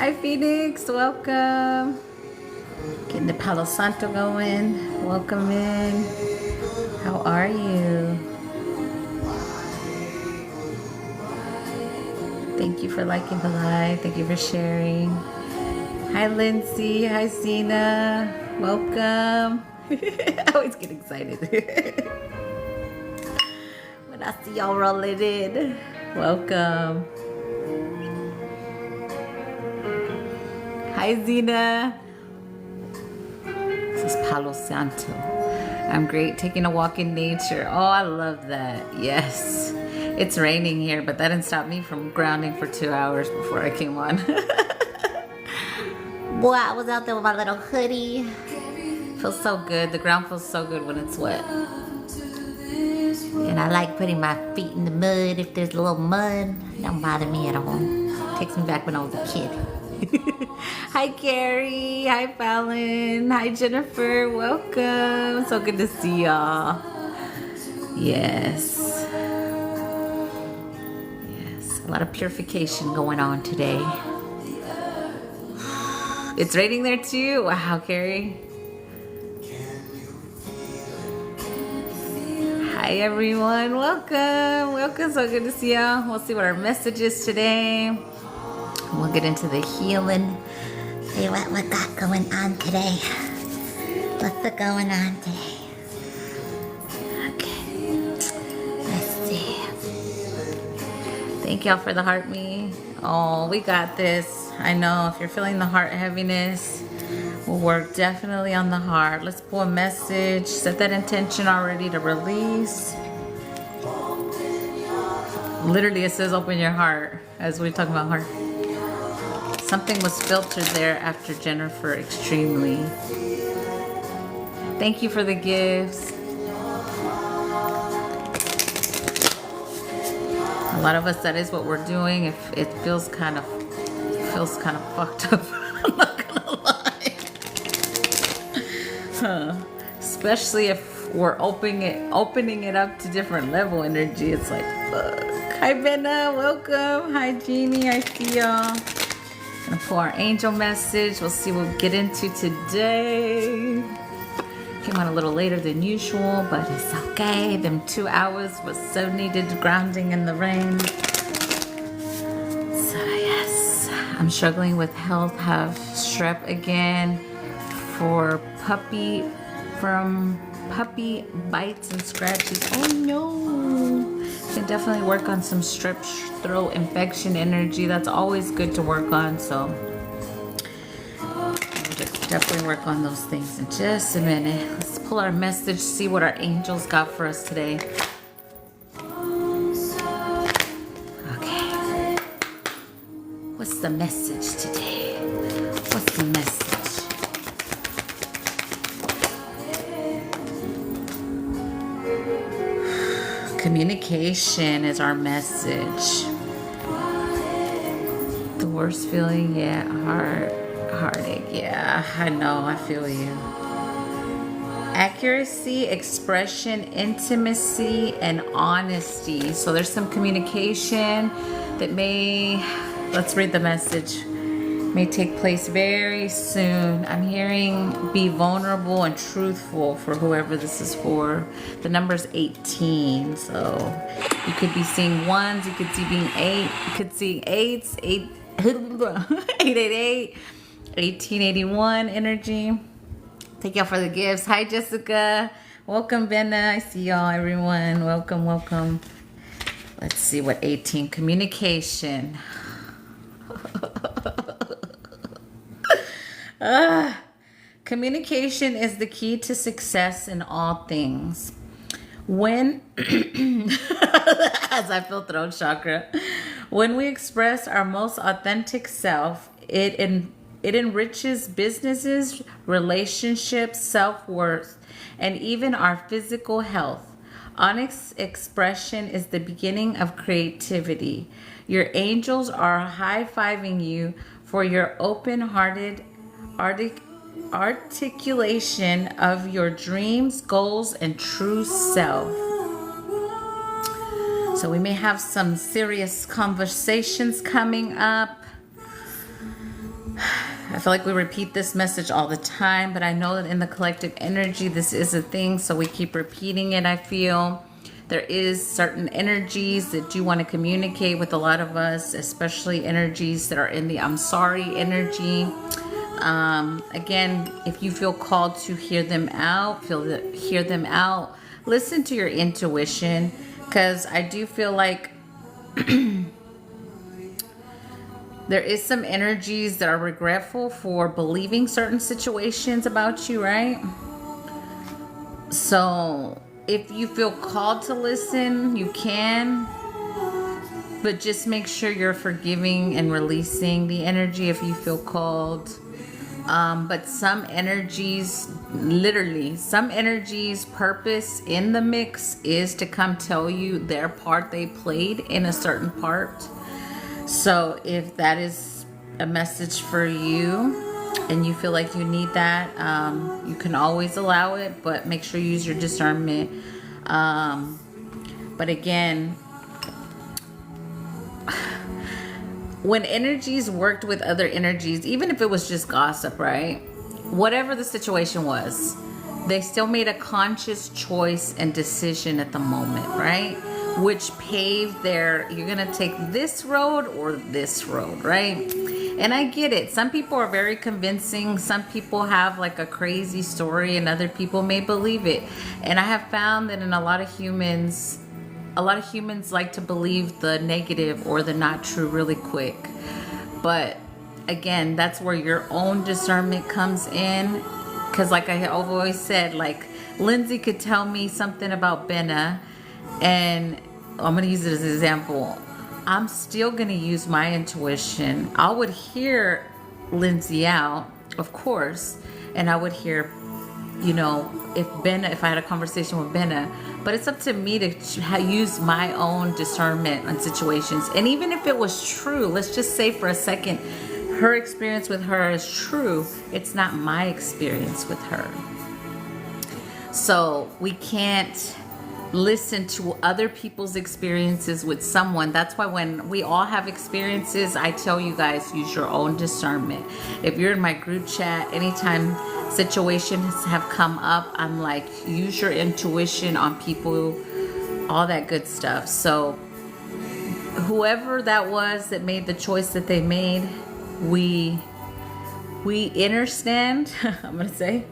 Hi Phoenix, welcome. Getting the Palo Santo going. Welcome in. How are you? Thank you for liking the live. Thank you for sharing. Hi Lindsay. Hi Zena. Welcome. I always get excited when I see y'all rolling in. Welcome. Hi Zena. This is Palo Santo. I'm great taking a walk in nature. Oh, I love that. Yes. It's raining here, but that didn't stop me from grounding for 2 hours before I came on. Boy, I was out there with my little hoodie. Feels so good. The ground feels so good when it's wet. And I like putting my feet in the mud. If there's a little mud, it don't bother me at all. Takes me back when I was a kid. Hi Carrie, hi Fallon, hi Jennifer, welcome. So good to see y'all. Yes. Yes, a lot of purification going on today. It's raining there too. Wow, Carrie. Hi everyone, welcome. Welcome, so good to see y'all. We'll see what our message is today. We'll get into the healing. See what we got going on today. What's going on today? Okay. Let's see. Thank y'all for the heart me. Oh, we got this. I know if you're feeling the heart heaviness, we'll work definitely on the heart. Let's pull a message. Set that intention already to release. Literally, it says open your heart as we talk about heart. Something was filtered there after Jennifer extremely. Thank you for the gifts. A lot of us, that is what we're doing. If it feels kind of fucked up. I'm not gonna lie. Especially if we're opening it up to different level energy. It's like fuck. Hi Benna, welcome. Hi Jeannie, I see y'all. Gonna pull our angel message. We'll see what we'll get into today. Came on a little later than usual, but it's okay. Them 2 hours was so needed grounding in the rain. So yes, I'm struggling with health. Have strep again from puppy bites and scratches. Oh no. Can definitely work on some strep throat infection energy. That's always good to work on. So we'll just definitely work on those things in just a minute. Let's pull our message, see what our angels got for us today. Okay. What's the message today? What's the message? Communication is our message. The worst feeling, yeah, heartache, yeah, I know, I feel you. Accuracy, expression, intimacy, and honesty. So there's some communication that let's read the message, may take place very soon. I'm hearing be vulnerable and truthful for whoever this is for. The number's 18, so you could be seeing ones, you could see being 8, you could see 8s, 888, 1881 energy. Thank y'all for the gifts. Hi Jessica, welcome Benna, I see y'all everyone, welcome, welcome. Let's see what 18, communication. Communication is the key to success in all things. When, as I feel throat chakra, when we express our most authentic self, it enriches businesses, relationships, self-worth, and even our physical health. Honest expression is the beginning of creativity. Your angels are high-fiving you for your open-hearted articulation of your dreams, goals, and true self. So we may have some serious conversations coming up. I feel like we repeat this message all the time, but I know that in the collective energy, this is a thing, so we keep repeating it. I feel there is certain energies that do want to communicate with a lot of us, especially energies that are in the I'm sorry energy. Again, if you feel called to hear them out, hear them out. Listen to your intuition, because I do feel like there is some energies that are regretful for believing certain situations about you, right? So if you feel called to listen, you can, but just make sure you're forgiving and releasing the energy if you feel called. But some energies, literally, some energies' purpose in the mix is to come tell you their part they played in a certain part. So if that is a message for you and you feel like you need that, you can always allow it, but make sure you use your discernment. But again, when energies worked with other energies, even if it was just gossip, right? Whatever the situation was, they still made a conscious choice and decision at the moment, right? Which paved their, you're going to take this road or this road, right? And I get it. Some people are very convincing. Some people have like a crazy story and other people may believe it. And I have found that in a lot of humans like to believe the negative or the not true really quick. But again, that's where your own discernment comes in. Because like I've always said, like Lindsay could tell me something about Benna, and I'm going to use it as an example. I'm still going to use my intuition. I would hear Lindsay out, of course, and I would hear, if I had a conversation with Benna, but it's up to me to use my own discernment on situations. And even if it was true, let's just say for a second, her experience with her is true. It's not my experience with her. So we can't listen to other people's experiences with someone. That's why when we all have experiences, I tell you guys, use your own discernment. If you're in my group chat, anytime situations have come up, I'm like, use your intuition on people, all that good stuff. So whoever that was that made the choice that they made, we understand, I'm gonna say,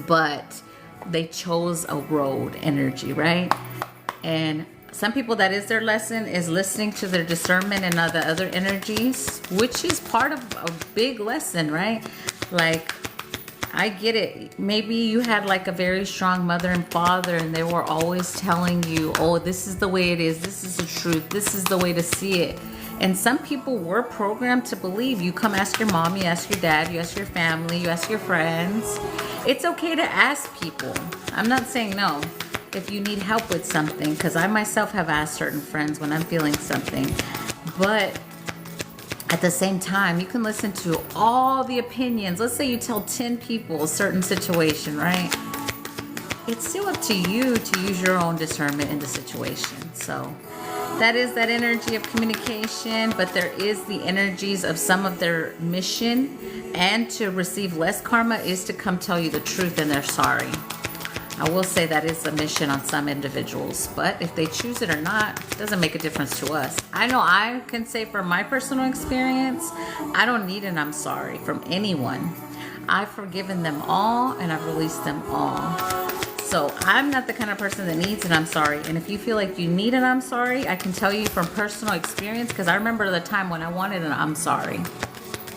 but they chose a road energy, right? And some people, that is their lesson, is listening to their discernment and the other energies, which is part of a big lesson, right? Like, I get it. Maybe you had like a very strong mother and father and they were always telling you, oh, this is the way it is. This is the truth. This is the way to see it. And some people were programmed to believe. You come ask your mom, you ask your dad, you ask your family, you ask your friends. It's okay to ask people. I'm not saying no if you need help with something, because I myself have asked certain friends when I'm feeling something. But at the same time, you can listen to all the opinions. Let's say you tell 10 people a certain situation, right? It's still up to you to use your own discernment in the situation. So that is that energy of communication, but there is the energies of some of their mission, and to receive less karma is to come tell you the truth and they're sorry. I will say that is a mission on some individuals, but if they choose it or not, it doesn't make a difference to us. I know I can say from my personal experience, I don't need an I'm sorry from anyone. I've forgiven them all and I've released them all. So I'm not the kind of person that needs an I'm sorry. And if you feel like you need an I'm sorry, I can tell you from personal experience, because I remember the time when I wanted an I'm sorry.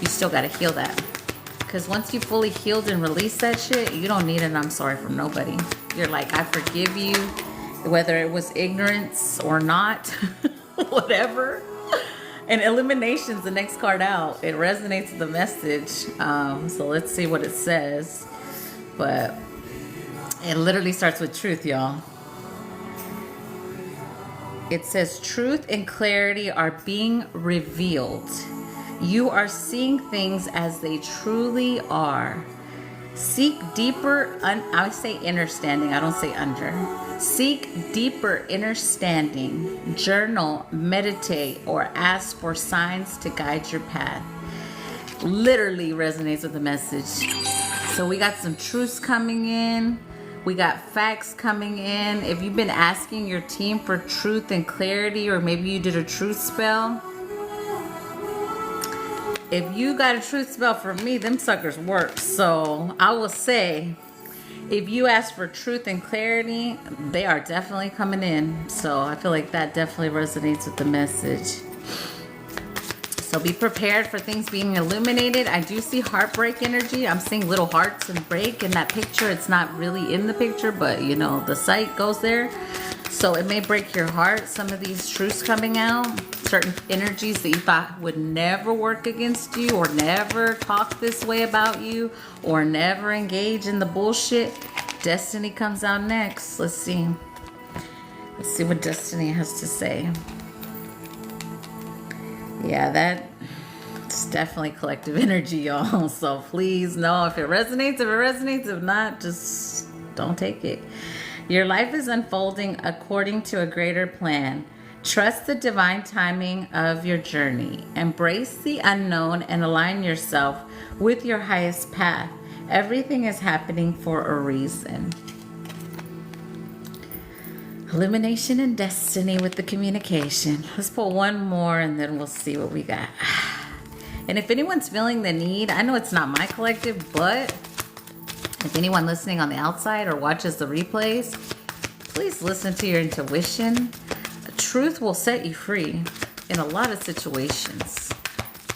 You still got to heal that. Because once you fully healed and released that shit, you don't need an I'm sorry from nobody. You're like, I forgive you, whether it was ignorance or not, whatever. And elimination's the next card out. It resonates with the message. So let's see what it says. But it literally starts with truth, y'all. It says, truth and clarity are being revealed. You are seeing things as they truly are. Seek deeper, I say understanding, I don't say under. Seek deeper understanding. Journal, meditate, or ask for signs to guide your path. literally resonates with the message. So we got some truths coming in. We got facts coming in. If you've been asking your team for truth and clarity, or maybe you did a truth spell. If you got a truth spell from me, them suckers work. So I will say, if you ask for truth and clarity, they are definitely coming in. So I feel like that definitely resonates with the message. So be prepared for things being illuminated. I do see heartbreak energy. I'm seeing little hearts and break in that picture. It's not really in the picture, but you know, the sight goes there. So it may break your heart, some of these truths coming out. Certain energies that you thought would never work against you, or never talk this way about you, or never engage in the bullshit. Destiny comes out next. Let's see. Let's see what Destiny has to say. Yeah, that's definitely collective energy, y'all. So please know if it resonates, if not, just don't take it. Your life is unfolding according to a greater plan. Trust the divine timing of your journey. Embrace the unknown and align yourself with your highest path. Everything is happening for a reason. Illumination and destiny with the communication. Let's pull one more and then we'll see what we got. And if anyone's feeling the need, I know it's not my collective, but if anyone listening on the outside or watches the replays, please listen to your intuition. Truth will set you free in a lot of situations.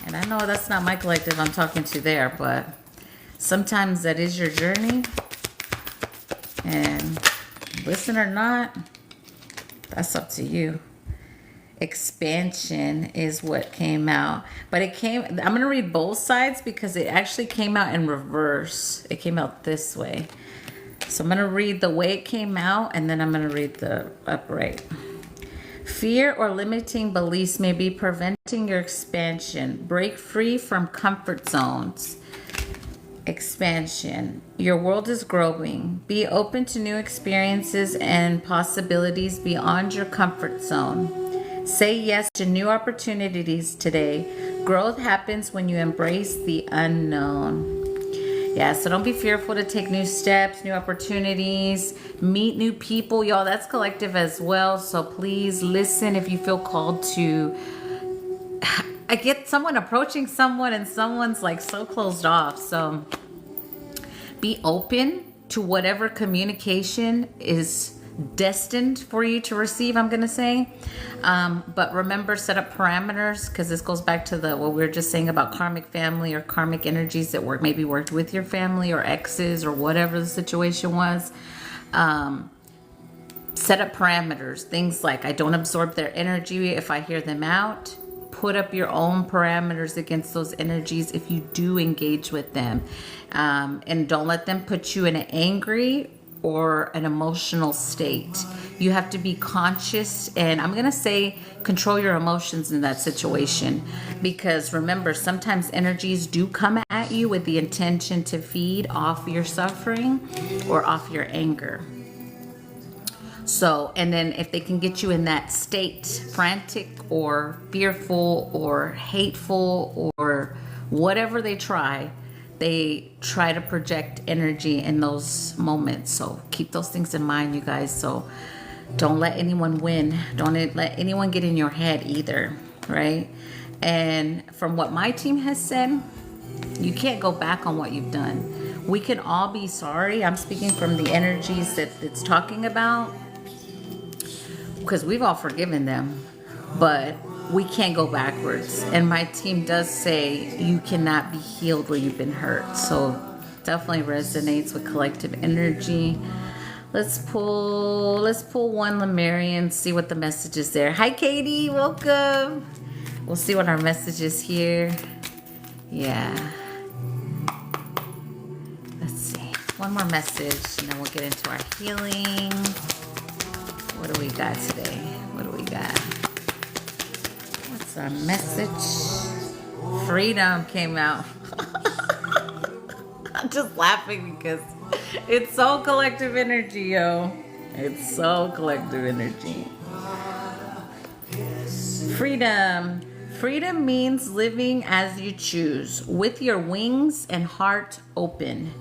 And I know that's not my collective I'm talking to there, but sometimes that is your journey. And listen or not, that's up to you. Expansion is what came out. But I'm going to read both sides because it actually came out in reverse. It came out this way. So I'm going to read the way it came out, and then I'm going to read the upright. Fear or limiting beliefs may be preventing your expansion. Break free from comfort zones. Expansion. Your world is growing. Be open to new experiences and possibilities beyond your comfort zone. Say yes to new opportunities today. Growth happens when you embrace the unknown. Yeah, so don't be fearful to take new steps, new opportunities, meet new people. Y'all, that's collective as well. So please listen if you feel called to. I get someone approaching someone and someone's like so closed off. So be open to whatever communication is destined for you to receive, I'm gonna say. But remember, set up parameters, because this goes back to what we were just saying about karmic family or karmic energies that maybe worked with your family or exes or whatever the situation was. Set up parameters, things like I don't absorb their energy if I hear them out. Put up your own parameters against those energies if you do engage with them. And don't let them put you in an angry or an emotional state. You have to be conscious, and I'm gonna say control your emotions in that situation, because remember, sometimes energies do come at you with the intention to feed off your suffering or off your anger. So, and then if they can get you in that state, frantic or fearful or hateful or whatever they try to project energy in those moments. So keep those things in mind, you guys. So don't let anyone win. Don't let anyone get in your head either, right? And from what my team has said, you can't go back on what you've done. We can all be sorry. I'm speaking from the energies that it's talking about, because we've all forgiven them, but we can't go backwards. And my team does say you cannot be healed where you've been hurt. So definitely resonates with collective energy. Let's pull one Lemurian, see what the message is there. Hi Katie, welcome. We'll see what our message is here. Yeah. Let's see. One more message and then we'll get into our healing. What do we got today? What do we got? What's our message? Freedom came out. I'm just laughing because it's so collective energy, yo. It's so collective energy. Freedom. Freedom means living as you choose, with your wings and heart open,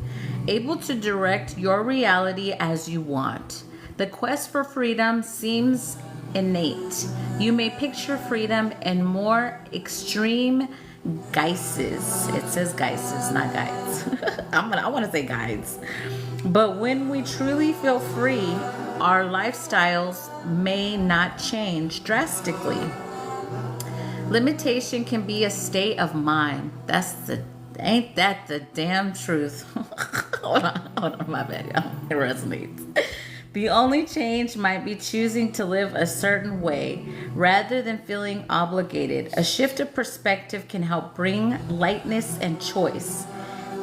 able to direct your reality as you want. The quest for freedom seems innate. You may picture freedom in more extreme guises. It says guises, not guides. I want to say guides. But when we truly feel free, our lifestyles may not change drastically. Limitation can be a state of mind. Ain't that the damn truth? hold on, my bad, y'all. It resonates. The only change might be choosing to live a certain way rather than feeling obligated. A shift of perspective can help bring lightness and choice.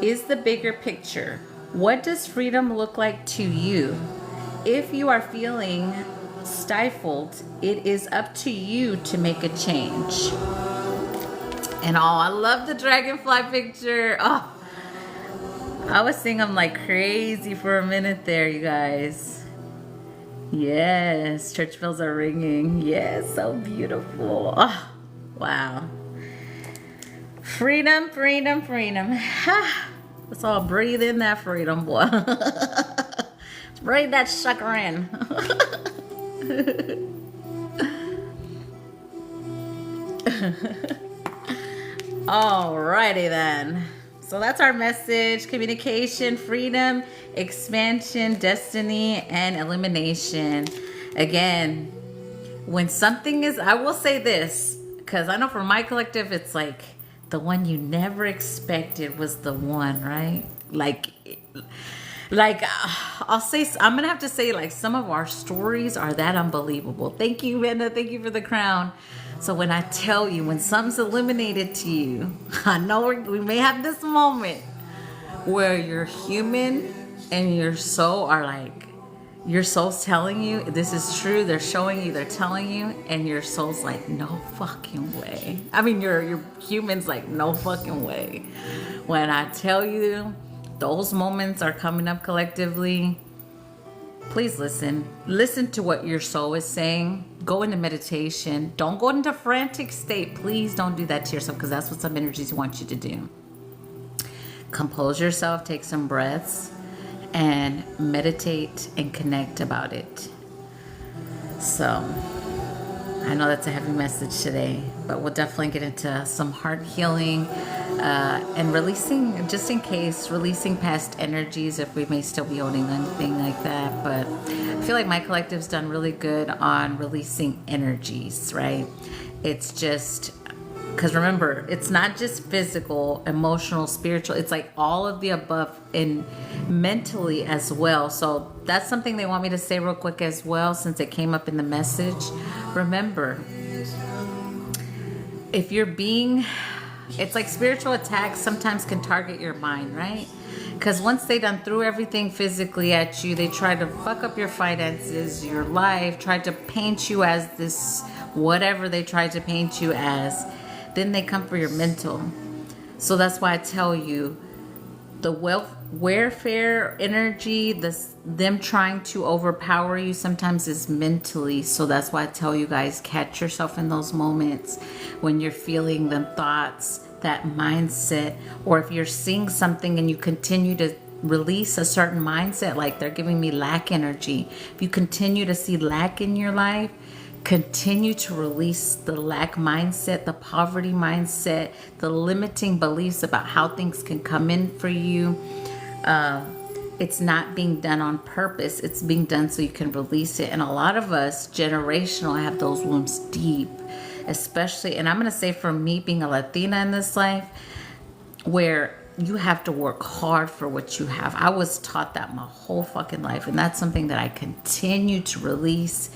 Is the bigger picture. What does freedom look like to you? If you are feeling stifled, it is up to you to make a change. And I love the dragonfly picture. Oh, I was seeing them like crazy for a minute there, you guys. Yes, church bells are ringing. Yes, so beautiful. Oh, wow. Freedom, freedom, freedom. Let's all breathe in that freedom, boy. Let's breathe that sucker in. Alrighty then. So that's our message: communication, freedom, expansion, destiny, and elimination. Again, when something is, I will say this, because I know for my collective, it's like the one you never expected was the one, right? Like I'll say, I'm gonna have to say, like, some of our stories are that unbelievable. Thank you, Vanda. Thank you for the crown. So when I tell you, when something's eliminated to you, I know we may have this moment where your human and your soul are like, your soul's telling you this is true. They're showing you, they're telling you, and your soul's like, no fucking way. I mean, your human's like, no fucking way. When I tell you those moments are coming up collectively, please listen. Listen to what your soul is saying. Go into meditation. Don't go into frantic state. Please don't do that to yourself, because that's what some energies want you to do. Compose yourself. Take some breaths and meditate and connect about it. So I know that's a heavy message today, but we'll definitely get into some heart healing and releasing, just in case, releasing past energies if we may still be owning anything like that. But I feel like my collective's done really good on releasing energies, right? It's just, because remember, it's not just physical, emotional, spiritual. It's like all of the above, and mentally as well. So that's something they want me to say real quick as well, since it came up in the message. Remember, if you're being, it's like spiritual attacks sometimes can target your mind, right? Because once they done threw everything physically at you, they try to fuck up your finances, your life, try to paint you as this, whatever they tried to paint you as. Then they come for your mental. So that's why I tell you, the warfare energy, them trying to overpower you sometimes is mentally. So that's why I tell you guys, catch yourself in those moments when you're feeling them thoughts, that mindset, or if you're seeing something and you continue to release a certain mindset, like they're giving me lack energy. If you continue to see lack in your life, continue to release the lack mindset, the poverty mindset, the limiting beliefs about how things can come in for you. It's not being done on purpose. It's being done so you can release it. And a lot of us, generational, have those wounds deep, especially, and I'm going to say for me being a Latina in this life, where you have to work hard for what you have. I was taught that my whole fucking life. And that's something that I continue to release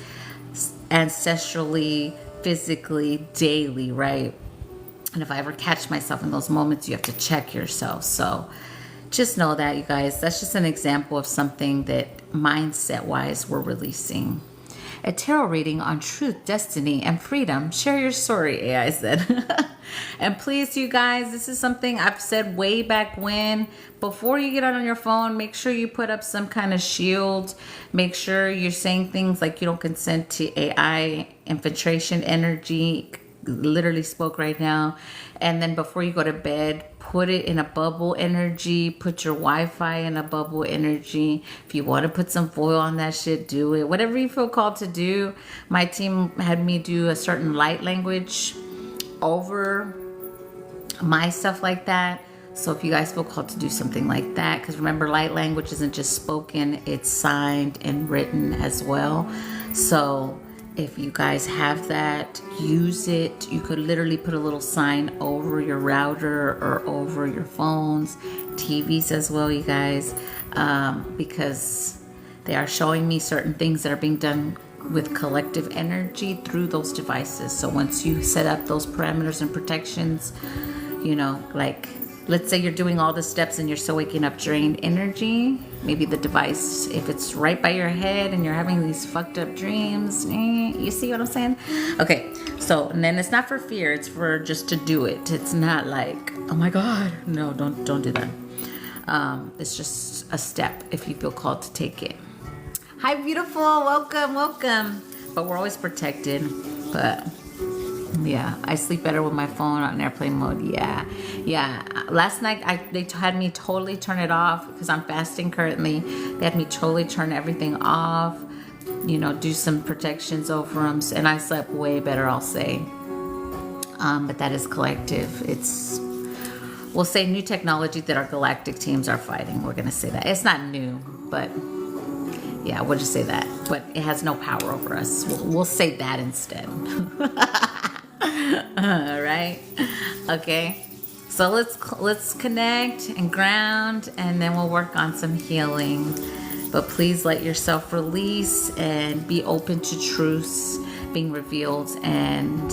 ancestrally, physically, daily, right? And if I ever catch myself in those moments, you have to check yourself. So just know that, you guys, that's just an example of something that mindset wise we're releasing. A tarot reading on truth, destiny, and freedom. Share your story, AI said. And please, you guys, this is something I've said way back when. Before you get on your phone, make sure you put up some kind of shield. Make sure you're saying things like you don't consent to AI infiltration energy. literally spoke right now. And then before you go to bed, put it in a bubble energy. Put your Wi-Fi in a bubble energy. If you want to put some foil on that shit, do it. Whatever you feel called to do. My team had me do a certain light language over my stuff like that. So if you guys feel called to do something like that, because remember, light language isn't just spoken, it's signed and written as well. So if you guys have that, use it. You could literally put a little sign over your router or over your phones, TVs as well, you guys, because they are showing me certain things that are being done with collective energy through those devices. So once you set up those parameters and protections, you know, like let's say you're doing all the steps and you're still waking up drained energy, maybe the device, if it's right by your head and you're having these fucked up dreams, you see what I'm saying? Okay, so, and then it's not for fear, it's for just to do it. It's not like, oh my God, no, don't do that. It's just a step if you feel called to take it. Hi, beautiful, welcome. But we're always protected, but yeah, I sleep better with my phone on airplane mode. Yeah. Last night they had me totally turn it off because I'm fasting currently. They had me totally turn everything off, you know, do some protections over them, and I slept way better, I'll say. But that is collective. We'll say new technology that our galactic teams are fighting. We're gonna say that. It's not new, but yeah, we'll just say that. But it has no power over us. We'll say that instead. All right. Okay. So let's connect and ground, and then we'll work on some healing. But please let yourself release and be open to truths being revealed, and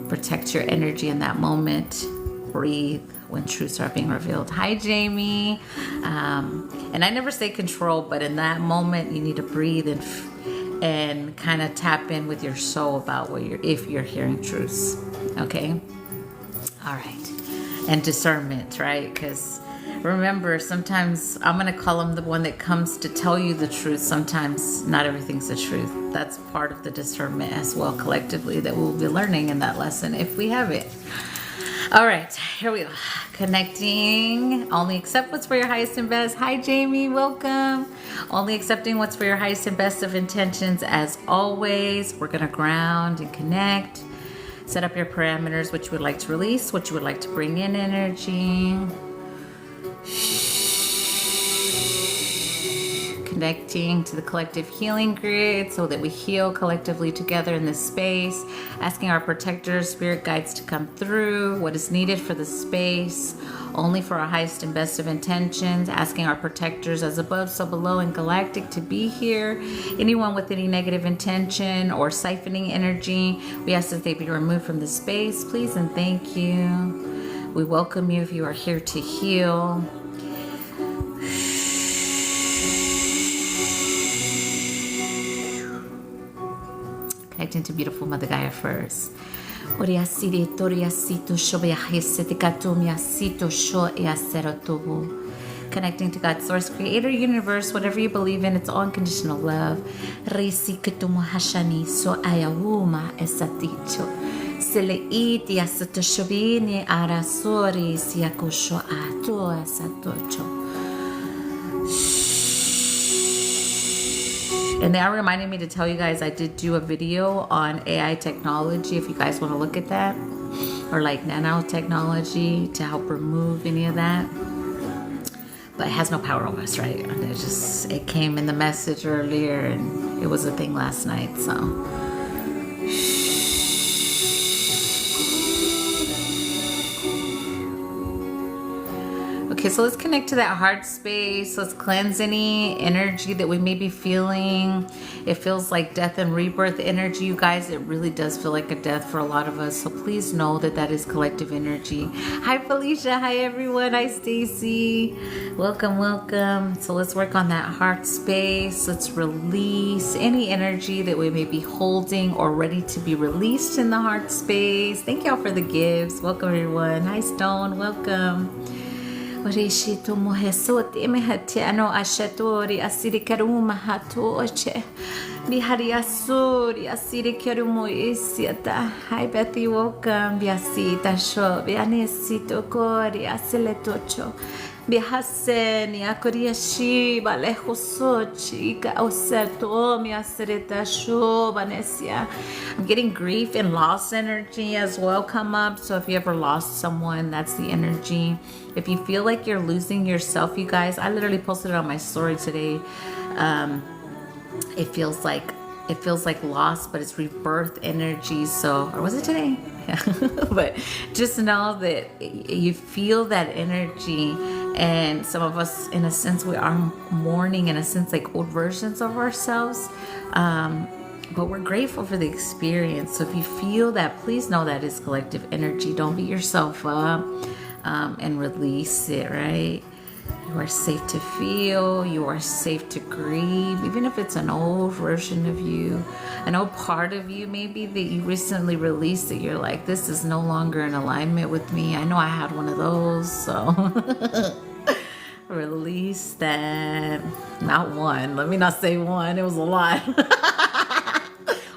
protect your energy in that moment. Breathe when truths are being revealed. Hi, Jamie. And I never say control, but in that moment, you need to breathe and kind of tap in with your soul about if you're hearing truths. Okay? All right. And discernment, right? Because remember, sometimes I'm going to call him the one that comes to tell you the truth. Sometimes not everything's the truth. That's part of the discernment as well, collectively, that we'll be learning in that lesson if we have it. All right, here we go. Connecting. Only accept what's for your highest and best. Hi, Jamie. Welcome. Only accepting what's for your highest and best of intentions. As always, we're going to ground and connect. Set up your parameters, what you would like to release, what you would like to bring in energy. Connecting to the collective healing grid so that we heal collectively together in this space. Asking our protectors, spirit guides to come through. What is needed for the space, only for our highest and best of intentions. Asking our protectors as above, so below, and galactic to be here. Anyone with any negative intention or siphoning energy, we ask that they be removed from the space, please and thank you. We welcome you if you are here to heal. Connecting to beautiful Mother Gaia first. Connecting to God, Source, Creator, Universe, whatever you believe in, it's all unconditional love. And they are reminding me to tell you guys I did do a video on AI technology if you guys want to look at that, or like nanotechnology to help remove any of that. But it has no power over us, right? And it came in the message earlier, and it was a thing last night, so. Okay, so let's connect to that heart space. Let's cleanse any energy that we may be feeling. It feels like death and rebirth energy, you guys. It really does feel like a death for a lot of us. So please know that that is collective energy. Hi, Felicia. Hi, everyone. Hi, Stacy. Welcome. So let's work on that heart space. Let's release any energy that we may be holding or ready to be released in the heart space. Thank y'all for the gifts. Welcome, everyone. Hi, Stone. Welcome. Orishito mohesote mehatiano ashatori asirikaruma hatoche Biharia Suri, Asiri Kerumu Isiata, Hi Bethy Wokan, Biasita Sho, Bianisito Kori, Asiletocho, Bihaseni, Akoria Shiba, Lejo Sochi, Oseto, Miasereta Sho, Vanesia. I'm getting grief and loss energy as well come up. So if you ever lost someone, that's the energy. If you feel like you're losing yourself, you guys, I literally posted it on my story today. It feels like loss, but it's rebirth energy. So, or was it today? Yeah. But just know that you feel that energy, and some of us, in a sense, we are mourning, in a sense, like old versions of ourselves. But we're grateful for the experience. So if you feel that, please know that is collective energy. Don't beat yourself up, and release it, right? You are safe to feel, you are safe to grieve, even if it's an old version of you, an old part of you maybe that you recently released that you're like, this is no longer in alignment with me. I know I had one of those, so release that. Not one, let me not say one, it was a lot.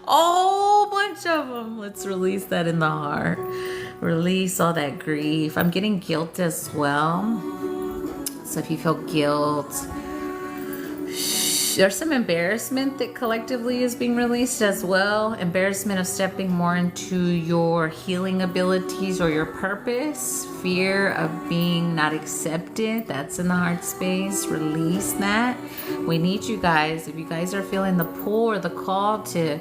Oh, bunch of them. Let's release that in the heart. Release all that grief. I'm getting guilt as well. So if you feel guilt, there's some embarrassment that collectively is being released as well. Embarrassment of stepping more into your healing abilities or your purpose. Fear of being not accepted. That's in the heart space. Release that. We need you guys. If you guys are feeling the pull or the call to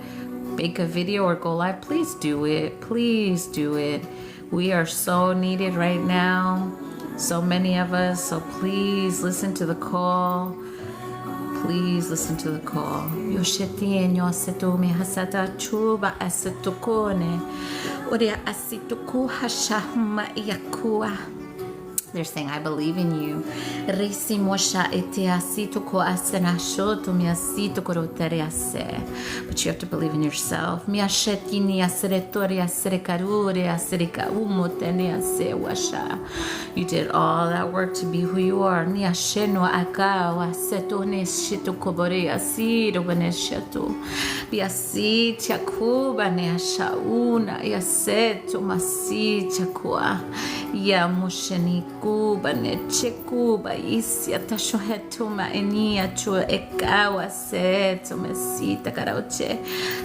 make a video or go live, please do it. Please do it. We are so needed right now. So many of us, so please listen to the call. Please listen to the call. Yoshetien setumi hasata chuba asetukone. Oria asituku hashahuma yakua. They're saying, I believe in you. But you have to believe in yourself. You did all that work to be who you are. Ya musheni kuba ne chekuba isia tashohetuma enia chua ekawa seto mesita karauche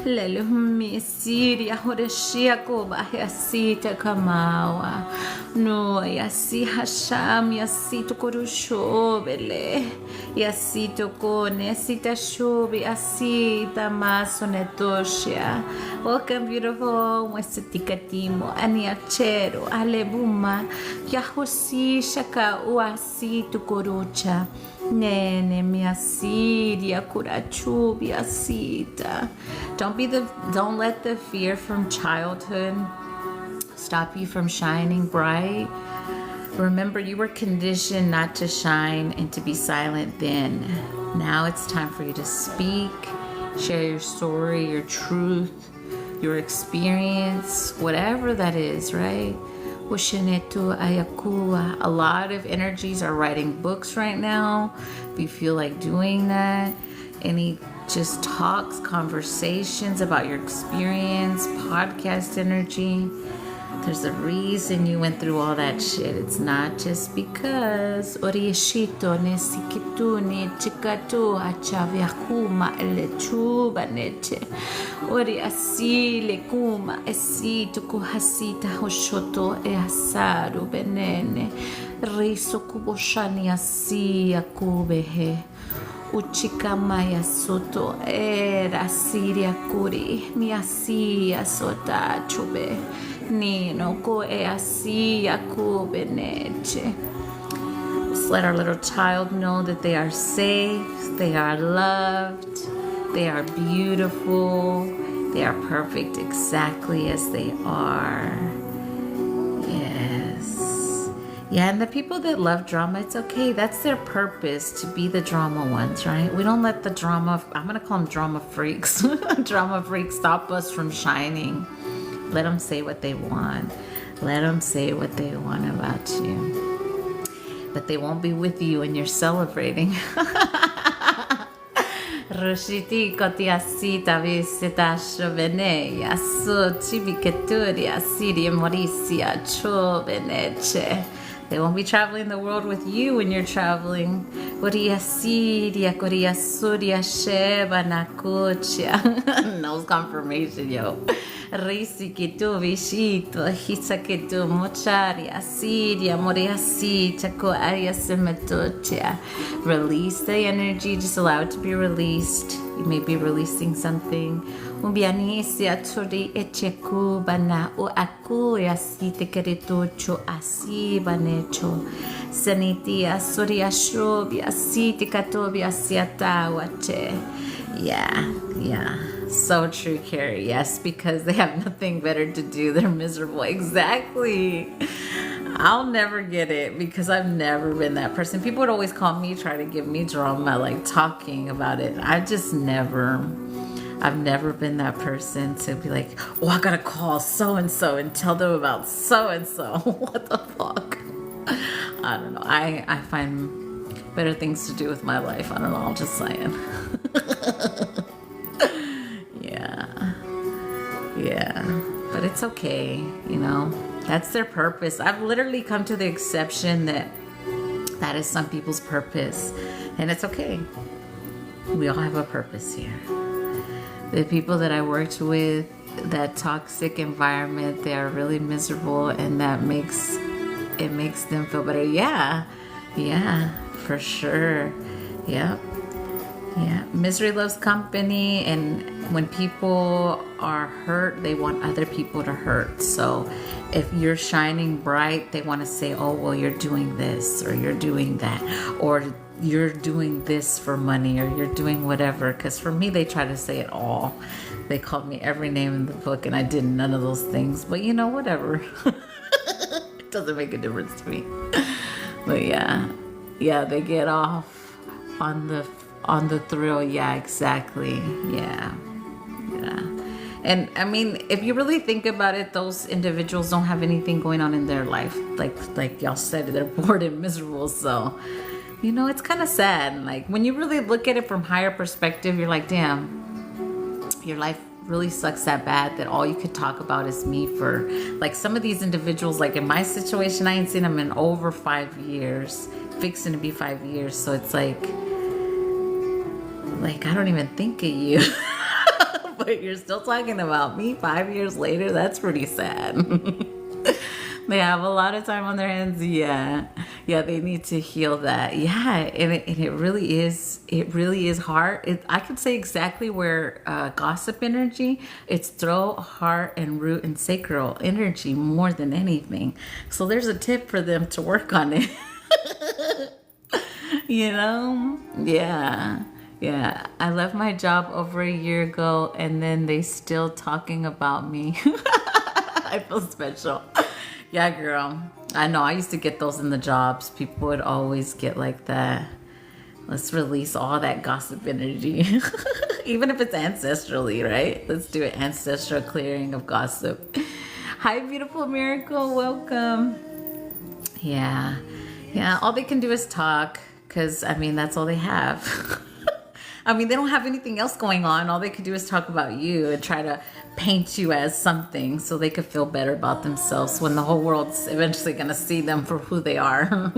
lelu misiria horeshia kuba yasita kamawa no yasi hasham yasito korusho bele yasito kone sita shobi asita masonetoshia. Welcome, beautiful. Mwesitikatimo aniachero alebuma yahosi shaka uasi tukorucha nene miasiria kurachubi asita. Don't let the fear from childhood stop you from shining bright. Remember, you were conditioned not to shine and to be silent then. Now it's time for you to speak, share your story, your truth, your experience, whatever that is, right? A lot of energies are writing books right now. If you feel like doing that, any just talks, conversations about your experience, podcast energy. There's a reason you went through all that shit. It's not just because. Orieshito nesikitu ni chikatu achavyakuma elechuba neche. Ori asile kuma esito kuhasita hoshoto easaru benene. Riso kuboshani asia kubehe. Uchikamaya soto era siria kuri miasia sota chube. Nino ko easia kubeneche. Just let our little child know that they are safe, they are loved, they are beautiful, they are perfect exactly as they are. Yes. Yeah, and the people that love drama, it's okay. That's their purpose, to be the drama ones, right? We don't let the drama, I'm going to call them drama freaks, drama freaks stop us from shining. Let them say what they want. Let them say what they want about you. But they won't be with you when you're celebrating. Roshiti kotiasita visita shoveneya so chibiketuria siria morisia choveneche. They won't be traveling the world with you when you're traveling. Koria siria koria suria sheba nakucha. Nose confirmation, yo. Risi que tu visito, hisa que tu mochari, asiria, moriasi, chaco aria semetocha. Release the energy, just allow it to be released. You may be releasing something. Umbianisia turi echeku bana u aku yasite keritocho asi banecho. Sanitia soria shobi asite katobi asiata wache. Yeah. So true, Carrie. Yes, because they have nothing better to do. They're miserable. Exactly. I'll never get it because I've never been that person. People would always call me, try to give me drama, like talking about it. I've never been that person to be like, oh, I gotta call so-and-so and tell them about so-and-so. What the fuck? I don't know. I find better things to do with my life. I don't know. I'm just saying. Yeah, but it's okay, you know, that's their purpose. I've literally come to the exception that is some people's purpose, and it's okay. We all have a purpose here. The people that I worked with, that toxic environment, they are really miserable, and that makes them feel better. Yeah, for sure. Yeah. Misery loves company, and when people are hurt, they want other people to hurt. So if you're shining bright, they want to say, oh, well, you're doing this, or you're doing that, or you're doing this for money, or you're doing whatever. Because for me, they try to say it all. They called me every name in the book, and I did none of those things. But you know, whatever. It doesn't make a difference to me. But yeah, they get off on the thrill. Yeah, exactly. Yeah. And I mean, if you really think about it, those individuals don't have anything going on in their life. Like y'all said, they're bored and miserable. So, you know, it's kind of sad. Like when you really look at it from higher perspective, you're like, damn, your life really sucks that bad that all you could talk about is me. For like some of these individuals, like in my situation, I ain't seen them in over 5 years, fixing to be 5 years. So it's like I don't even think of you. But you're still talking about me 5 years later. That's pretty sad. They have a lot of time on their hands. Yeah, they need to heal that. Yeah, and it really is hard. I could say exactly where gossip energy, it's throat, heart, and root and sacral energy more than anything. So there's a tip for them to work on it. You know? Yeah, I left my job over a year ago, and then they still talking about me. I feel special. Yeah, girl. I know. I used to get those in the jobs. People would always get like that. Let's release all that gossip energy. Even if it's ancestrally, right? Let's do an ancestral clearing of gossip. Hi, beautiful miracle. Welcome. Yeah. All they can do is talk, because, I mean, that's all they have. I mean, they don't have anything else going on. All they could do is talk about you and try to paint you as something so they could feel better about themselves when the whole world's eventually going to see them for who they are.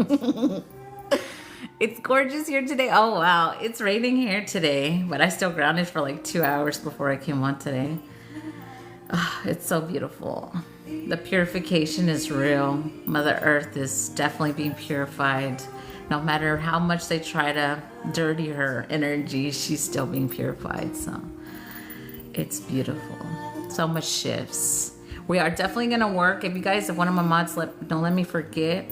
It's gorgeous here today. Oh, wow. It's raining here today, but I still grounded for like 2 hours before I came on today. Oh, it's so beautiful. The purification is real. Mother Earth is definitely being purified. No matter how much they try to dirty her energy, she's still being purified. So it's beautiful. So much shifts. We are definitely going to work. If one of my mods don't let me forget,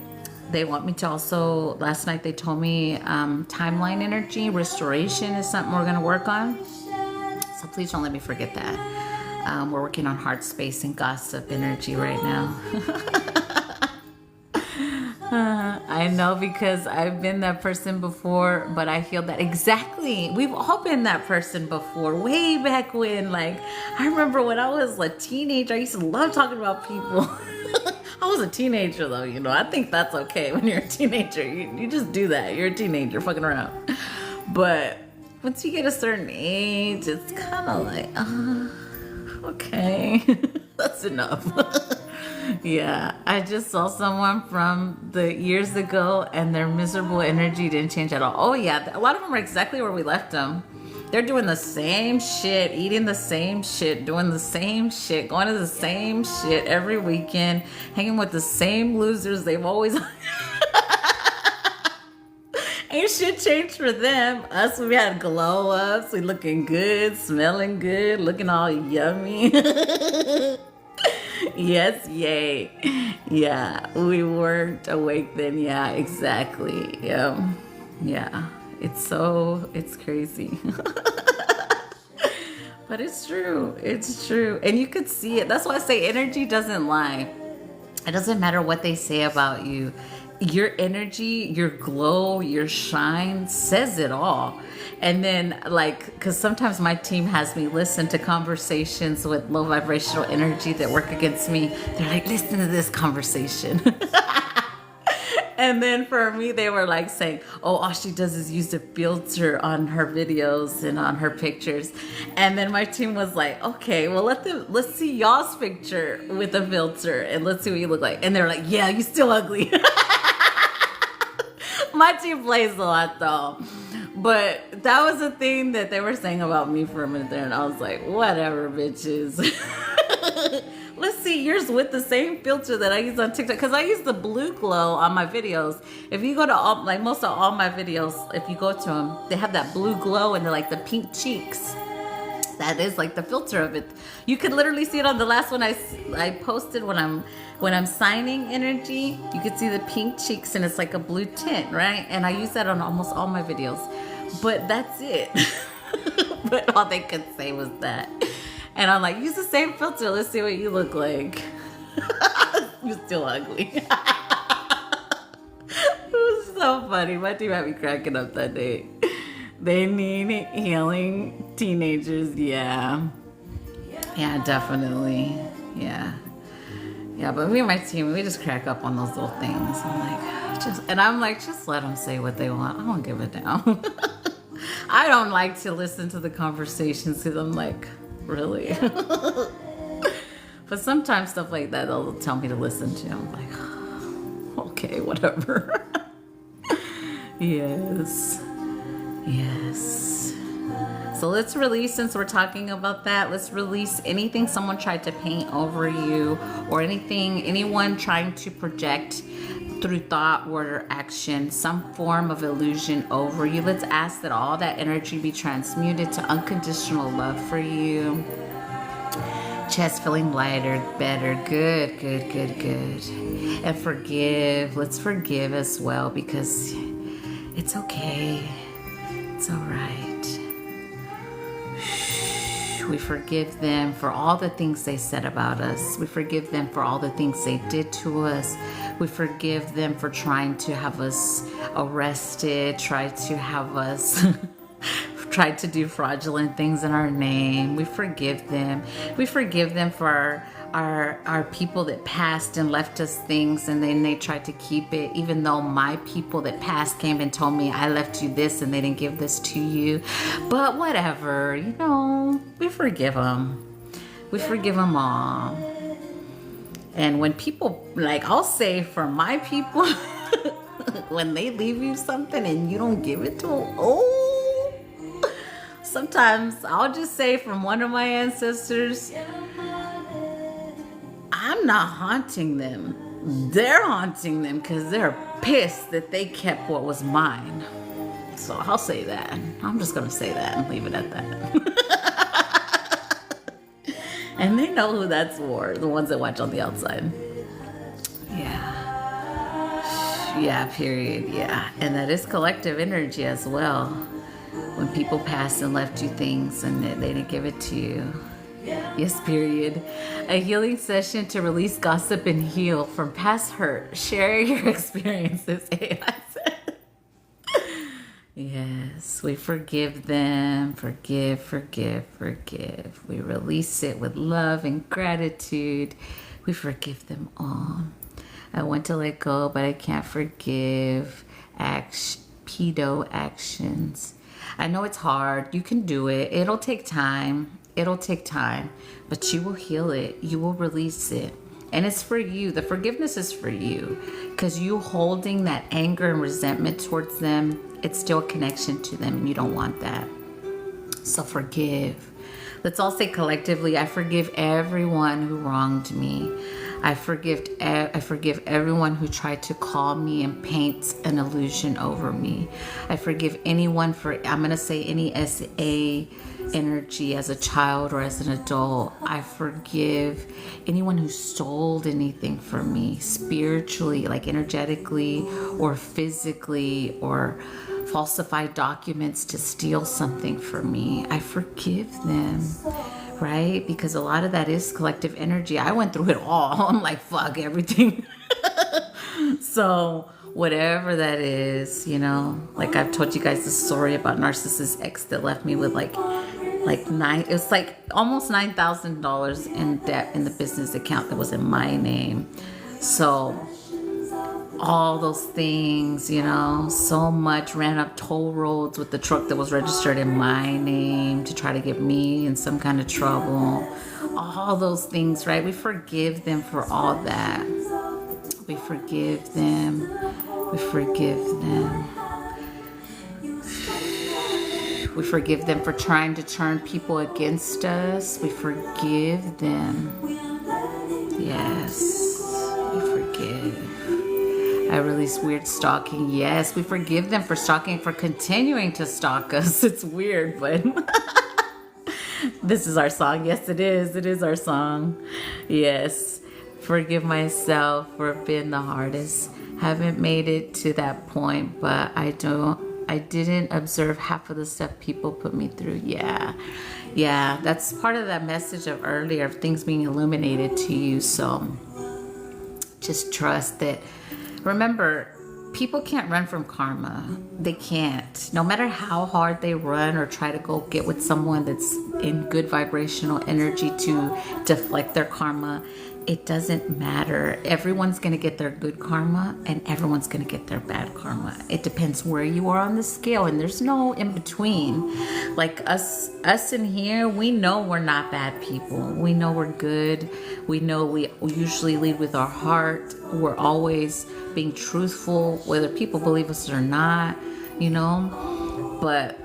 they want me to also, last night they told me timeline energy, restoration is something we're going to work on. So please don't let me forget that. We're working on heart space and gossip energy right now. I know, because I've been that person before, but I feel that exactly. We've all been that person before, way back when. Like, I remember when I was a teenager, I used to love talking about people. I was a teenager though, you know. I think that's okay when you're a teenager. You just do that. You're a teenager fucking around. But once you get a certain age, it's kind of like, okay, that's enough. Yeah, I just saw someone from the years ago and their miserable energy didn't change at all. Oh yeah, a lot of them are exactly where we left them. They're doing the same shit, eating the same shit, doing the same shit, going to the same shit every weekend, hanging with the same losers they've always. Ain't shit changed for them. Us, we had glow ups, we looking good, smelling good, looking all yummy. Yes, yay. Yeah, we weren't awake then. Yeah, exactly. Yeah. It's crazy. But it's true. It's true. And you could see it. That's why I say energy doesn't lie. It doesn't matter what they say about you. Your energy, your glow, your shine says it all. And then, like, because sometimes my team has me listen to conversations with low vibrational energy that work against me. They're like, listen to this conversation. And then for me, they were like saying, oh, all she does is use a filter on her videos and on her pictures. And then my team was like, okay, well, let's see y'all's picture with a filter and let's see what you look like. And they're like, yeah, you still ugly. My team plays a lot though. But that was a thing that they were saying about me for a minute there. And I was like, whatever, bitches. Let's see yours with the same filter that I use on TikTok. Because I use the blue glow on my videos. If you go to all, like most of all my videos, if you go to them, they have that blue glow and they're like the pink cheeks. That is like the filter of it. You could literally see it on the last one I posted when I'm signing energy. You could see the pink cheeks and it's like a blue tint, right? And I use that on almost all my videos. But that's it. But all they could say was that. And I'm like, use the same filter. Let's see what you look like. You're still ugly. It was so funny. My team had me cracking up that day. They need healing teenagers. Yeah. Yeah, definitely. Yeah. Yeah, but me and my team, we just crack up on those little things. I'm like, just let them say what they want. I don't give a damn. I don't like to listen to the conversations because I'm like, really? But sometimes stuff like that, they'll tell me to listen to. I'm like, okay, whatever. Yes. So let's release, since we're talking about that, let's release anything someone tried to paint over you or anyone trying to project through thought, word, or action, some form of illusion over you. Let's ask that all that energy be transmuted to unconditional love for you. Chest feeling lighter, better, good. And forgive. Let's forgive as well because it's okay. It's all right. We forgive them for all the things they said about us. We forgive them for all the things they did to us. We forgive them for trying to have us arrested, tried to do fraudulent things in our name. We forgive them. We forgive them for our people that passed and left us things and then they tried to keep it, even though my people that passed came and told me I left you this and they didn't give this to you. But whatever, we forgive them. We forgive them all. And when people, like I'll say for my people, when they leave you something and you don't give it to them, sometimes I'll just say from one of my ancestors, I'm not haunting them. They're haunting them because they're pissed that they kept what was mine. So I'll say that. I'm just going to say that and leave it at that. And they know who that's for, the ones that watch on the outside. Yeah, period. Yeah. And that is collective energy as well. When people passed and left you things and they didn't give it to you. Yes, period. A healing session to release gossip and heal from past hurt. Share your experiences. Yes, we forgive them. Forgive. We release it with love and gratitude. We forgive them all. I want to let go, but I can't forgive. Pedo actions. I know it's hard. You can do it. It'll take time. It'll take time, but you will heal it. You will release it. And it's for you. The forgiveness is for you, because you holding that anger and resentment towards them, it's still a connection to them, and you don't want that. So forgive. Let's all say collectively, I forgive everyone who wronged me. I forgive everyone who tried to call me and paint an illusion over me. I forgive anyone for, I'm going to say any SA energy as a child or as an adult. I forgive anyone who stole anything from me spiritually, like energetically or physically, or falsified documents to steal something from me. I forgive them. Right? Because a lot of that is collective energy. I went through it all. I'm like, fuck everything. So whatever that is, you know, like I've told you guys the story about narcissist ex that left me with like it was like almost $9,000 in debt in the business account that was in my name. So all those things, you know, so much, ran up toll roads with the truck that was registered in my name to try to get me in some kind of trouble. All those things, right? We forgive them for all that. We forgive them. We forgive them. We forgive them for trying to turn people against us. We forgive them. Yes, we forgive. I release weird stalking. Yes, we forgive them for stalking, for continuing to stalk us. It's weird, but this is our song. Yes, it is. It is our song. Yes. Forgive myself for being the hardest. Haven't made it to that point, but I didn't observe half of the stuff people put me through. Yeah. That's part of that message of earlier, of things being illuminated to you. So just trust that. Remember, people can't run from karma. They can't. No matter how hard they run or try to go get with someone that's in good vibrational energy to deflect their karma, it doesn't matter. Everyone's going to get their good karma and everyone's going to get their bad karma. It depends where you are on the scale, and there's no in between. Like us in here, we know we're not bad people. We know we're good. We know we usually lead with our heart. We're always being truthful, whether people believe us or not, you know, but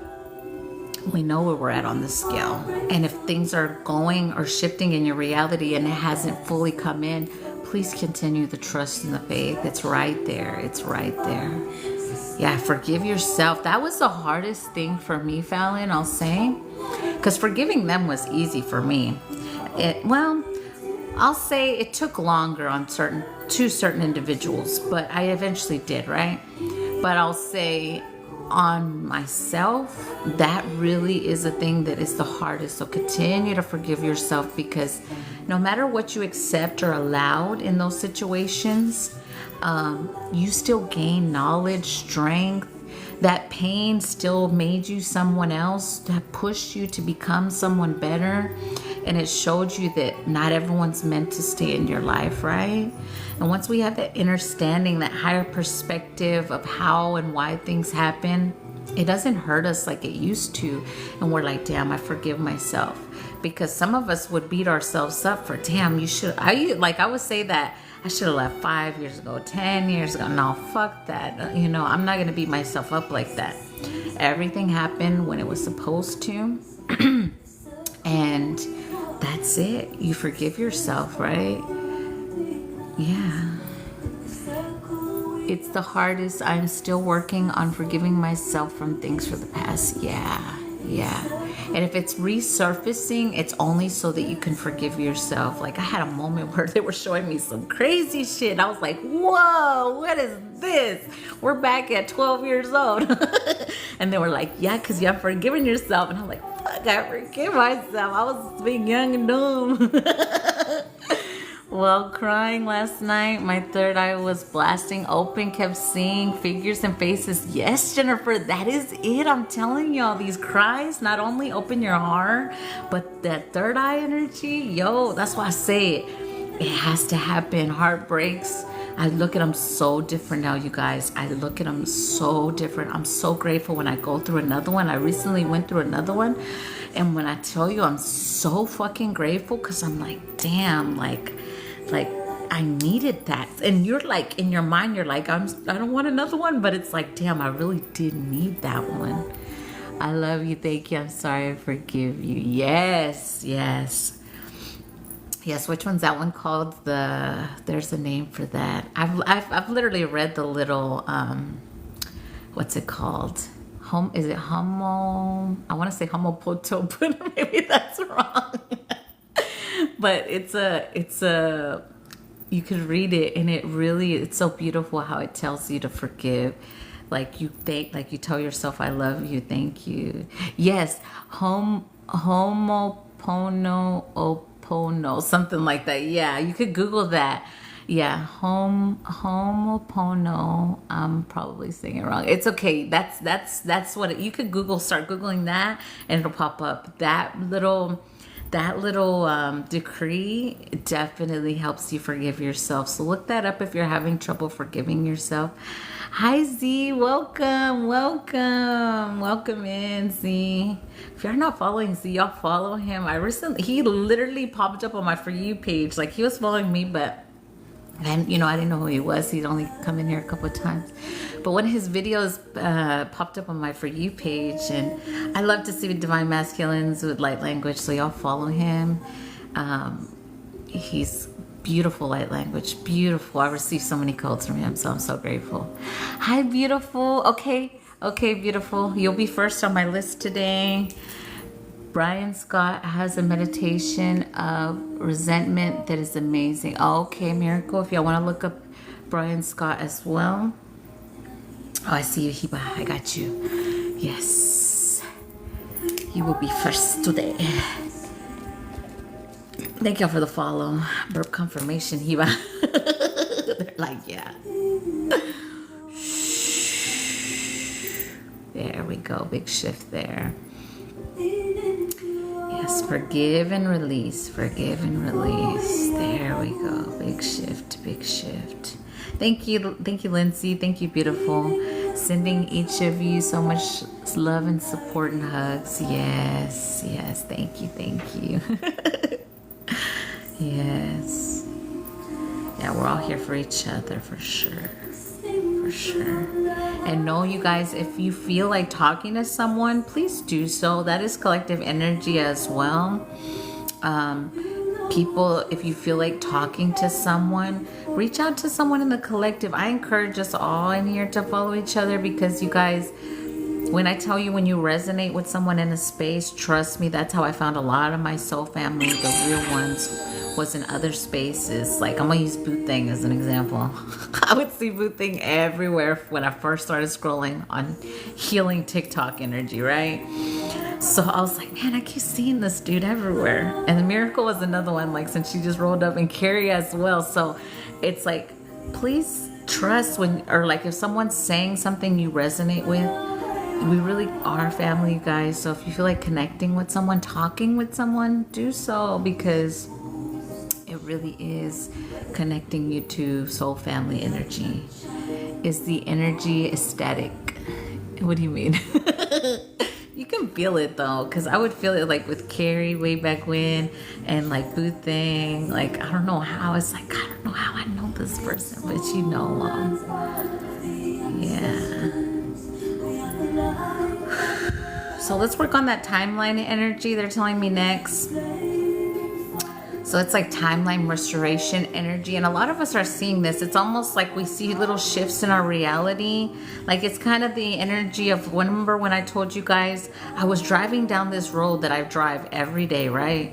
we know where we're at on the scale. And if things are going or shifting in your reality and it hasn't fully come in, please continue the trust and the faith. It's right there. It's right there. Yeah, forgive yourself. That was the hardest thing for me, Fallon, I'll say, because forgiving them was easy for me. I'll say it took longer on certain individuals, but I eventually did, right? But I'll say on myself, that really is a thing that is the hardest. So continue to forgive yourself, because no matter what you accept or allowed in those situations, you still gain knowledge, strength. That pain still made you someone else, that pushed you to become someone better. And it showed you that not everyone's meant to stay in your life, right? And once we have that understanding, that higher perspective of how and why things happen, it doesn't hurt us like it used to. And we're like, damn, I forgive myself. Because some of us would beat ourselves up for, damn, I would say that I should have left 5 years ago, 10 years ago. No, fuck that. You know, I'm not going to beat myself up like that. Everything happened when it was supposed to. And that's it. You forgive yourself, right? Yeah. It's the hardest. I'm still working on forgiving myself from things for the past. Yeah. And if it's resurfacing, it's only so that you can forgive yourself. Like, I had a moment where they were showing me some crazy shit. I was like, whoa, what is this? We're back at 12 years old. And they were like, yeah, because you have forgiven yourself. And I'm like, fuck, I forgive myself. I was being young and dumb. Well, crying last night, my third eye was blasting open, kept seeing figures and faces. Yes, Jennifer, that is it. I'm telling y'all, these cries not only open your heart, but that third eye energy, yo, that's why I say it has to happen. Heartbreaks, I look at them so different now, you guys. I look at them so different. I'm so grateful when I go through another one. I recently went through another one, and when I tell you I'm so fucking grateful, because I'm like, damn, like I needed that. And you're like, in your mind, you're like, I don't want another one, but it's like, damn, I really did need that one. I love you. Thank you. I'm sorry. I forgive you. Yes. Which one's that one called? There's a name for that. I've literally read the little, what's it called? Is it homo? I want to say homopoto, but maybe that's wrong. But it's a, you could read it, and it's so beautiful how it tells you to forgive. Like you tell yourself, I love you, thank you. Yes, homopono, something like that. Yeah, you could Google that. Yeah, homopono. I'm probably saying it wrong. It's okay. That's what you could start Googling that, and it'll pop up. That little decree definitely helps you forgive yourself. So look that up if you're having trouble forgiving yourself. Hi Z, welcome in Z. If you're not following Z, y'all follow him. He literally popped up on my For You page. Like, he was following me, but I didn't know who he was. He'd only come in here a couple of times. But one of his videos popped up on my For You page, and I love to see Divine Masculines with light language, so y'all follow him. He's beautiful light language, beautiful. I received so many codes from him, so I'm so grateful. Hi, beautiful. Okay, beautiful. You'll be first on my list today. Brian Scott has a meditation of resentment that is amazing. Okay, Miracle, if y'all want to look up Brian Scott as well. Oh, I see you, Hiba. I got you. Yes. You will be first today. Thank y'all for the follow. Burp confirmation, Hiba. They're like, yeah. There we go. Big shift there. Yes, forgive and release. Forgive and release. There we go. Big shift. Thank you, Lindsay. Thank you, beautiful. Sending each of you so much love and support and hugs. Yes. Thank you. Yes. Yeah, we're all here for each other, for sure. And know, you guys, if you feel like talking to someone, please do so. That is collective energy as well. People, if you feel like talking to someone, reach out to someone in the collective. I encourage us all in here to follow each other, because you guys, when I tell you, when you resonate with someone in a space, trust me, that's how I found a lot of my soul family, the real ones, was in other spaces. Like, I'm gonna use Boo Thing as an example. I would see Boo Thing everywhere when I first started scrolling on healing TikTok energy, right? So I was like, man, I keep seeing this dude everywhere. And the Miracle was another one, like, since she just rolled up, and Carrie as well. So it's like, please trust if someone's saying something you resonate with. We really are family, you guys. So if you feel like connecting with someone, talking with someone, do so, because it really is connecting you to soul family energy. Is the energy ecstatic? What do you mean? You can feel it though, because I would feel it like with Carrie way back when, and like Boo Thing. Like, I don't know how. It's like, I don't know how I know this person, but yeah. So let's work on that timeline energy they're telling me next. So it's like timeline restoration energy. And a lot of us are seeing this. It's almost like we see little shifts in our reality. Like, it's kind of the energy of, remember when I told you guys, I was driving down this road that I drive every day, right?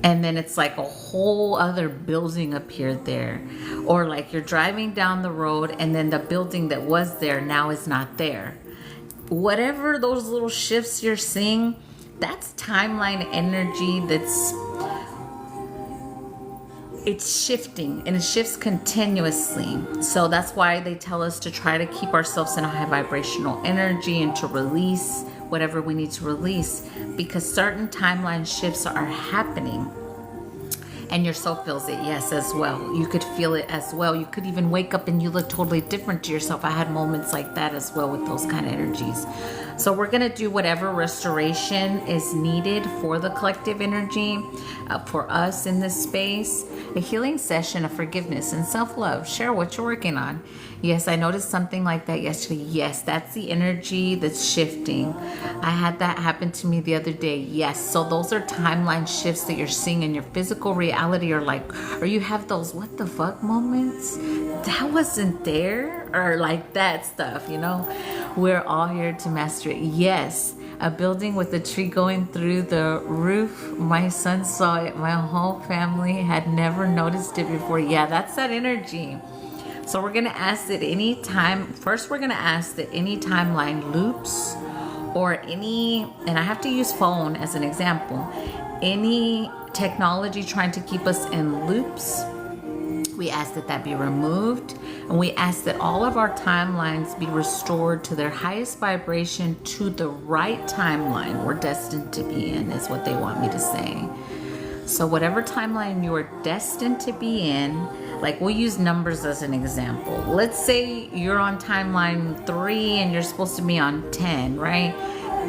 And then it's like a whole other building appeared there. Or like you're driving down the road, and then the building that was there now is not there. Whatever those little shifts you're seeing, that's timeline energy. It's shifting, and it shifts continuously. So that's why they tell us to try to keep ourselves in a high vibrational energy, and to release whatever we need to release, because certain timeline shifts are happening. And your soul feels it, yes, as well. You could feel it as well. You could even wake up and you look totally different to yourself. I had moments like that as well with those kind of energies. So we're going to do whatever restoration is needed for the collective energy, for us in this space. A healing session of forgiveness and self-love. Share what you're working on. Yes, I noticed something like that yesterday. Yes, that's the energy that's shifting. I had that happen to me the other day. Yes, so those are timeline shifts that you're seeing in your physical reality, or you have those what the fuck moments. That wasn't there, or like that stuff, We're all here to master it. Yes, a building with a tree going through the roof. My son saw it. My whole family had never noticed it before. Yeah, that's that energy. So we're going to ask that any timeline loops or and I have to use phone as an example, any technology trying to keep us in loops, we ask that be removed, and we ask that all of our timelines be restored to their highest vibration, to the right timeline we're destined to be in, is what they want me to say. So whatever timeline you are destined to be in, like we'll use numbers as an example. Let's say you're on timeline 3 and you're supposed to be on 10, right?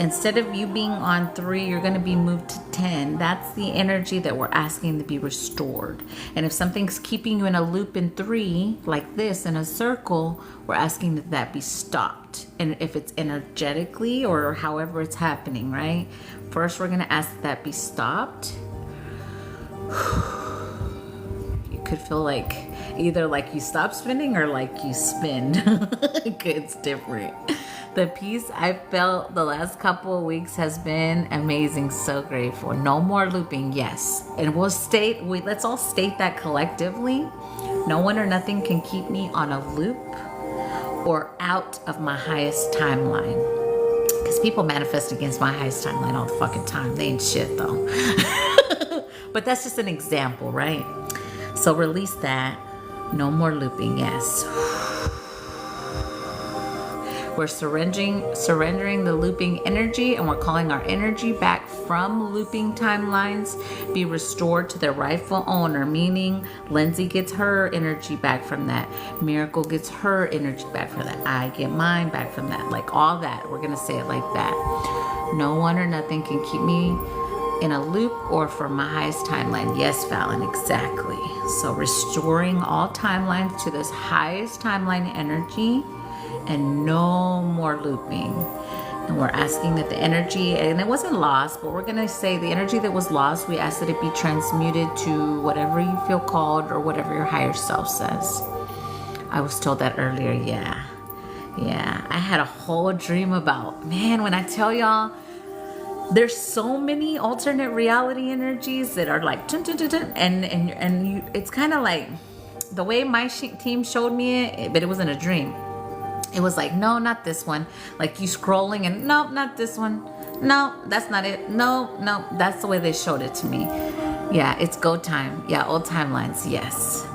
Instead of you being on 3, you're going to be moved to 10. That's the energy that we're asking to be restored. And if something's keeping you in a loop in 3, like this, in a circle, we're asking that be stopped. And if it's energetically or however it's happening, right? First, we're going to ask that be stopped. You could feel like either like you stop spinning or like you spin. It's different. The peace I felt the last couple of weeks has been amazing. So grateful. No more looping. Yes. And let's all state that collectively. No one or nothing can keep me on a loop or out of my highest timeline. Because people manifest against my highest timeline all the fucking time. They ain't shit though. But that's just an example, right? So release that. No more looping. Yes. We're surrendering the looping energy, and we're calling our energy back from looping timelines be restored to their rightful owner, meaning Lindsay gets her energy back from that. Miracle gets her energy back from that. I get mine back from that. Like all that. We're going to say it like that. No one or nothing can keep me in a loop or from my highest timeline. Yes, Fallon, exactly. So restoring all timelines to this highest timeline energy, and no more looping. And we're asking that the energy, and it wasn't lost, but we're going to say the energy that was lost, we ask that it be transmuted to whatever you feel called or whatever your higher self says. I was told that earlier. Yeah. I had a whole dream about, man, when I tell y'all, there's so many alternate reality energies that are like, and you, it's kind of like the way my team showed me it, but it wasn't a dream. It was like, no, not this one. Like you scrolling and nope, not this one. No, that's not it. No, that's the way they showed it to me. Yeah, it's go time. Yeah, old timelines. Yes.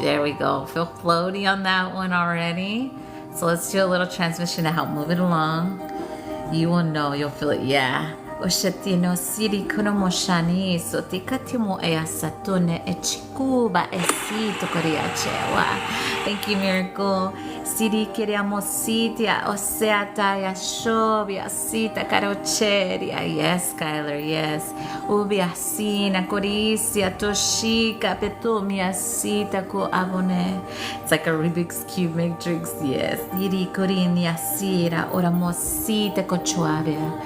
There we go. Feel floaty on that one already. So let's do a little transmission to help move it along. You will know. You'll feel it. Yeah. Oshatino siri kunomo shani sotikatimo easatune echikuba esito koriachewa. Thank you, Miracle. Siri queriamo sitia oseata ya shovia sita carocheria. Yes, Skylar, yes. Ubiasina corisia toshika petumia sita ko abone. It's like a Rubik's Cube matrix, yes. Siri corinia sira oramosita cochuavia.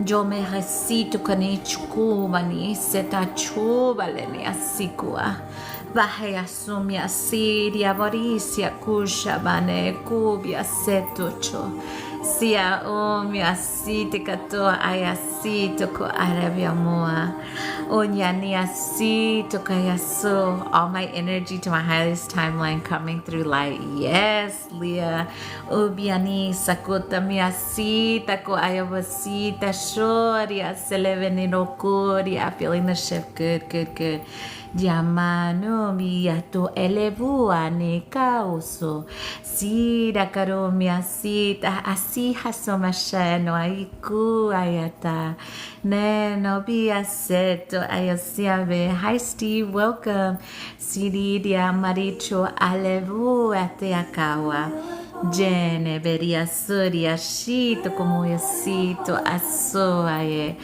Yo me recito kanichukuba ni seta chuba leni asikua. Bahe asumi asiria varisia kusha bane kubia setucho. Sia omi asite katoa ayasito ko arabia moa. Onyaniasi tokayasu. All my energy to my highest timeline coming through light. Yes, Leah. Ubiani sakutamiasi tako ayawasi tashoria seleveninokuria. Feeling the shift. Good, good, good. Diamano miato elevuane kauso. Sida karomia sita asi hasomasha no aiku ayata. Ne no bia seto ayasiabe. Hi Steve, welcome. Sidi diamaricho alevu ate akawa. Jene beria suria shito como yasito asoaye.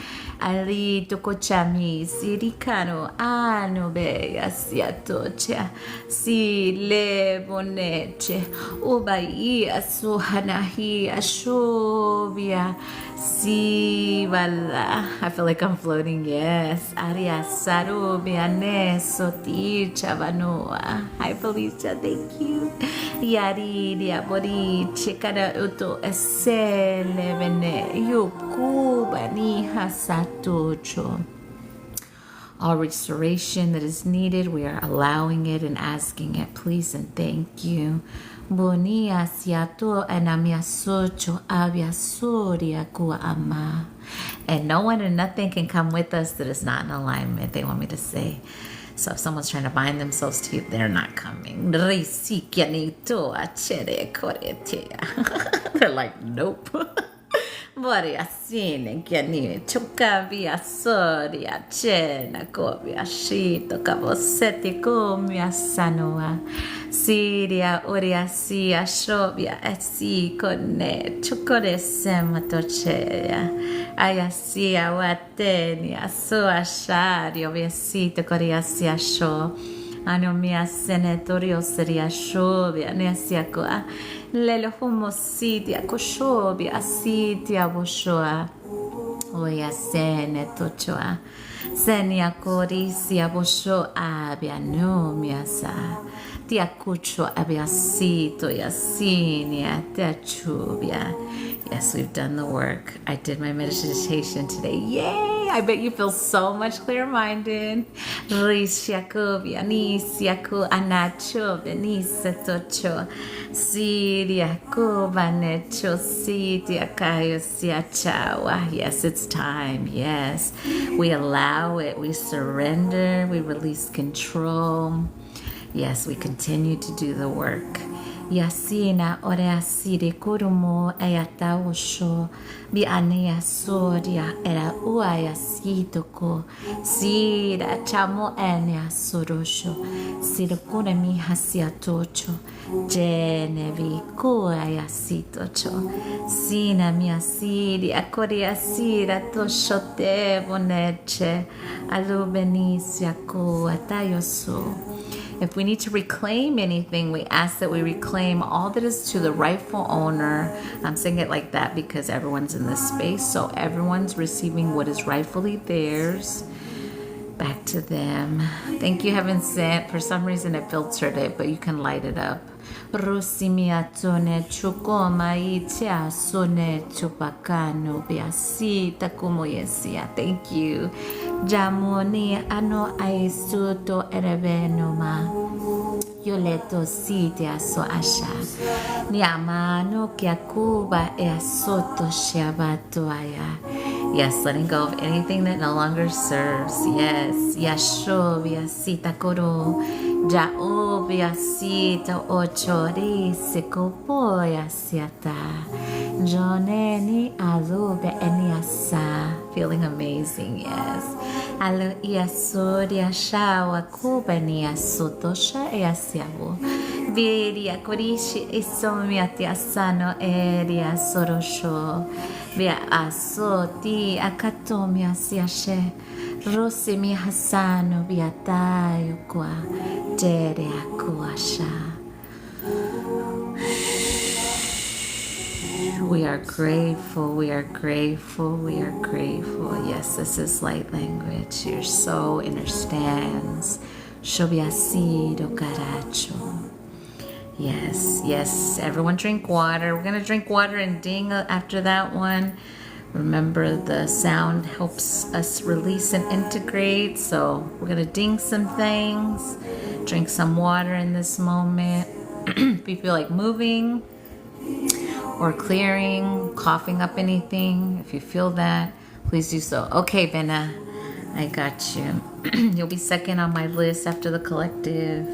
Ali tokochami sirikano anobe asiatocha si le boneche ubai asuhanahi ashovia si vala. I feel like I'm floating. Yes, aria sarubia nesoti chavanoa. Hi Felicia, thank you. Yari diabori chekara uto esele vene yukubani hasatocho. All restoration that is needed, we are allowing it and asking it, please and thank you. Bonia siato anamiasocho aviasoria kuama. And no one and nothing can come with us that is not in alignment, they want me to say. So if someone's trying to bind themselves to you, they're not coming. They're like, nope. Voria sine chiani ciocavia soria cena covia shito cavoseti comia sanoa siria oria sia shovia esi conne ciocore sematoceia ayasia watenia soa shario viesito coria sia sho anomia senetorio seria shovia nesia coa lelo homosidia koshobi asitia boshoa oya sene tochoa senia korisia bosho abia nomia sa tia kucho abia sito yasinia tachubia. Yes, we've done the work. I did my meditation today. Yay! I bet you feel so much clear-minded. Rishakovia, nisiaku anacho, benisetocho, siriako banecho, sitiakayo siachawa. Yes, it's time. Yes, we allow it. We surrender. We release control. Yes, we continue to do the work. Yasina oreasiri kurumo ayata osho bi anea soria era uaya sitoko sira chamo enea sorosho sirokune mi hasiatocho genevi kuaya sitocho sina mi asiri akoria sira tosho te boneche alubenisia ko atayoso. If we need to reclaim anything, we ask that we reclaim all that is to the rightful owner. I'm saying it like that because everyone's in this space, so everyone's receiving what is rightfully theirs back to them. Thank you, Heaven Sent. For some reason it filtered it, but you can light it up. Rosimiatone chukoma itia sone chupakano biasita kumoyesia. Thank you. Jamoni ano aisuto erebenoma. Yoleto sitia so asha. Niamano kiakuba e soto shabatoaya. Yes, letting go of anything that no longer serves. Yes, yashovia sita koro. Jaovia sita ochori sekopoya siata. Joneni alube eniasa. Feeling amazing, yes. Alo iasoria shawa kubania sotosha easiavu. Viria korishi isomiati asano eria sorosho. Via asoti akatomia siashe. Rosimi hasano viatayo kwa jere akuasha. We are grateful, we are grateful, we are grateful. Yes, this is light language. Your soul understands. Shobiasido caracho. Yes, yes. Everyone drink water. We're going to drink water and ding after that one. Remember, the sound helps us release and integrate. So we're gonna ding some things, drink some water in this moment. If you feel like moving or clearing, coughing up anything, if you feel that, please do so. Okay, Vena, I got you. You'll be second on my list after the collective.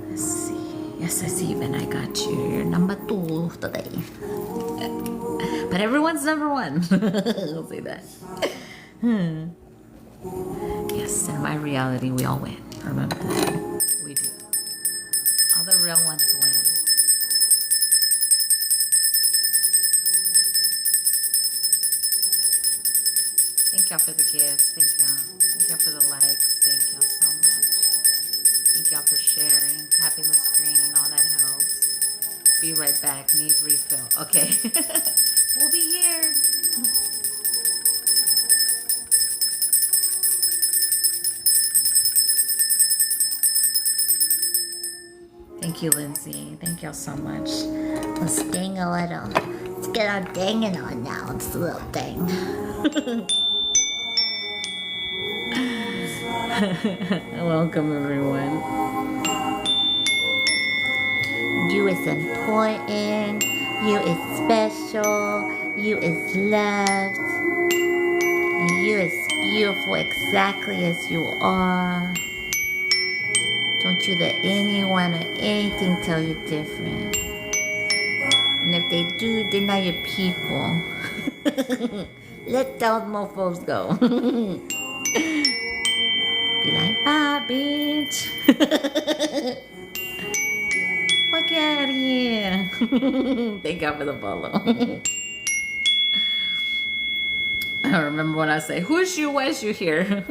Let's see. Yes, I see you, Vena. I got you. You're number 2 today. But everyone's number 1. I'll say that. Yes, in my reality, we all win. Remember that. We do. All the real ones win. Thank y'all for the gifts. Thank y'all. Thank y'all for the likes. Thank y'all so much. Thank y'all for sharing, tapping the screen. All that helps. Be right back. Need refill. Okay. We'll be here. Thank you, Lindsay. Thank y'all so much. Let's ding a little. Let's get our dinging on now. It's a little ding. Welcome, everyone. You is important. You is special. You is loved. And you is beautiful exactly as you are. Don't you let anyone or anything tell you different. And if they do, they're not your people. Let those mofos go. Be like, bye, bitch. Fuck out of here. Thank God for the follow. I remember when I say, who's you, why's you here?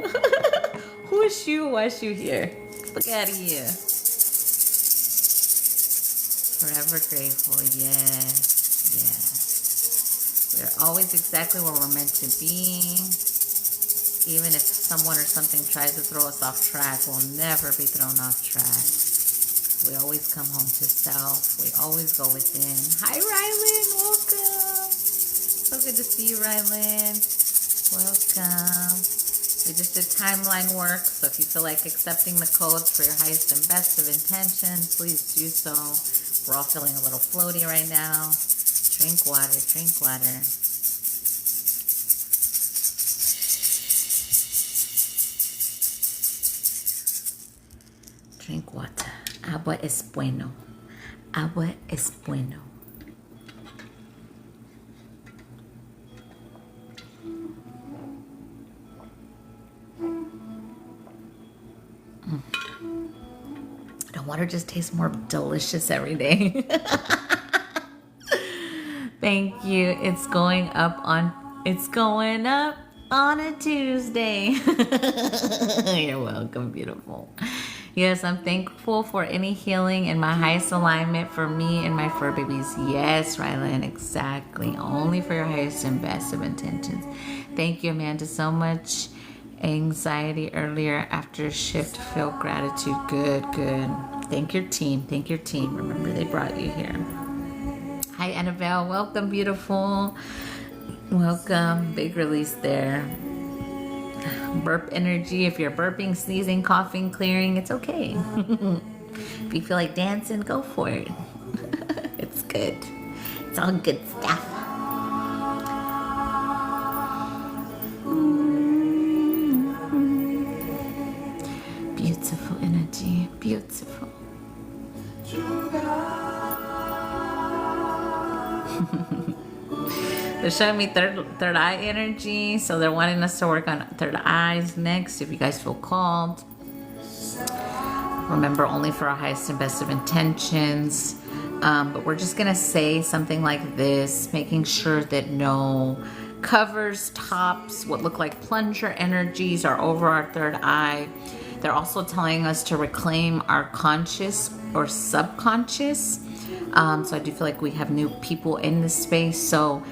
Who's you, why's you here? Fuck out of here. Forever grateful, yes, yes. We're always exactly where we're meant to be. Even if someone or something tries to throw us off track, we'll never be thrown off track. We always come home to self. We always go within. Hi, Rylan. Welcome. So good to see you, Rylan. Welcome. We just did timeline work, so if you feel like accepting the codes for your highest and best of intentions, please do so. We're all feeling a little floaty right now. Drink water, drink water. Drink water. Agua es bueno. Agua es bueno. The water just tastes more delicious every day. Thank you. It's going up on a Tuesday. You're welcome, beautiful. Yes, I'm thankful for any healing and my highest alignment for me and my fur babies. Yes, Rylan, exactly. Only for your highest and best of intentions. Thank you, Amanda, so much. Anxiety earlier after shift, feel gratitude. Good, good. Thank your team. Thank your team. Remember, they brought you here. Hi, Annabelle. Welcome, beautiful. Welcome. Big release there. Burp energy. If you're burping, sneezing, coughing, clearing, it's okay. If you feel like dancing, go for it. It's good. It's all good stuff. Beautiful energy. Beautiful. They're showing me third eye energy, so they're wanting us to work on third eyes next. If you guys feel called, remember, only for our highest and best of intentions. But we're just gonna say something like this, making sure that no covers, tops, what look like plunger energies are over our third eye. They're also telling us to reclaim our conscious or subconscious. So I do feel like we have new people in this space. So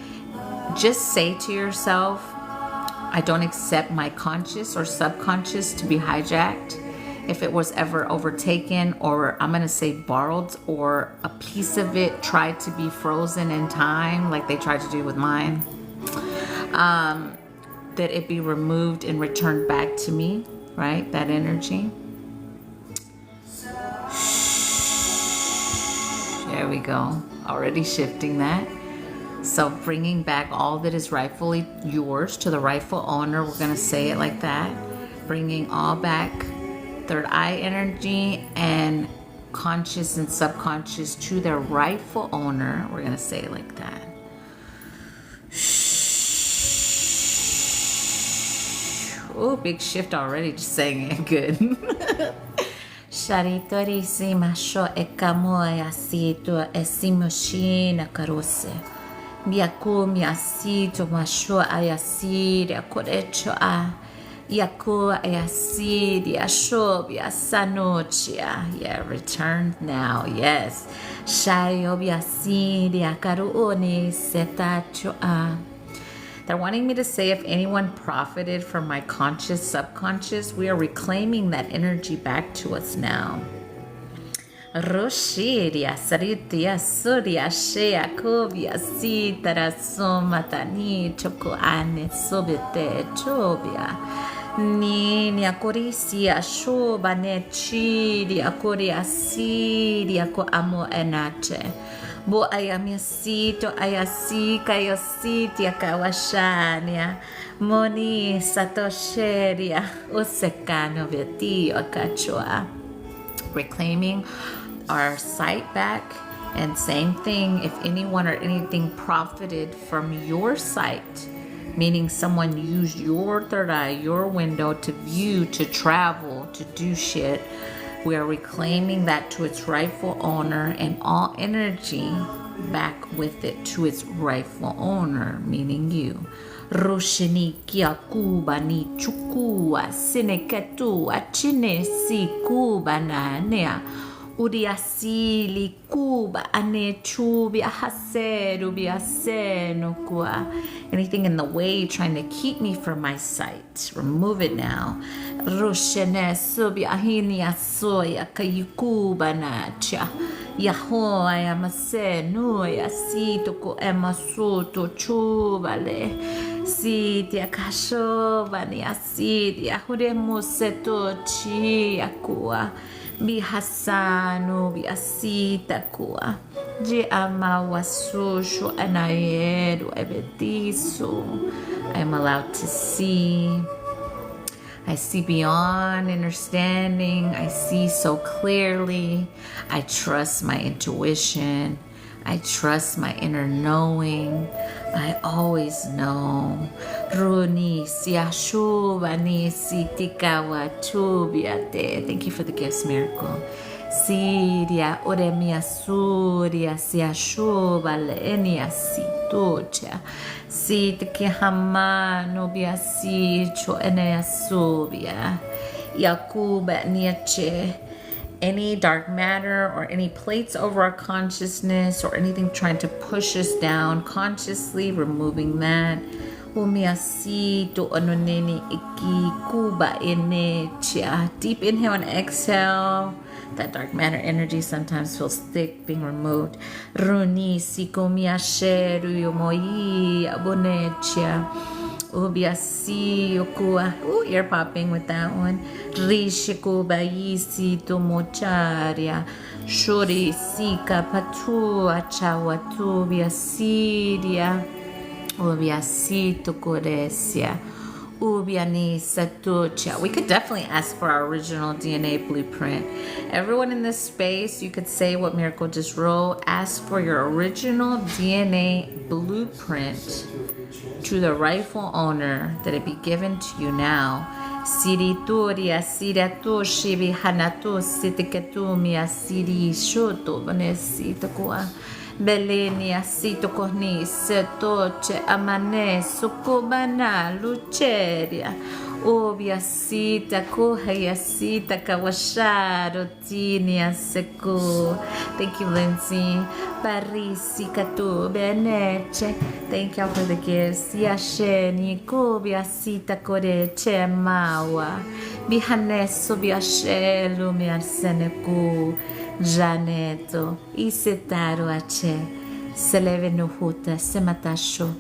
just say to yourself, I don't accept my conscious or subconscious to be hijacked. If it was ever overtaken, or I'm going to say borrowed, or a piece of it tried to be frozen in time, like they tried to do with mine. that it be removed and returned back to me, right? That energy. There we go. Already shifting that. So bringing back all that is rightfully yours to the rightful owner. We're going to say it like that. Bringing all back, third eye energy and conscious and subconscious to their rightful owner. We're going to say it like that. Oh, big shift already, just saying it. Good. Sharitori si masho ekamoe asito esimoshi nakarose. Miaku miasito masho ayasiri akorecho a. Yaku ayasiri asho biasanochia. Yeah, return now. Yes. Shayo biasiri akaruoni setacho a. They're wanting me to say if anyone profited from my conscious, subconscious, we are reclaiming that energy back to us now. Roshiria saritia suria shea kovia sitara somatani choko ane sobete chobia. Ninia corisia shoba nechiria coria siria ko amo enache. Bo ayamiasito ayasika yositi akawashania moni satosheria osekano veti akachoa. Reclaiming our sight back, and same thing, if anyone or anything profited from your sight, meaning someone used your third eye, your window to view, to travel, to do shit, we are reclaiming that to its rightful owner and all energy back with it to its rightful owner, meaning you. Roshini kia kuba ni chukua sineketu achine si kuba na nea. Uriasili kuba ane chubi ahaseru biaseno kua. Anything in the way trying to keep me from my sight, remove it now. Roshene subi ahini asoya kayukuba na cha. Yahoa yamasenu yasito ko emasuto chubale. Sitia kashoba ni asidia huremu seto chi akua. Bihasanu biasita kua. Je ama wasushu anayeru ebetisu. I am allowed to see. I see beyond understanding. I see so clearly. I trust my intuition. I trust my inner knowing. I always know. Runi siashubani sitikawa tubiate. Thank you for the gifts, Miracle. Siria oremia suria siashuba leenia situcha. Sitike hamano biasicho enea subia. Yakuba niache. Any dark matter or any plates over our consciousness or anything trying to push us down, consciously removing that. Deep inhale and exhale. That dark matter energy sometimes feels thick, being removed. Ubiasi okua. Ooh, ear popping with that one. Rishiko baisi tomocharia. Shori sika patua chawatu biasiria. Ubiasi tokoresia. Ubiani satocha. We could definitely ask for our original DNA blueprint. Everyone in this space, you could say what Miracle just wrote. Ask for your original DNA blueprint to the rightful owner, that it be given to you now. Sirituria siratu shibi hanatu sitiketumia siri shoto vanesitakoa. Belenia sitokorni setoche amane sukubana luceria. Obia sita kohaya sita kawasharo tinia seku. Thank you, Lindsay. Parisi katu beneche. Thank y'all for the gifts. Yasheni kobia sita koreche mawa. Bihaneso biashelu miarseneku. Janeto isetaro ache. Seleve nuhuta sematasho.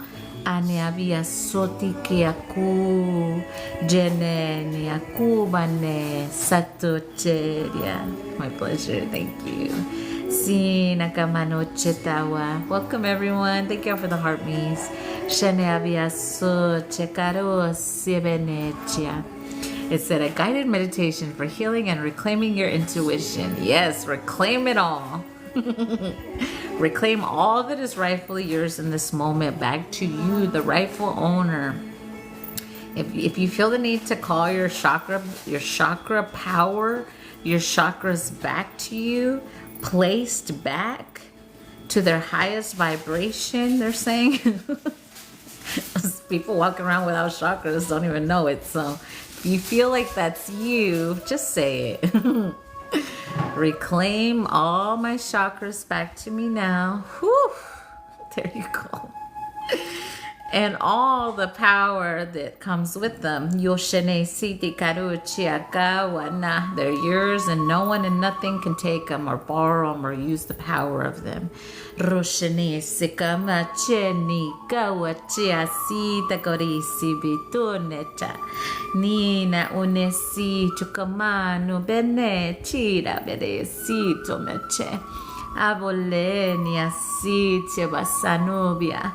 Aniabia soti kiaku jene aku bane satocheria. My pleasure, thank you. Si nakamano chetawa. Welcome everyone. Thank you all for the heart me's. Shaneabia so chekaro sibenechia. It said a guided meditation for healing and reclaiming your intuition. Yes, reclaim it all. Reclaim all that is rightfully yours in this moment back to you, the rightful owner. If you feel the need to call your chakra power, your chakras back to you, placed back to their highest vibration, they're saying. People walking around without chakras don't even know it. So if you feel like that's you, just say it. Reclaim all my chakras back to me now. Whew. There you go. And all the power that comes with them. Yoshene siti karu chiagawa na. They're yours and no one and nothing can take them or borrow them or use the power of them. Roshene sikama cheni gawa chia sita korisi bitunecha. Nina unesi chukamanu bene chira bede sito meche. Abolenia sitia basanubia.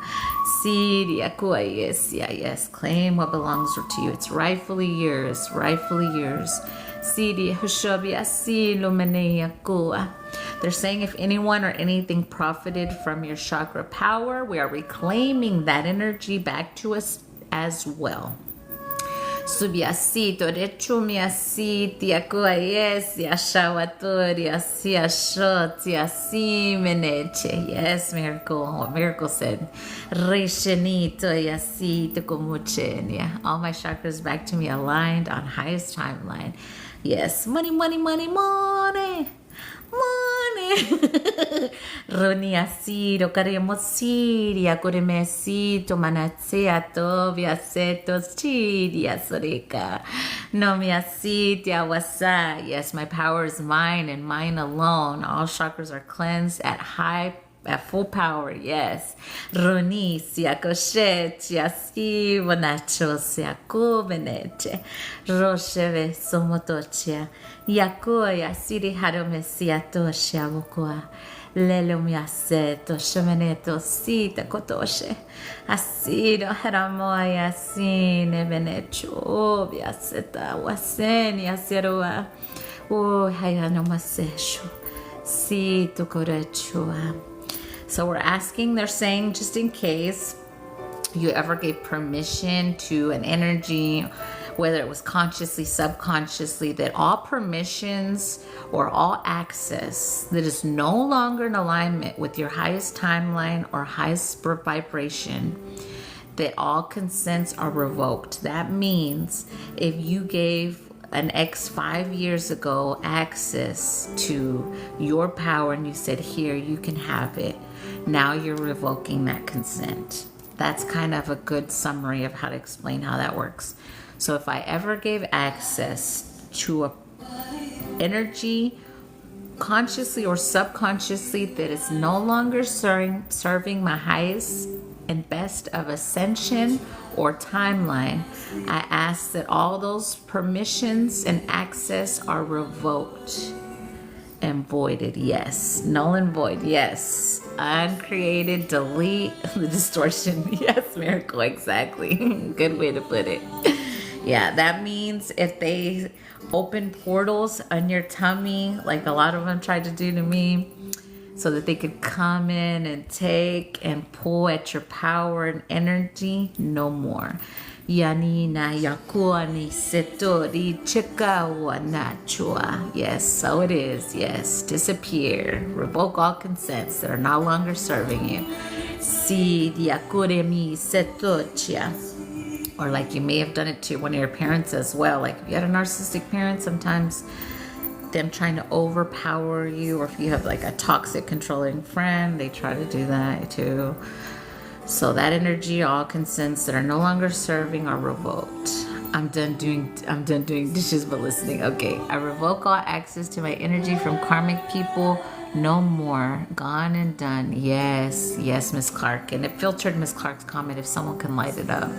Sidia kuayesia. Yes, claim what belongs to you. It's rightfully yours, rightfully yours. Sidia hushabia silumenea kua. They're saying if anyone or anything profited from your chakra power, we are reclaiming that energy back to us as well. Subiasito rechumiasiti akuayesi ashawatori asiashoti asimeneche. Yes, miracle. What miracle said. Reshenito yasito komuchenia. All my chakras back to me aligned on highest timeline. Yes, money, money, money, money. Roniasiro karemosiria koremesito manatsea tovia setos chiria sorika no miasitia wasa. Yes, my power is mine and mine alone. All chakras are cleansed at full power. Yes. Roni siakoshet yasi bonacho siako beneche rosheve somotochia yakoya siri harome siato shabokoa lelo miaseto shemeneto sita kotoshe asiro haramoya sine benecho biaseta waseni asiroa o hayano masesho sito korechua. So we're asking, they're saying, just in case you ever gave permission to an energy, whether it was consciously, subconsciously, that all permissions or all access that is no longer in alignment with your highest timeline or highest vibration, that all consents are revoked. That means if you gave an ex 5 years ago access to your power and you said, here, you can have it, now you're revoking that consent. That's kind of a good summary of how to explain how that works. So if I ever gave access to a energy, consciously or subconsciously, that is no longer serving my highest and best of ascension or timeline, I ask that all those permissions and access are revoked and voided. Yes. Null and void. Yes. Uncreated. Delete the distortion. Yes, miracle. Exactly. Good way to put it. Yeah, that means if they open portals on your tummy, like a lot of them tried to do to me, so that they could come in and take and pull at your power and energy, no more. Yanina yakuani setori chikawa nachua. Yes, so it is. Yes, disappear. Revoke all consents that are no longer serving you. Si yakuremi setochia. Or like you may have done it to one of your parents as well. Like if you had a narcissistic parent, sometimes them trying to overpower you, or if you have like a toxic controlling friend, they try to do that too. So that energy, all consents that are no longer serving are revoked. I'm done doing dishes but listening. Okay, I revoke all access to my energy from karmic people No more. Gone and done. Yes. Yes, Miss Clark. And it filtered Miss Clark's comment if someone can light it up.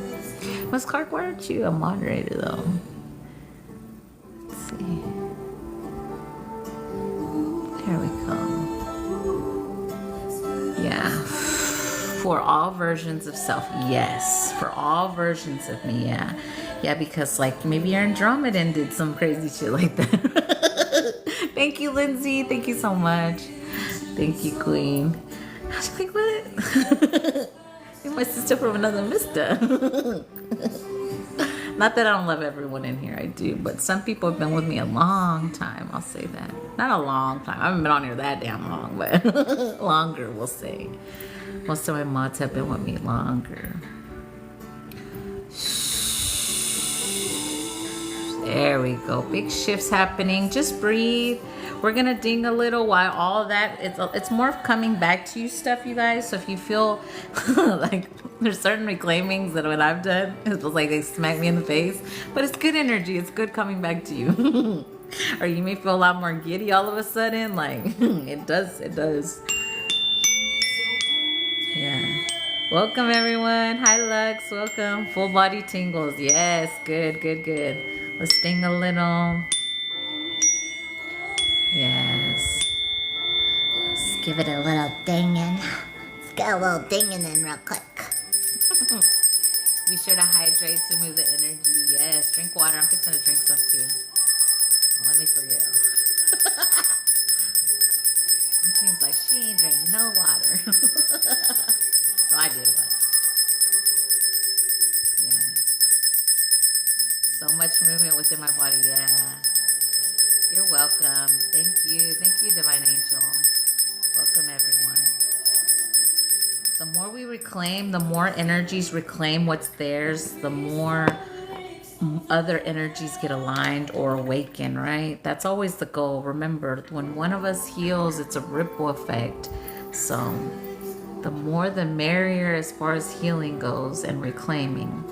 Miss Clark, why aren't you a moderator though? Let's see. There we go. Yeah. For all versions of self. Yes. For all versions of me. Yeah. Yeah, because like maybe your Andromeda did some crazy shit like that. Thank you, Lindsay. Thank you so much. Thank you, Queen. I was like, what? You're my sister from another mister. Not that I don't love everyone in here, I do, but some people have been with me a long time, I'll say that. Not a long time, I haven't been on here that damn long, but longer, we'll say. Most of my mods have been with me longer. There we go, big shifts happening, just breathe. We're gonna ding a little while all of that, it's more of coming back to you stuff, you guys. So if you feel like there's certain reclaimings that when I've done, it feels like they smack me in the face, but it's good energy, it's good coming back to you. Or you may feel a lot more giddy all of a sudden, like it does. Yeah. Welcome everyone. Hi Lux, welcome. Full body tingles. Yes, good. Let's ding a little. Yes. Let's give it a little dinging. Let's get a little dinging in real quick. Be sure to hydrate to move the energy. Yes, drink water. I'm fixing to drink some too. Let me forget. My team's like, she ain't drink no water. No, I did what? Yeah. So much movement within my body. Yeah. You're welcome. Thank you. Thank you, Divine Angel. Welcome, everyone. The more we reclaim, the more energies reclaim what's theirs, the more other energies get aligned or awaken, right? That's always the goal. Remember, when one of us heals, it's a ripple effect. So the more the merrier as far as healing goes and reclaiming.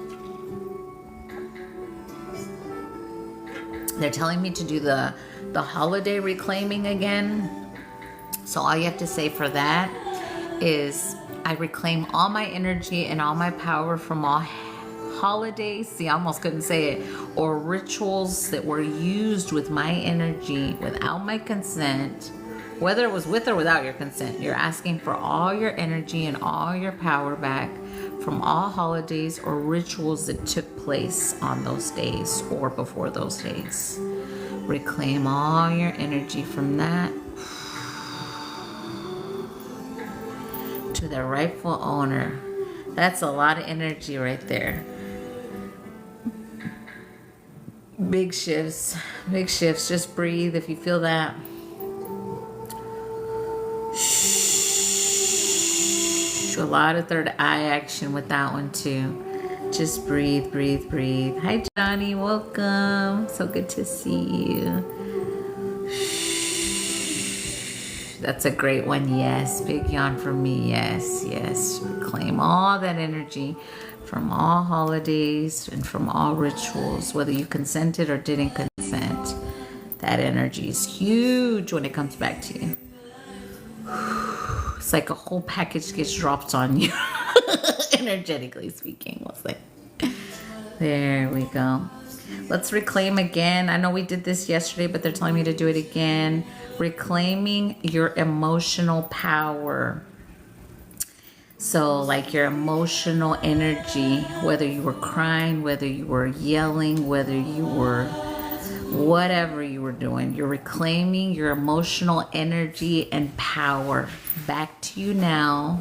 They're telling me to do the holiday reclaiming again. So all you have to say for that is, I reclaim all my energy and all my power from all holidays, see, I almost couldn't say it, or rituals that were used with my energy without my consent, whether it was with or without your consent. You're asking for all your energy and all your power back from all holidays or rituals that took place on those days or before those days. Reclaim all your energy from that to the rightful owner. That's a lot of energy right there. Big shifts, just breathe if you feel that. Shh. A lot of third eye action with that one too. Just breathe. Hi Johnny, welcome. So good to see you. That's a great one. Yes, big yawn for me. Yes. Reclaim all that energy from all holidays and from all rituals, whether you consented or didn't consent. That energy is huge when it comes back to you. It's like a whole package gets dropped on you, energetically speaking. We'll say. There we go. Let's reclaim again. I know we did this yesterday, but they're telling me to do it again. Reclaiming your emotional power. So like your emotional energy, whether you were crying, whether you were yelling, whether you were whatever you were doing, you're reclaiming your emotional energy and power back to you now.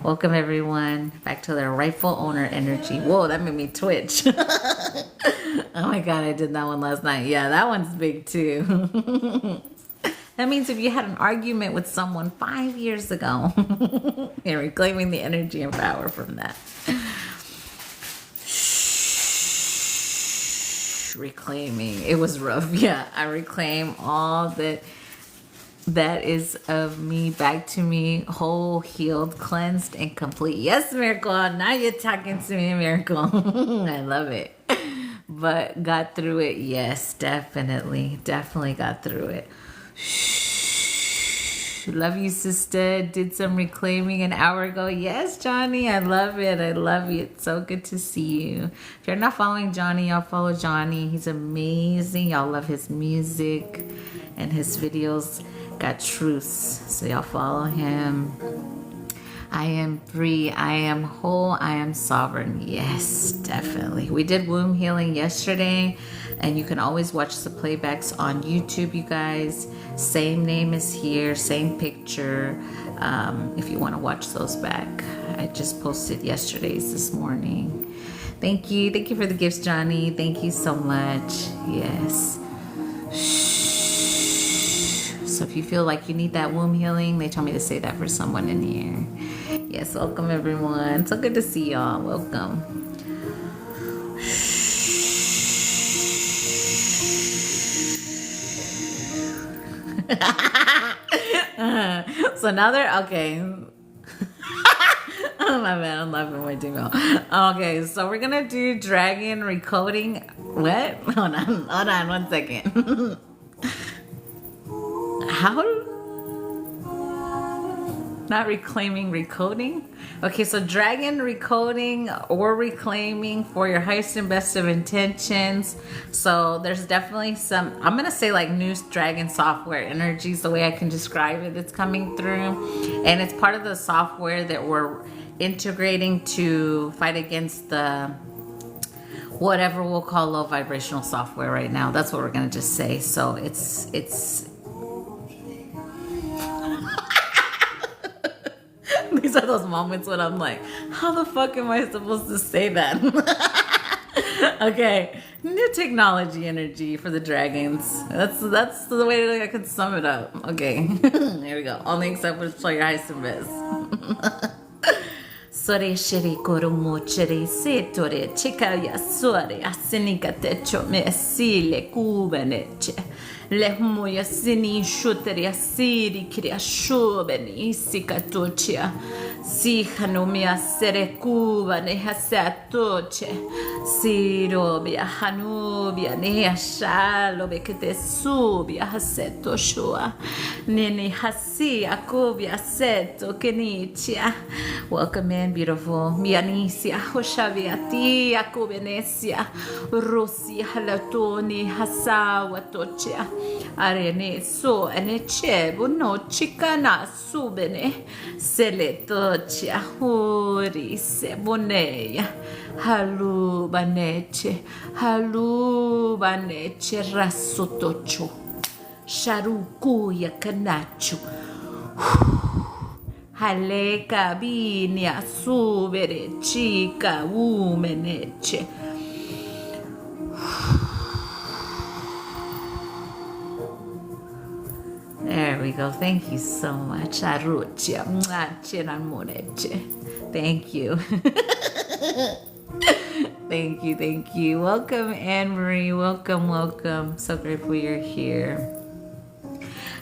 Welcome everyone back to their rightful owner energy. Whoa, that made me twitch. Oh my God, I did that one last night. Yeah, that one's big too. That means if you had an argument with someone 5 years ago, you're reclaiming the energy and power from that. Reclaiming. It was rough. Yeah, I reclaim all that is of me back to me, whole, healed, cleansed, and complete. Yes, Miracle. Now you're talking to me, Miracle. I love it. but got through it. Yes, definitely got through it. Love you, sister. Did some reclaiming an hour ago. Yes, Johnny, I love it. I love you. It's so good to see you. If you're not following Johnny, y'all follow Johnny. He's amazing. Y'all love his music and his videos. Got truths, so y'all follow him. I am free. I am whole. I am sovereign. Yes, definitely. We did womb healing yesterday, and you can always watch the playbacks on YouTube, you guys. Same name is here, same picture. If you want to watch those back, I just posted yesterday's this morning. Thank you. Thank you for the gifts, Johnny. Thank you so much. Yes. So if you feel like you need that womb healing, they told me to say that for someone in here. Yes, welcome everyone. So good to see y'all. Welcome. So now they're okay. Oh my bad, I'm laughing way too much. Okay, so we're gonna do dragon recoding. What? Hold on 1 second. How? Not reclaiming, recoding? Okay, so dragon recoding or reclaiming for your highest and best of intentions. So there's definitely some, I'm going to say like new dragon software energies, the way I can describe it, that's coming through. And it's part of the software that we're integrating to fight against the whatever we'll call low vibrational software right now. That's what we're going to just say. So it's these are those moments when I'm like, how the fuck am I supposed to say that? Okay, new technology energy for the dragons. That's the way that I could sum it up. Okay, here we go. Only except for play your highest and best. Sore shiri koromo chere setore chikaya sore asinika techo me asile kubeneche. Lehumoya sini shuteria siri kiria shubeni sikatochia. Si hanomia sere kuba ne hasatoche. Si robia hanubia ne hashalo bekete subia haseto shua. Nene hasi akubia seto kenichia. Welcome in, beautiful. Mianisia hoshaviati akubenesia. Rosi halatoni hasawatochia. Arene so eneche buno chikana subene seletocha huri seboneya halubaneche rasutocho sharukuya kanacho haleka binia subere chica umeneche. There we go. Thank you so much. Thank you. Thank you. Welcome, Anne-Marie. Welcome. So grateful you're here.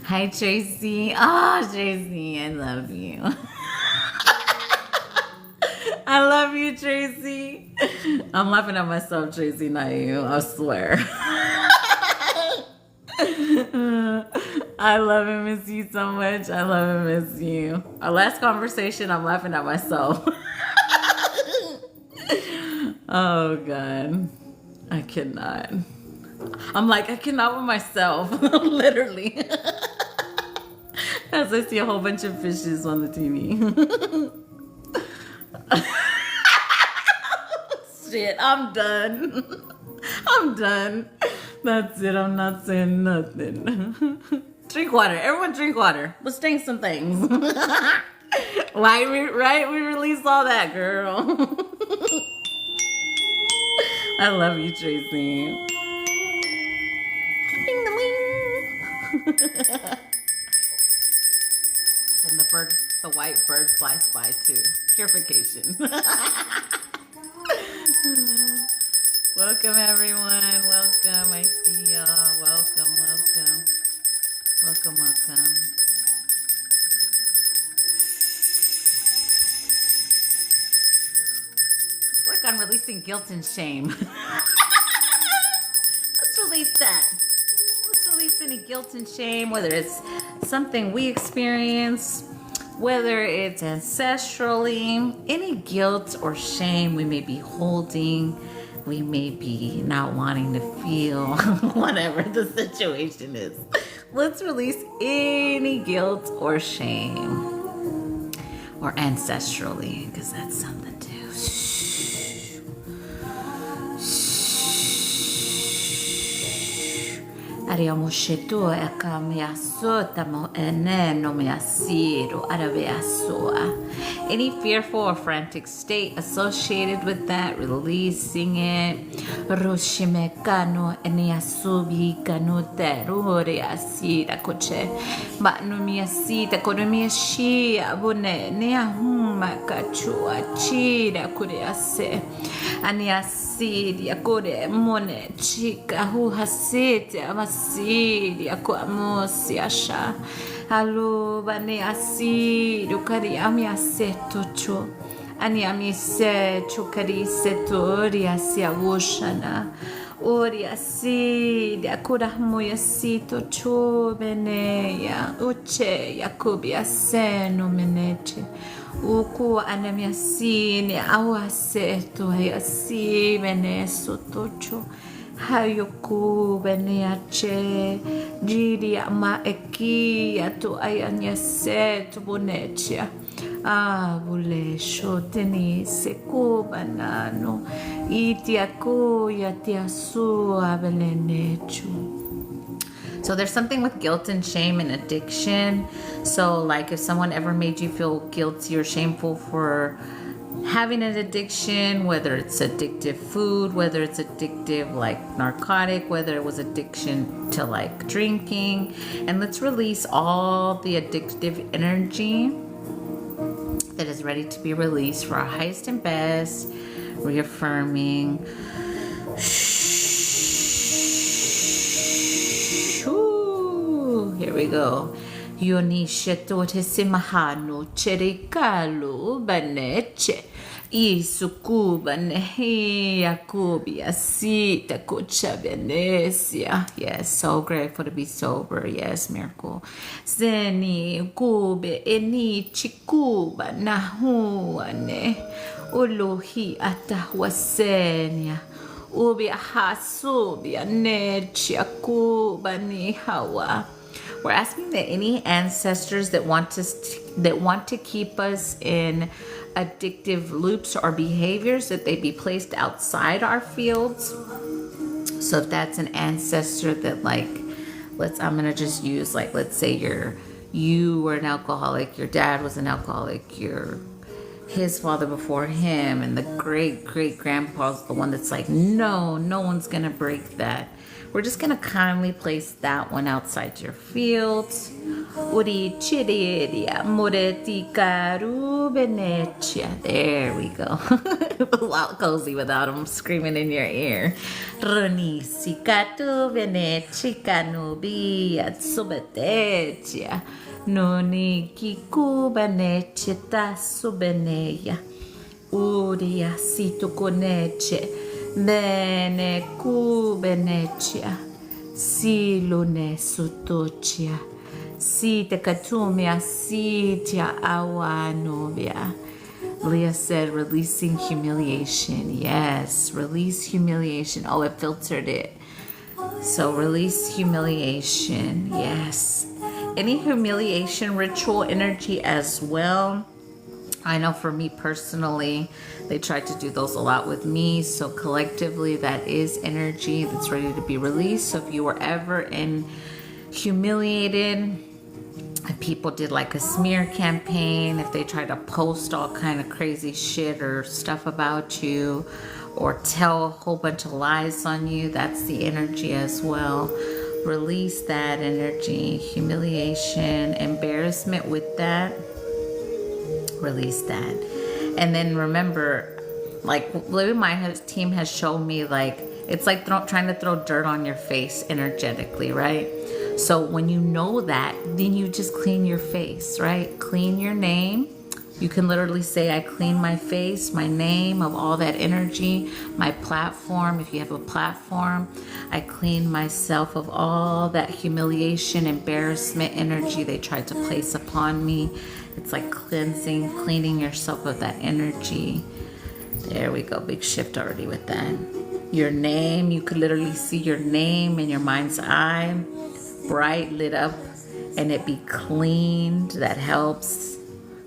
Hi, Tracy. Oh, Tracy, I love you. I love you, Tracy. I'm laughing at myself, Tracy, not you. I swear. I love and miss you so much. I love and miss you. Our last conversation, I'm laughing at myself. Oh, God. I cannot. I'm like, I cannot with myself. Literally. As I see a whole bunch of fishes on the TV. Shit, I'm done. I'm done. That's it. I'm not saying nothing. Drink water. Everyone drink water. Let's drink some things. Right? We released all that, girl. I love you, Tracy. Ding the wing. And the white bird flies by too. Purification. Welcome, everyone. Welcome. I see y'all. Welcome. Let's work on releasing guilt and shame. release that. Let's release any guilt and shame, whether it's something we experience, whether it's ancestrally, any guilt or shame we may be holding, we may be not wanting to feel, whatever the situation is. Let's release any guilt or shame, or ancestrally, because that's something too. Ariamo shetu eka miasota mo eneno miasiru arabeasoa. Any fearful or frantic state associated with that, releasing it. Roshimekano eniasubi kanute ruri asira koche. Matno miasita kono miashia bune neahuma kachua chira kuriase. Aniasiri akore mone chika hu hasete amasiri akuamosi asha. Halu bane asiri ukari ami aseto cho. Ani ami se chukari seto ori asia woshana. Ori asiri akura moya sito cho beneya. Uche yakubi aseno meneche. Uku anamiasini awaseto hayasi beneso tocho hayoku beneache jiri ama eki atu ayanyaseto bonechia bule shoteni seku banano itiaku yatiasu abelenechu. So there's something with guilt and shame and addiction. So like if someone ever made you feel guilty or shameful for having an addiction, whether it's addictive food, whether it's addictive like narcotic, whether it was addiction to like drinking. And let's release all the addictive energy that is ready to be released for our highest and best, reaffirming. Here we go. Yoni sheto tesimahano cherikalu baneche. Isukuba nehi yakubi asita kucha Venecia. Yes, so grateful to be sober. Yes, miracle. Zeni kube eni chikuba nahuane. Uluhi atahwasenia. Ubi ahasubia nechia kuba ni hawa. We're asking that any ancestors that want to keep us in addictive loops or behaviors, that they be placed outside our fields. So if that's an ancestor that like, I'm gonna just use like, let's say you were an alcoholic, your dad was an alcoholic, his father before him, and the great grandpa's the one that's like, no one's gonna break that. We're just going to kindly place that one outside your fields. There we go. A lot cozy without them screaming in your ear. Noni kikubanecheta subeneya. Uria situkoneche. Bene kubenechia. Silune sutochia. Sita katumia sitia awanovia. Leah said, releasing humiliation. Yes, release humiliation. Oh, it filtered it. So release humiliation. Yes. Any humiliation ritual energy as well. I know for me personally, they tried to do those a lot with me. So collectively, that is energy that's ready to be released. So if you were ever humiliated, if people did like a smear campaign, if they try to post all kind of crazy shit or stuff about you, or tell a whole bunch of lies on you, that's the energy as well. Release that energy, humiliation, embarrassment with that. Release that. And then remember, like living my team has shown me, like it's like trying to throw dirt on your face energetically, right? So when you know that, then you just clean your face, right? Clean your name, You can literally say, I clean my face, my name of all that energy, my platform, if you have a platform. I clean myself of all that humiliation, embarrassment energy they tried to place upon me. It's like cleaning yourself of that energy. There we go, big shift already with that. Your name, you could literally see your name in your mind's eye, bright, lit up, and it be cleaned. That helps.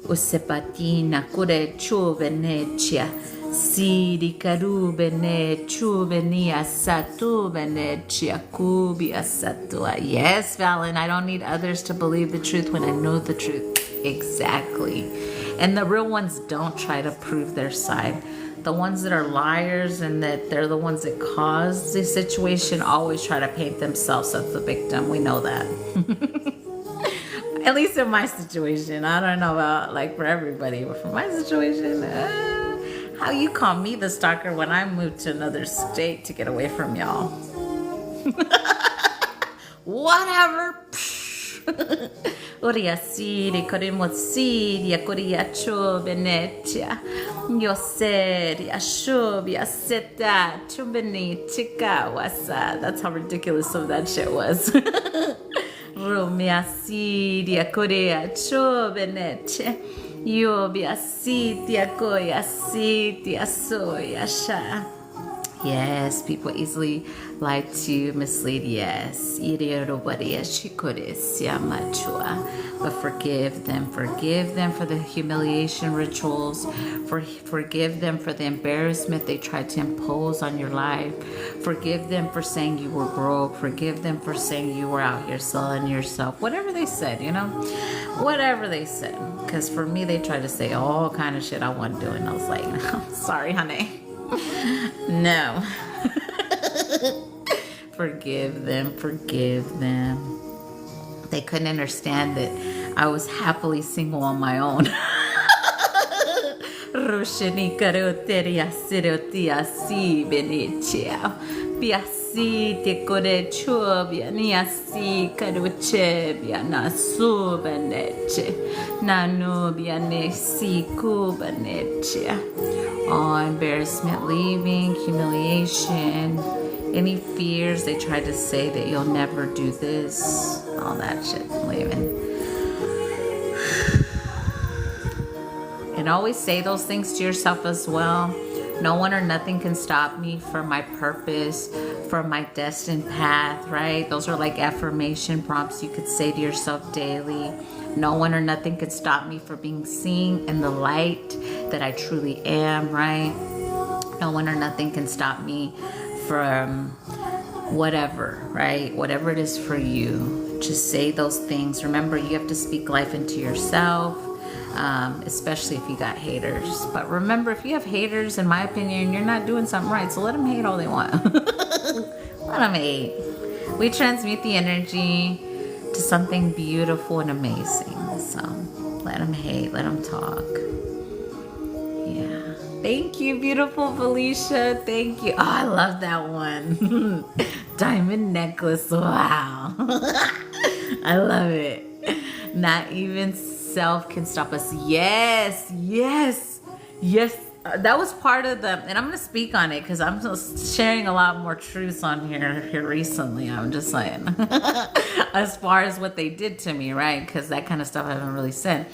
Usepatina kure chuvenecia, siri karubene chuvenia satu venecia kubia satua. Yes, Valen, I don't need others to believe the truth when I know the truth. Exactly. And the real ones don't try to prove their side. The ones that are liars and that they're the ones that caused the situation always try to paint themselves as the victim. We know that. At least in my situation. I don't know about like for everybody, but for my situation, how you call me the stalker when I moved to another state to get away from y'all? Whatever. Oria siri korimo siri koria cho benetia. Yo seri ashobia seta chubeni chika wasa. That's how ridiculous some of that shit was. Romia siria korea cho benetia. Yo bia sitia koya sitia soya sha. Yes, people easily lie to mislead. Yes, but forgive them. Forgive them for the humiliation rituals. Forgive them for the embarrassment they tried to impose on your life. Forgive them for saying you were broke. Forgive them for saying you were out here selling yourself. Whatever they said, whatever they said. Because for me, they tried to say all kind of shit I wasn't doing. I was like, sorry, honey. No. Forgive them. They couldn't understand that I was happily single on my own. Roshini karoteria sirotia si benicia. Piasi te kore chuvia niasi karuche biana su beneche. Nanu biane si kubaneche. Oh, embarrassment, leaving, humiliation, any fears they tried to say that you'll never do this, all that shit, leaving. And always say those things to yourself as well. No one or nothing can stop me from my purpose, from my destined path, right? Those are like affirmation prompts you could say to yourself daily. No one or nothing could stop me from being seen in the light that I truly am, right? No one or nothing can stop me from whatever, right? Whatever it is for you. Just say those things. Remember, you have to speak life into yourself, especially if you got haters. But remember, if you have haters, in my opinion, you're not doing something right. So let them hate all they want. Let them hate. We transmute the energy to something beautiful and amazing. So let them hate, let them talk. Yeah. Thank you, beautiful Felicia. Thank you. Oh, I love that one. Diamond necklace. Wow. I love it. Not even self can stop us. Yes. That was part of the, and I'm going to speak on it because I'm just sharing a lot more truths on here recently. I'm just saying, as far as what they did to me, right? Because that kind of stuff I haven't really said.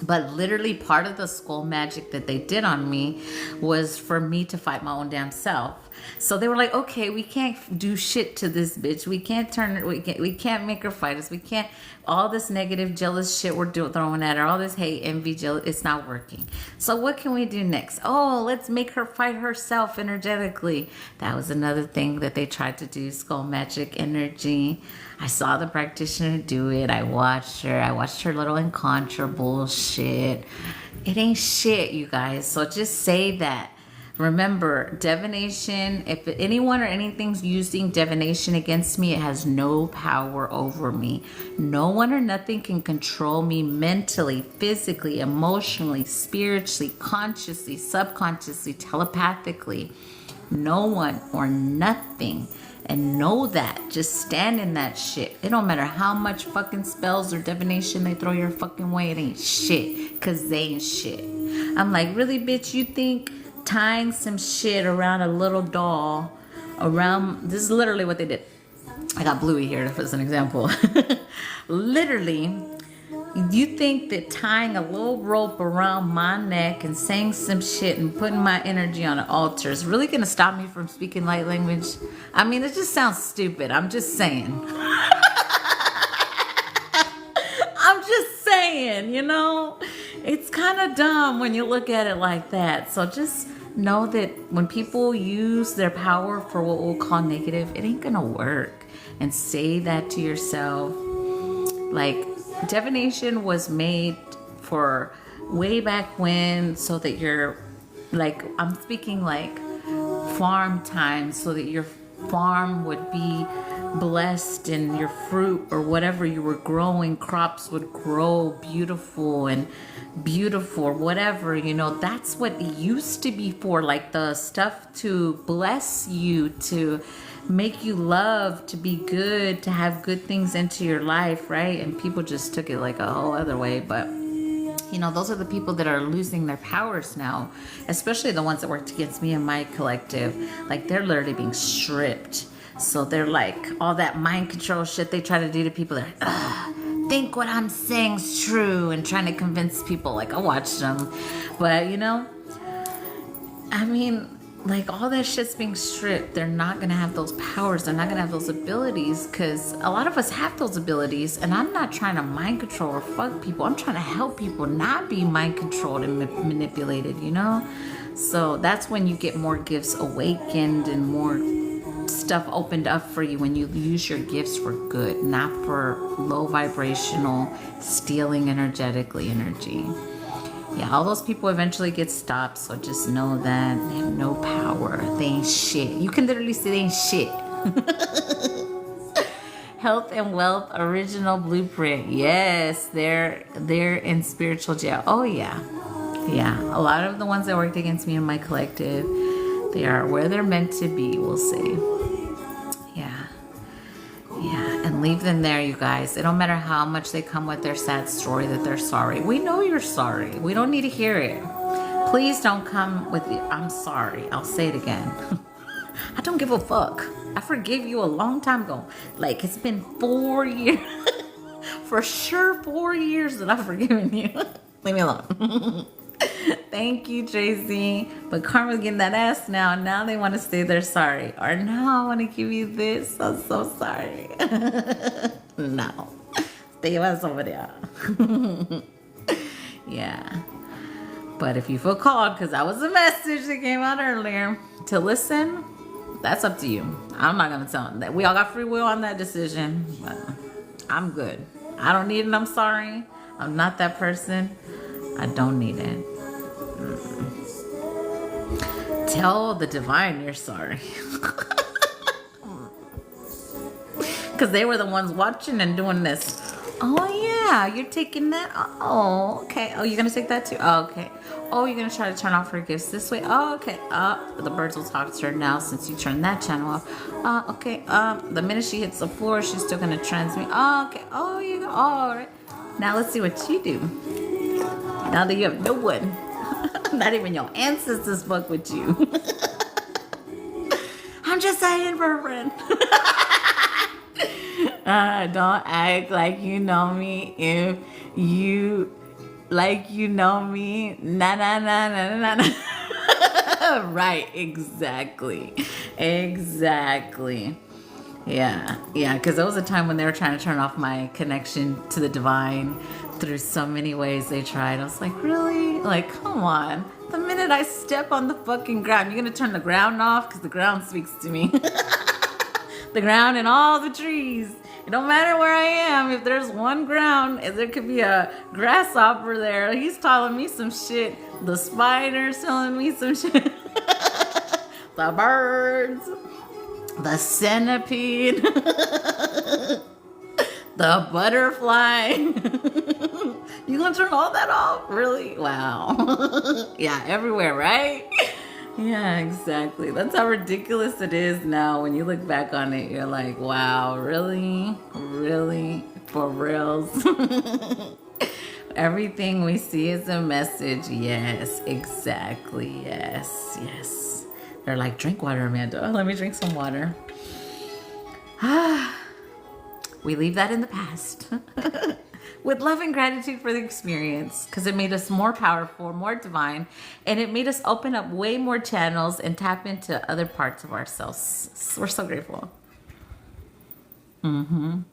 But literally part of the skull magic that they did on me was for me to fight my own damn self. So they were like, okay, we can't do shit to this bitch. We can't turn her, we can't make her fight us. We can't, all this negative, jealous shit we're throwing at her, all this hate, envy, jealous, it's not working. So what can we do next? Oh, let's make her fight herself energetically. That was another thing that they tried to do, skull magic energy. I saw the practitioner do it. I watched her little encounter bullshit. It ain't shit, you guys. So just say that. Remember, divination, if anyone or anything's using divination against me, it has no power over me. No one or nothing can control me mentally, physically, emotionally, spiritually, consciously, subconsciously, telepathically. No one or nothing. And know that. Just stand in that shit. It don't matter how much fucking spells or divination they throw your fucking way. It ain't shit. Cause they ain't shit. I'm like, really, bitch? You think tying some shit around a little doll this is literally what they did. I got Bluey here as an example. Literally, you think that tying a little rope around my neck and saying some shit and putting my energy on an altar is really gonna stop me from speaking light language? I mean, it just sounds stupid. I'm just saying. I'm just saying, you know? It's kind of dumb when you look at it like that. So just know that when people use their power for what we'll call negative, it ain't gonna work. And say that to yourself. Like, divination was made for way back when, so that you're, like, I'm speaking like farm time, so that your farm would be blessed and your fruit or whatever you were growing, crops would grow beautiful and beautiful or whatever, you know. That's what it used to be for, like the stuff to bless you, to make you love, to be good, to have good things into your life, right? And people just took it like a whole other way. But you know, those are the people that are losing their powers now, especially the ones that worked against me and my collective. Like, they're literally being stripped. So they're like, all that mind control shit they try to do to people, they're like, think what I'm saying's true, and trying to convince people. Like, I watched them. But you know, I mean, like, all that shit's being stripped. They're not gonna have those powers. They're not gonna have those abilities, because a lot of us have those abilities. And I'm not trying to mind control or fuck people. I'm trying to help people not be mind controlled and manipulated, you know? So that's when you get more gifts awakened and more stuff opened up for you, when you use your gifts for good, not for low vibrational, stealing energetically energy. Yeah, all those people eventually get stopped, so just know that they have no power. They ain't shit. You can literally say they ain't shit. Health and Wealth Original Blueprint. Yes, they're in spiritual jail. Oh yeah. Yeah, a lot of the ones that worked against me and my collective, they are where they're meant to be, we'll say. Yeah, and leave them there, you guys. It don't matter how much they come with their sad story that they're sorry. We know you're sorry. We don't need to hear it. Please don't come with the, I'm sorry. I'll say it again. I don't give a fuck. I forgave you a long time ago. Like, it's been 4 years. For sure 4 years that I've forgiven you. Leave me alone. Thank you, Tracy. But Karma's getting that ass now. Now they want to say they're sorry. Or no, I want to give you this. I'm so sorry. No. Stay us over there. Yeah. But if you feel called, because that was a message that came out earlier, to listen, that's up to you. I'm not going to tell them that. We all got free will on that decision. But I'm good. I don't need it. I'm sorry. I'm not that person. I don't need it. Tell the divine you're sorry. Because they were the ones watching and doing this. Oh yeah, you're taking that. Oh, okay. Oh, you're going to take that too? Oh, okay. Oh, you're going to try to turn off her gifts this way? Oh, okay. The birds will talk to her now since you turned that channel off. Okay. The minute she hits the floor, she's still going to transmit. Oh, okay. Oh, you go. All right. Now let's see what you do. Now that you have no one. Not even your ancestors fuck with you. I'm just saying, Reverend. Don't act like you know me if you like you know me. Nah. Right, exactly. Yeah, because there was a time when they were trying to turn off my connection to the divine through so many ways they tried. I was like, really? Like, come on. The minute I step on the fucking ground, you're going to turn the ground off? Because the ground speaks to me. The ground and all the trees. It don't matter where I am. If there's one ground, if there could be a grasshopper there, he's telling me some shit. The spider's telling me some shit. The birds. The centipede. The butterfly. You gonna turn all that off? Really? Wow. Yeah, everywhere, right? Yeah, exactly. That's how ridiculous it is now. When you look back on it, you're like, wow, really? Really? For reals? Everything we see is a message. Yes, exactly. Yes, yes. They're like, drink water, Amanda. Let me drink some water. We leave that in the past. With love and gratitude for the experience, because it made us more powerful, more divine, and it made us open up way more channels and tap into other parts of ourselves. We're so grateful. Good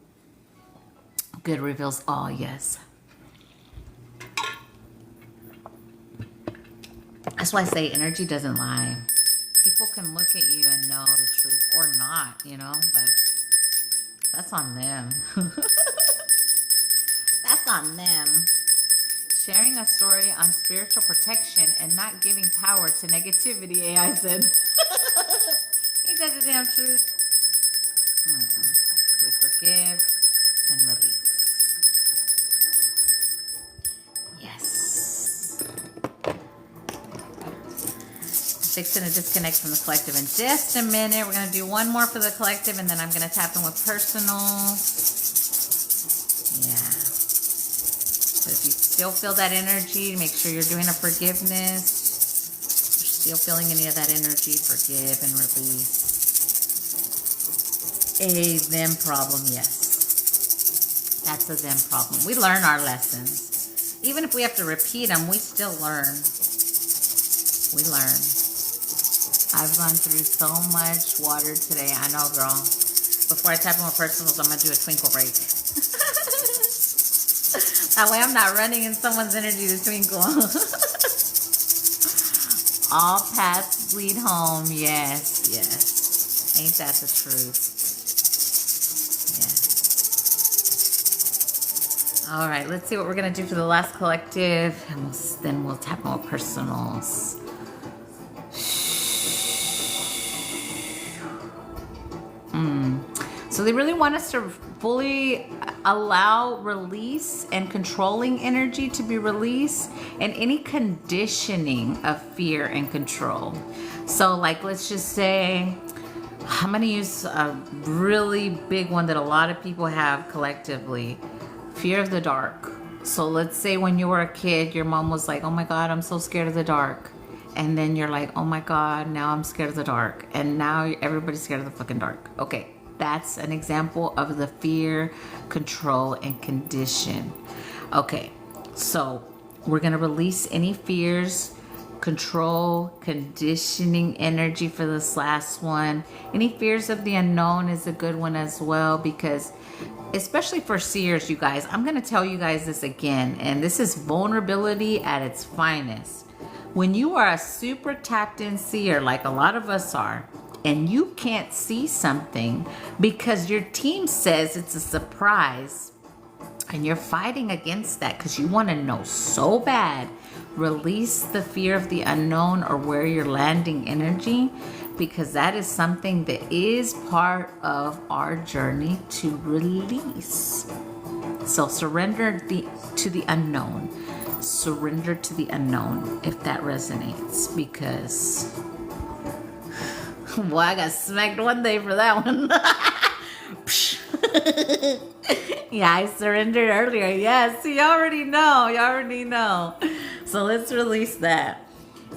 reveals all, yes. That's why I say energy doesn't lie. People can look at you and know the truth or not, but that's on them. That's on them. Sharing a story on spiritual protection and not giving power to negativity, AI said. Ain't that the damn truth? We forgive and release. Yes. Fixing to disconnect from the collective in just a minute. We're going to do one more for the collective, and then I'm going to tap in with personal. Yeah. But if you still feel that energy, make sure you're doing a forgiveness. If you're still feeling any of that energy, forgive and release. A them problem, yes. That's a them problem. We learn our lessons. Even if we have to repeat them, we still learn. We learn. I've run through so much water today. I know, girl. Before I tap in with personals, I'm going to do a twinkle break. That way I'm not running in someone's energy to twinkle. All paths lead home. Yes, yes. Ain't that the truth? Yes. All right, let's see what we're going to do for the last collective. And then we'll tap in with personals. So they really want us to fully allow release and controlling energy to be released and any conditioning of fear and control. So like, let's just say, I'm going to use a really big one that a lot of people have collectively, fear of the dark. So let's say when you were a kid, your mom was like, oh my God, I'm so scared of the dark. And then you're like, oh my God, now I'm scared of the dark. And now everybody's scared of the fucking dark. Okay. That's an example of the fear, control, and condition. Okay, so we're going to release any fears, control, conditioning energy for this last one. Any fears of the unknown is a good one as well, because especially for seers, you guys, I'm going to tell you guys this again, and this is vulnerability at its finest. When you are a super tapped in seer, like a lot of us are, and you can't see something because your team says it's a surprise, and you're fighting against that because you want to know so bad, release the fear of the unknown or where you're landing energy, because that is something that is part of our journey to release. So surrender to the unknown. Surrender to the unknown if that resonates, because boy, I got smacked one day for that one. Yeah, I surrendered earlier. Yes, you already know. You already know. So let's release that.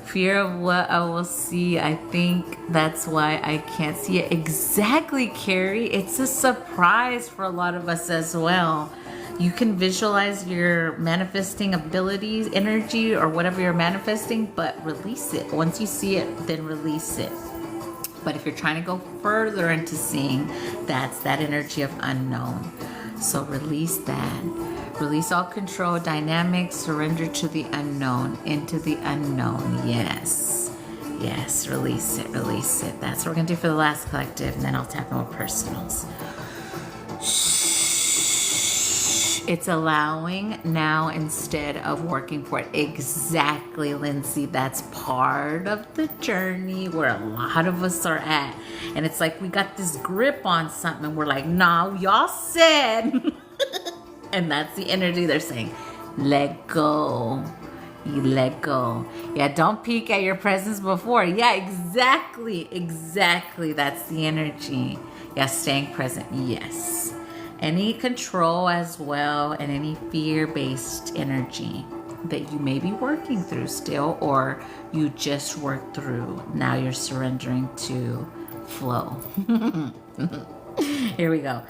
Fear of what I will see. I think that's why I can't see it. Exactly, Carrie. It's a surprise for a lot of us as well. You can visualize your manifesting abilities, energy, or whatever you're manifesting, but release it. Once you see it, then release it. But if you're trying to go further into seeing, that's that energy of unknown. So release that. Release all control dynamics, surrender to the unknown, into the unknown. Yes. Yes, release it, release it. That's what we're going to do for the last collective, and then I'll tap in with personals. It's allowing now instead of working for it. Exactly, Lindsay. That's part of the journey where a lot of us are at. And it's like we got this grip on something and we're like, nah, y'all said. And that's the energy they're saying. Let go. you let go. Yeah, don't peek at your presence before. Yeah, exactly. That's the energy. Yeah, staying present. Yes. Any control as well, and any fear-based energy that you may be working through still, or you just worked through. Now you're surrendering to flow. Here we go.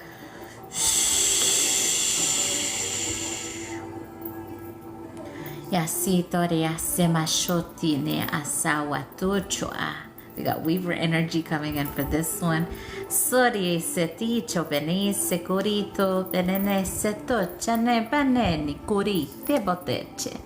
Yasitoria semashoti ne asawa tuchoa. We got Weaver energy coming in for this one. Sorie seticho bene securito benene seto chane baneni curite boteche.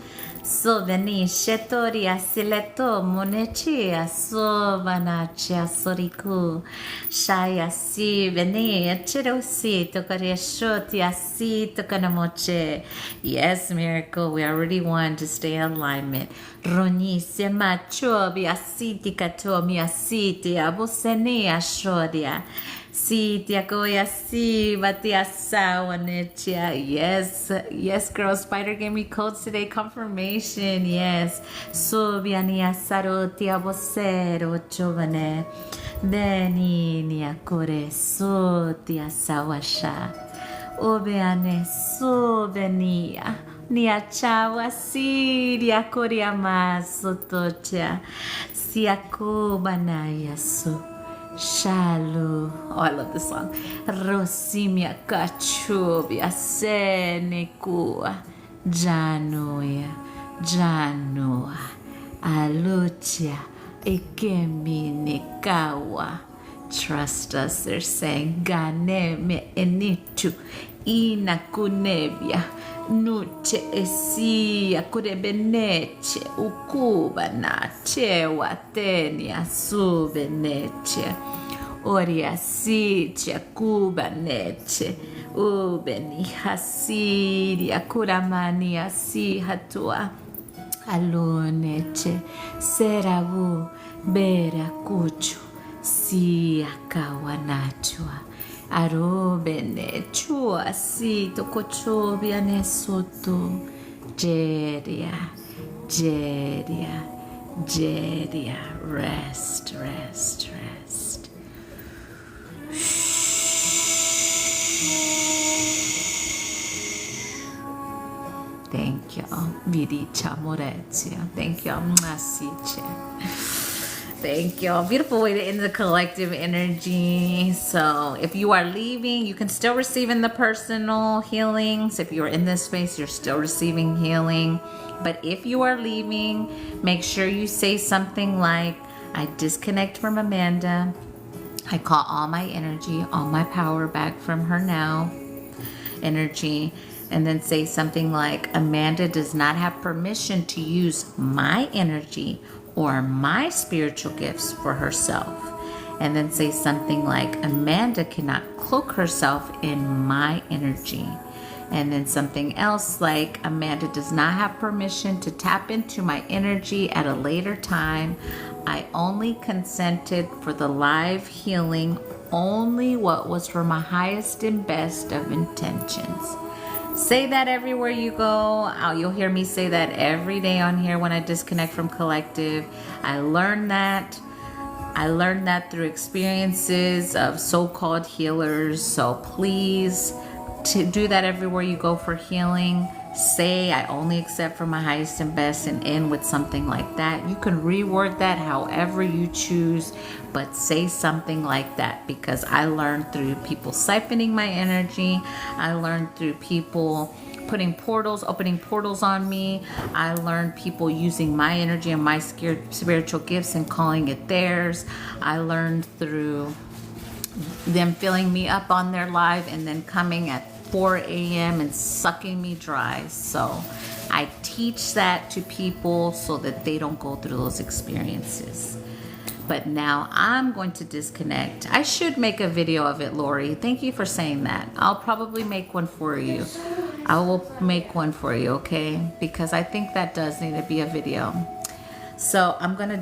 So veni shetori asileto monechi aso vanachi asoriku. Shaya si veni achirosi tokariashoti asi tokanamoche. Yes, miracle, we already won to stay in alignment. Roni semacho biasiti katomi asiti abuseni ashodia. Si tiakoya si batiasa wanechia. Yes, girl. Spider gave me codes today. Confirmation. Yes. So biania saro tiabosero chovane. Deni niakore so tiasawasha. Obeane so venia. Niachawa si diakoria masotocha. Siakobanaya so. Shalu. Oh, I love this song. Rosimia kachubia senekua. Janua. Alucia. Ikeminikawa. Trust us, they're saying. Ganeme enitu. Inakunebia. Nuche esia kurebeneche ukuba na chewa tenia subeneche oria siche kuba neche ubeni hasiria kuramani asi hatua aluneche serabu bera kuchu si akawanachua arobene chua si tokochobia nesoto jeria rest thank you Viricha Morezia, thank you Masiche. Thank you. Beautiful way to end the collective energy. So if you are leaving, you can still receive in the personal healings. If you're in this space, you're still receiving healing. But if you are leaving, make sure you say something like, I disconnect from Amanda. I call all my energy, all my power back from her now. Energy. And then say something like, Amanda does not have permission to use my energy or my spiritual gifts for herself. And then say something like, Amanda cannot cloak herself in my energy. And then something else like, Amanda does not have permission to tap into my energy at a later time. I only consented for the live healing, only what was for my highest and best of intentions. Say that everywhere you go. You'll hear me say that every day on here when I disconnect from collective. I learned that through experiences of so-called healers. So please to do that everywhere you go for healing. Say, I only accept for my highest and best, and end with something like that. You can reword that however you choose, but say something like that, because I learned through people siphoning my energy. I learned through people opening portals on me. I learned people using my energy and my spiritual gifts and calling it theirs. I learned through them filling me up on their live and then coming at 4 a.m. and sucking me dry. So I teach that to people so that they don't go through those experiences. But now I'm going to disconnect. I should make a video of it, Lori. Thank you for saying that. I'll probably make one for you. I will make one for you, okay? Because I think that does need to be a video. So I'm gonna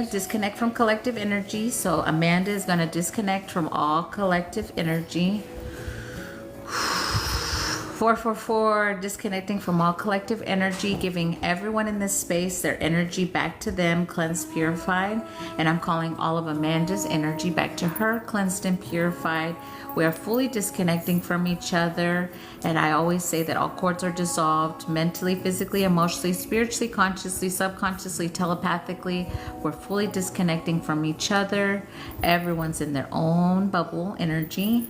disconnect from collective energy. So Amanda is gonna disconnect from all collective energy. 444, disconnecting from all collective energy, giving everyone in this space their energy back to them, cleansed, purified. And I'm calling all of Amanda's energy back to her, cleansed and purified. We are fully disconnecting from each other. And I always say that all cords are dissolved mentally, physically, emotionally, spiritually, consciously, subconsciously, telepathically. We're fully disconnecting from each other. Everyone's in their own bubble energy.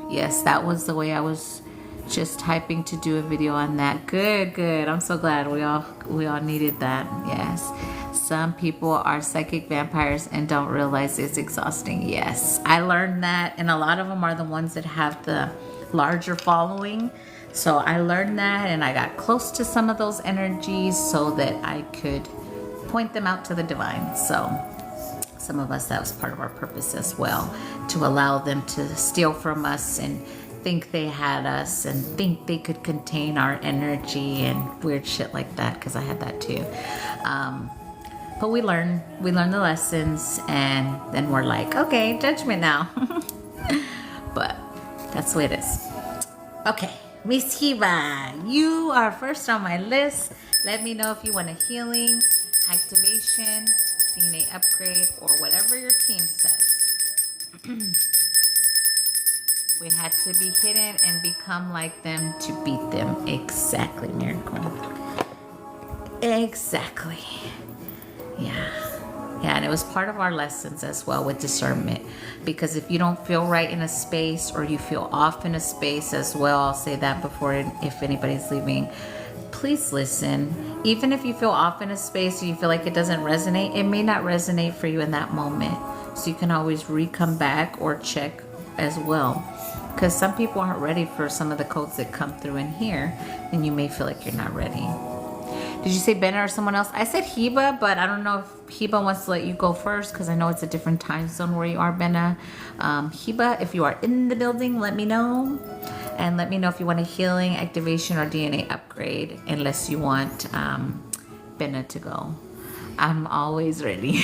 Yes, that was the way I was just typing to do a video on that. Good, good. I'm so glad we all needed that. Yes. Some people are psychic vampires and don't realize it's exhausting. Yes, I learned that, and a lot of them are the ones that have the larger following. So I learned that, and I got close to some of those energies so that I could point them out to the divine. So some of us, that was part of our purpose as well, to allow them to steal from us and think they had us and think they could contain our energy and weird shit like that, because I had that too. But we learn the lessons, and then we're like, okay, judgment now. But that's the way it is. Okay, Miss Hiba, you are first on my list. Let me know if you want a healing, activation, DNA upgrade, or whatever your team says. We had to be hidden and become like them to beat them. Exactly, Miracle. Exactly. Yeah. Yeah, and it was part of our lessons as well with discernment. Because if you don't feel right in a space, or you feel off in a space as well, I'll say that before, if anybody's leaving, please listen. Even if you feel off in a space or you feel like it doesn't resonate, it may not resonate for you in that moment. So you can always come back or check as well. Because some people aren't ready for some of the codes that come through in here, and you may feel like you're not ready. Did you say Benna or someone else? I said Hiba, but I don't know if Hiba wants to let you go first, because I know it's a different time zone where you are, Benna. Hiba, if you are in the building, let me know. And let me know if you want a healing, activation, or DNA upgrade, unless you want Benna to go. I'm always ready.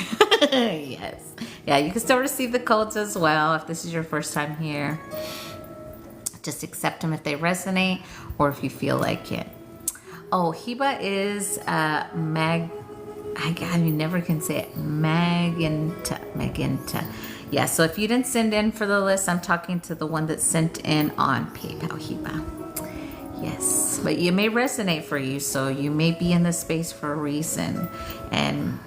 Yes. Yeah, you can still receive the codes as well if this is your first time here. Just accept them if they resonate, or if you feel like it. Oh, Hiba is I never can say it. Magenta. Yeah, so if you didn't send in for the list, I'm talking to the one that sent in on PayPal, Hiba. Yes, but you may resonate for you, so you may be in this space for a reason. And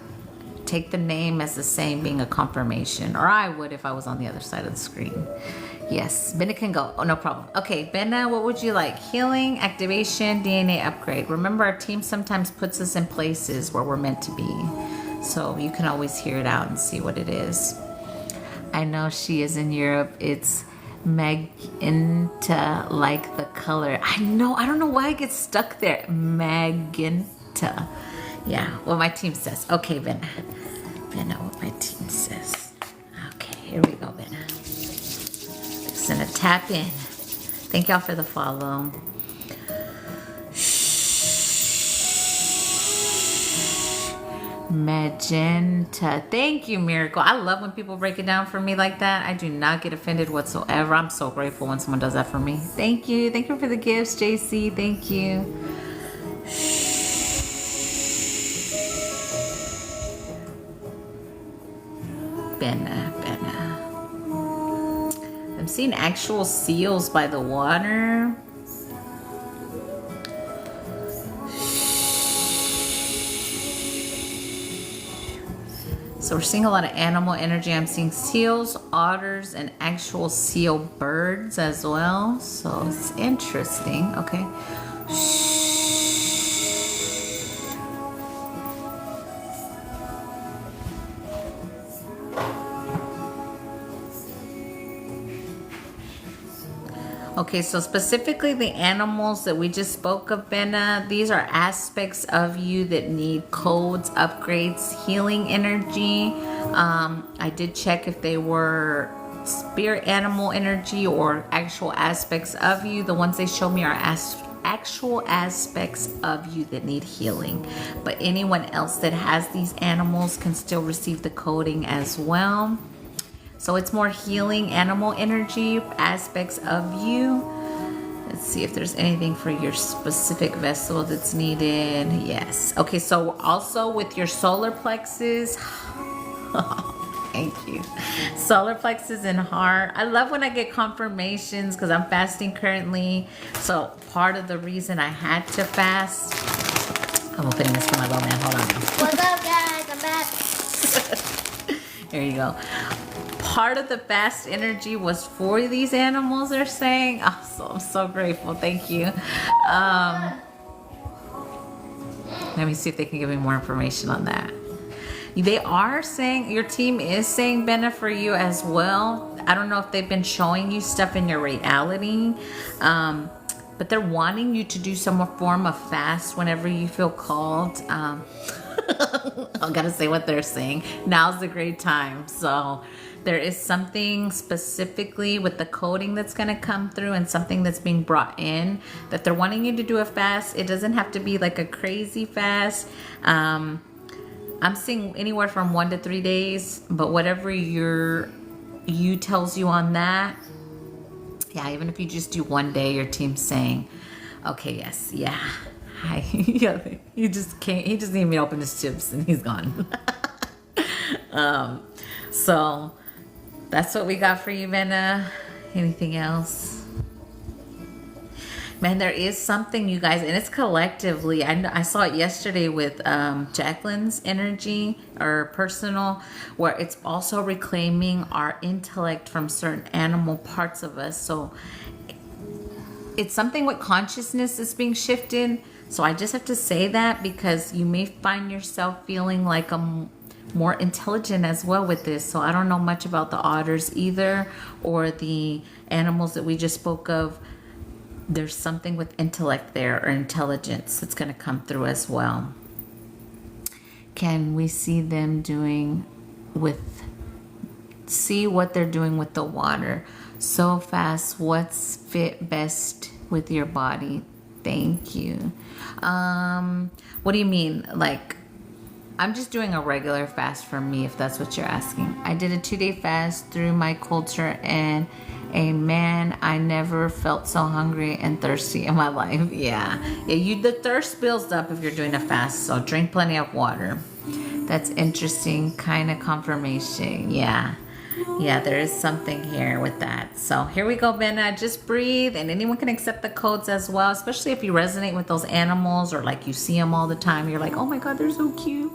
take the name as the same, being a confirmation. Or I would if I was on the other side of the screen. Yes, Benna can go. Oh, no problem. Okay, Benna, what would you like? Healing, activation, DNA upgrade. Remember, our team sometimes puts us in places where we're meant to be. So you can always hear it out and see what it is. I know she is in Europe. It's magenta, like the color. I know. I don't know why I get stuck there. Magenta. Yeah, what my team says. Okay, Benna. Benna, what my team says. Okay, here we go, Benna. Gonna tap in. Thank y'all for the follow. Magenta. Thank you, Miracle. I love when people break it down for me like that. I do not get offended whatsoever. I'm so grateful when someone does that for me. Thank you. Thank you for the gifts, JC. Thank you. Benna. I'm seeing actual seals by the water. So we're seeing a lot of animal energy. I'm seeing seals, otters, and actual seal birds as well. So it's interesting. Okay. Okay, so specifically the animals that we just spoke of, Benna, these are aspects of you that need codes, upgrades, healing energy. I did check if they were spirit animal energy or actual aspects of you. The ones they show me are actual aspects of you that need healing. But anyone else that has these animals can still receive the coding as well. So it's more healing animal energy aspects of you. Let's see if there's anything for your specific vessel that's needed. Yes. Okay, so also with your solar plexus. Thank you. Solar plexus and heart. I love when I get confirmations because I'm fasting currently. So part of the reason I had to fast. I'm opening this for my little man. Hold on. What's up, guys? I'm back. There you go. Part of the fast energy was for these animals, they're saying. Oh, I'm so grateful. Thank you. Let me see if they can give me more information on that. They are saying, your team is saying, Benna, for you as well. I don't know if they've been showing you stuff in your reality, but they're wanting you to do some form of fast whenever you feel called. I gotta say what they're saying. Now's the great time. So there is something specifically with the coding that's going to come through and something that's being brought in that they're wanting you to do a fast. It doesn't have to be like a crazy fast. I'm seeing anywhere from 1 to 3 days, but whatever you tells you on that. Yeah, even if you just do 1 day, your team's saying, okay, yes, yeah. Hi. Yeah, he just can't, he just needed me to open his chips and he's gone. So that's what we got for you, Benna. Anything else? Man, there is something, you guys, and it's collectively. I saw it yesterday with Jacqueline's energy or personal, where it's also reclaiming our intellect from certain animal parts of us. So it's something with consciousness that's being shifted. So I just have to say that because you may find yourself feeling like more intelligent as well with this. So I don't know much about the otters either, or the animals that we just spoke of. There's something with intellect there, or intelligence, that's going to come through as well. Can we see them see what they're doing with the water so fast? What's fit best with your body? Thank you. What do you mean? Like, I'm just doing a regular fast for me, if that's what you're asking. I did a 2-day fast through my culture, and amen, I never felt so hungry and thirsty in my life. Yeah, the thirst builds up if you're doing a fast, so drink plenty of water. That's interesting kind of confirmation. Yeah, there is something here with that. So here we go, Benna. Just breathe, and anyone can accept the codes as well, especially if you resonate with those animals, or like you see them all the time. You're like, oh my God, they're so cute.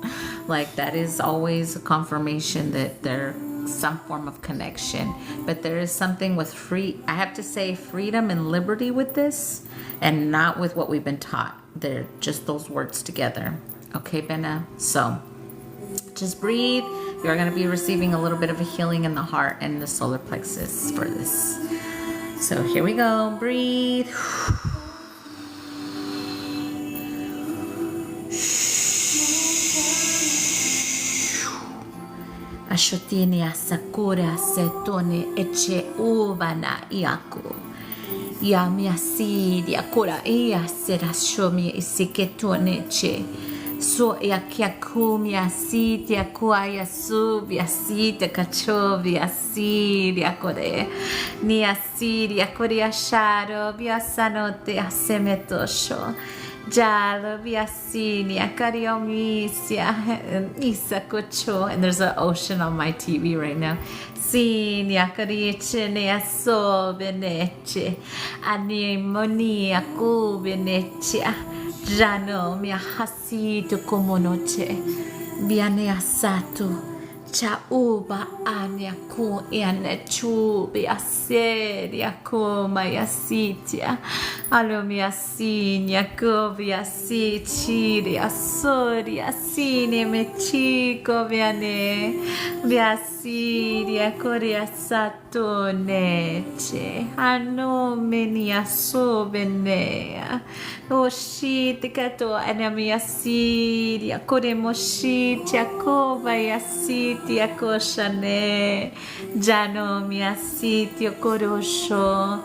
Like, that is always a confirmation that they're some form of connection. But there is something with I have to say freedom and liberty with this, and not with what we've been taught. They're just those words together. Okay, Benna? So just breathe. You're going to be receiving a little bit of a healing in the heart and the solar plexus for this. So here we go. Breathe. Ashotini asakura setone eche ubana iaku. Ya miasi diakura ia sera shomi isiketone che. So ya kiaku miasi diakua yasu biasi tekacho biasi diakore. Ni asi diakori asharo biasanote asemetosho. Jalo biasini akariomisia isakocho, and there's an ocean on my TV right now. Sini akariche ne aso beneche animoni aku beneche jano mi hasito komonoche biane asato Chauba ania ku iane chubi aseria kuma yasitia alomi asinia kovi asichiri asori asini mechiko viane viasiria korea satoneche anomeni asobenea oshite kato anami asiria kore moshiti akova yasiti Tiakoshane Jano miasitio korosho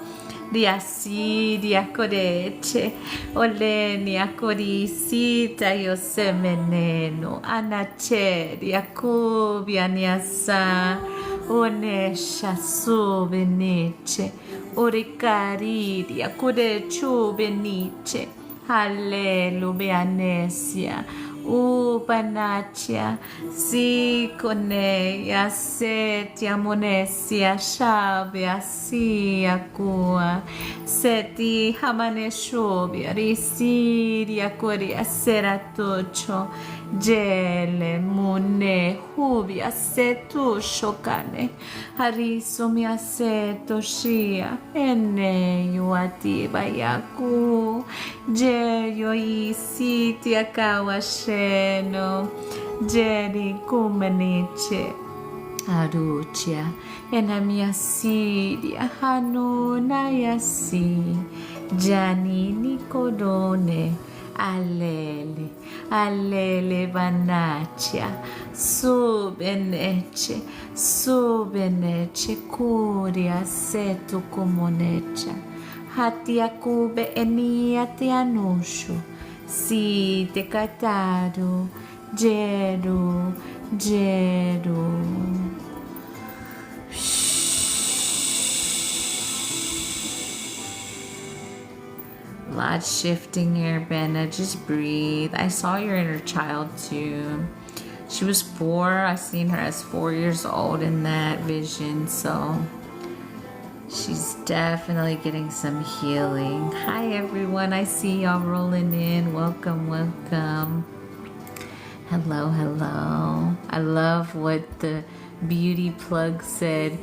Diasi diakoreche Oleni akorisita yosemeneno Anache diakubia niasa Onesha suvenice, oricaridia, cude chuvenice, Hallelujah, Nesia, Upanacia, Siconeia, Setia Monesia, Shavia, Siacua, Seti Hamaneshovia, Risiria, Coria, Seratocho, Gele, Mune, Huvia, Setu, Shokane, Harisomia, Seto, Shia, Ene, Yuatiba, Yaku, Jeyo, Isiti, Akawasheno, Jeri, Kumaniche, Arucia, Enamia, Siria, Hanuna, Yasi, Giannini, Codone, Allele, allele vanaccia, subenece, curia setu comuneccia, hatia cube enia te anuscio, si te cataru, geru, geru. Lot shifting here, Benna. Just breathe. I saw your inner child too. She was 4. I seen her as 4 years old in that vision. So she's definitely getting some healing. Hi everyone. I see y'all rolling in. Welcome, welcome. Hello, hello. I love what the beauty plug said.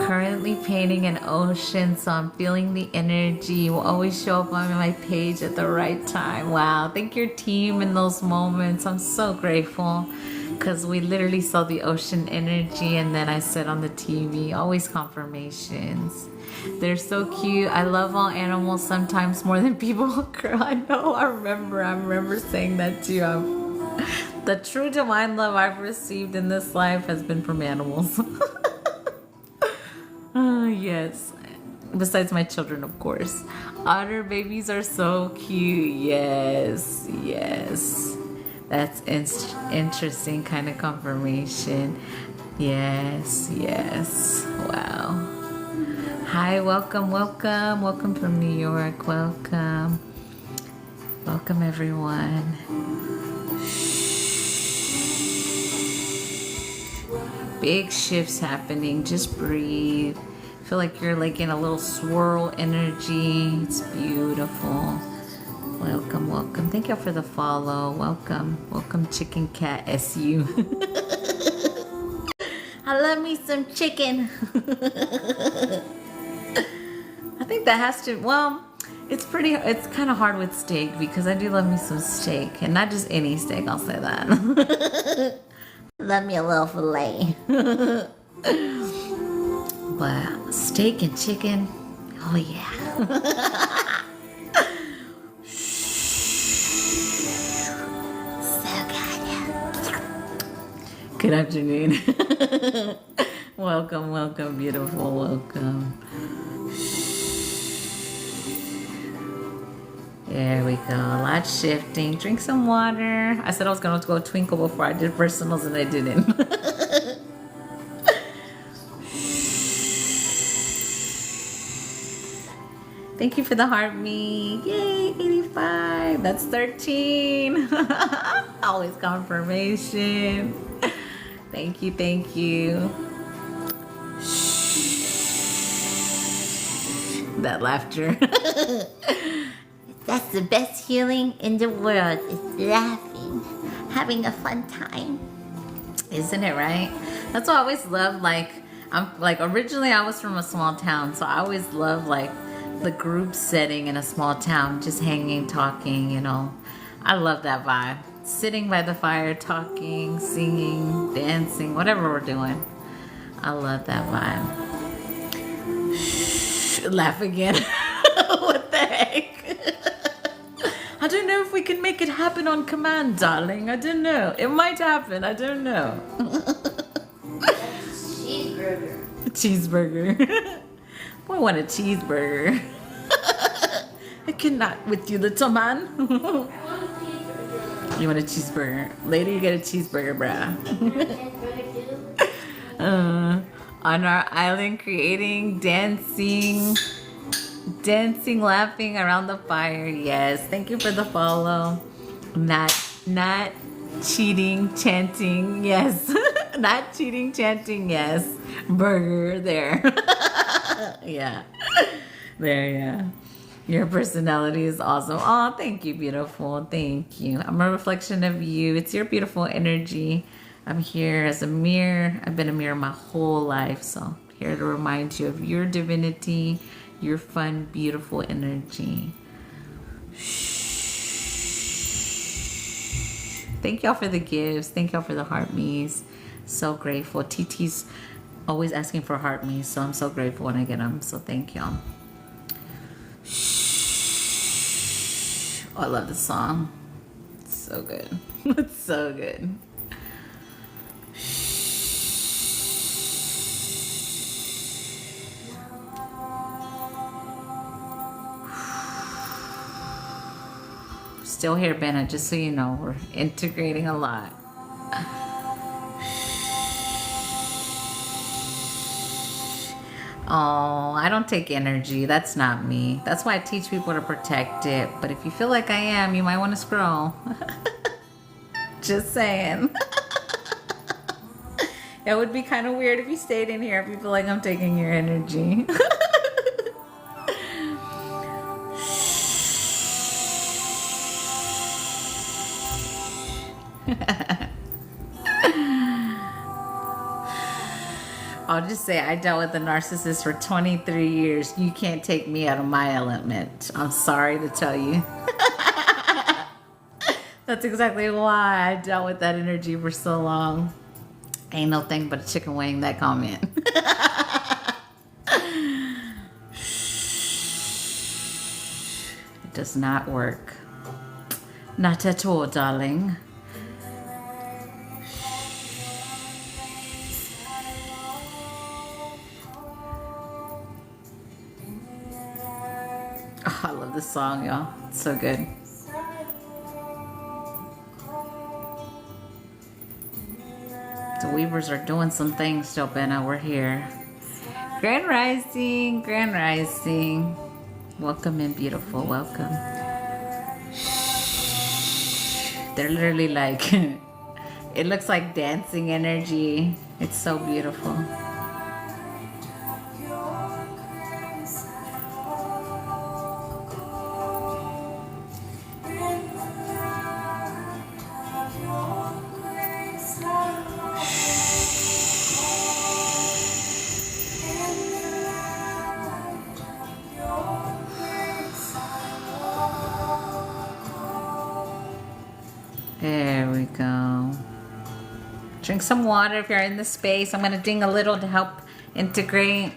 Currently painting an ocean, so I'm feeling the energy. Will always show up on my page at the right time. Wow, thank your team in those moments. I'm so grateful because we literally saw the ocean energy, and then I said on the TV, always confirmations. They're so cute. I love all animals sometimes more than people. Girl, I know. I remember saying that too. The true divine love I've received in this life has been from animals. Yes, besides my children, of course. Otter babies are so cute. Yes, yes. That's interesting kind of confirmation. Yes, yes. Wow. Hi, welcome, welcome. Welcome from New York. Welcome. Welcome, everyone. Big shifts happening. Just breathe. Feel like you're like in a little swirl energy. It's beautiful. Welcome, welcome. Thank y'all for the follow. Welcome, welcome, Chicken Cat SU. I love me some chicken. I think that has to. Well, it's kind of hard with steak because I do love me some steak, and not just any steak. I'll say that. Love me a little filet. But steak and chicken, oh yeah. So good. Good afternoon. Welcome, welcome, beautiful, welcome. There we go. A lot shifting. Drink some water. I said I was going to go twinkle before I did personals, and I didn't. Thank you for the heartbeat. Yay, 85. That's 13. Always confirmation. Thank you, thank you. That laughter. That's the best healing in the world. Is laughing, having a fun time. Isn't it right? That's what I always loved. Originally I was from a small town, so I always loved the group setting in a small town, just hanging, talking, I love that vibe. Sitting by the fire, talking, singing, dancing, whatever we're doing. I love that vibe. Shh, laugh again. What the heck? I don't know if we can make it happen on command, darling. I don't know. It might happen. I don't know. Cheeseburger. Cheeseburger. Boy, I want a cheeseburger. I cannot with you, little man. You want a cheeseburger? Later you get a cheeseburger, bruh. On our island, creating, dancing, laughing around the fire. Yes, thank you for the follow. Not cheating, chanting. Yes, not cheating, chanting. Yes, burger there. Yeah, there. Yeah. Your personality is awesome. Oh, thank you, beautiful. Thank you. I'm a reflection of you. It's your beautiful energy. I'm here as a mirror. I've been a mirror my whole life. So here to remind you of your divinity, your fun, beautiful energy. Thank y'all for the gifts. Thank y'all for the heart me's. So grateful. TT's always asking for heart me's. So I'm so grateful when I get them. So thank y'all. Oh, I love this song. It's so good. It's so good. Still here, Benna, just so you know, we're integrating a lot. Oh, I don't take energy. That's not me. That's why I teach people to protect it. But if you feel like I am, you might want to scroll. Just saying. It would be kind of weird if you stayed in here if you feel like I'm taking your energy. I'll just say I dealt with a narcissist for 23 years. You can't take me out of my element. I'm sorry to tell you. That's exactly why I dealt with that energy for so long. Ain't no thing but a chicken wing, that comment. It does not work. Not at all, darling. Oh, I love this song, y'all. It's so good. The Weavers are doing some things still, Benna. We're here. Grand Rising, Grand Rising. Welcome in, beautiful. Welcome. They're literally like, it looks like dancing energy. It's so beautiful. There we go. Drink some water if you're in the space. I'm going to ding a little to help integrate.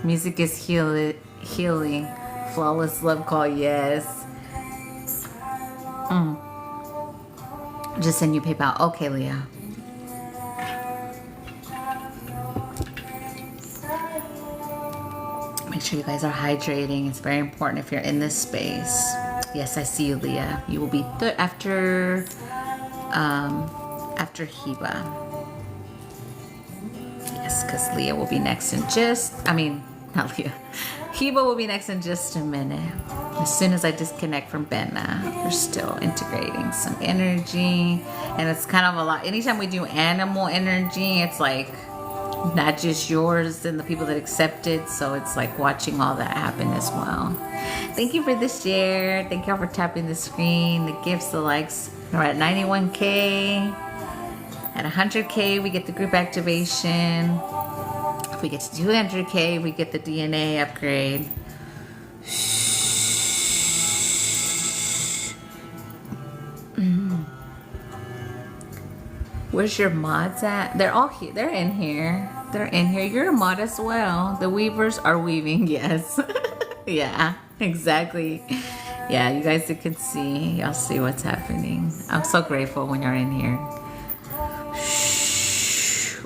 Music is healing. Flawless love call, yes. Just send you PayPal. Okay, Leah. Make sure you guys are hydrating. It's very important if you're in this space. Yes, I see you, Leah. You will be after Heba. Yes, because Leah will be next in not Leah. Heba will be next in just a minute. As soon as I disconnect from Benna, we're still integrating some energy. And it's kind of a lot. Anytime we do animal energy, it's like not just yours and the people that accept it. So it's like watching all that happen as well. Thank you for the share. Thank y'all for tapping the screen, the gifts, the likes. We're at 91K. At 100K, we get the group activation. If we get to 200K, we get the DNA upgrade. Where's your mods at? They're all here. They're in here. They're in here. You're a mod as well. The weavers are weaving. Yes. Yeah, exactly. Yeah, you guys can see. Y'all see what's happening. I'm so grateful when you're in here.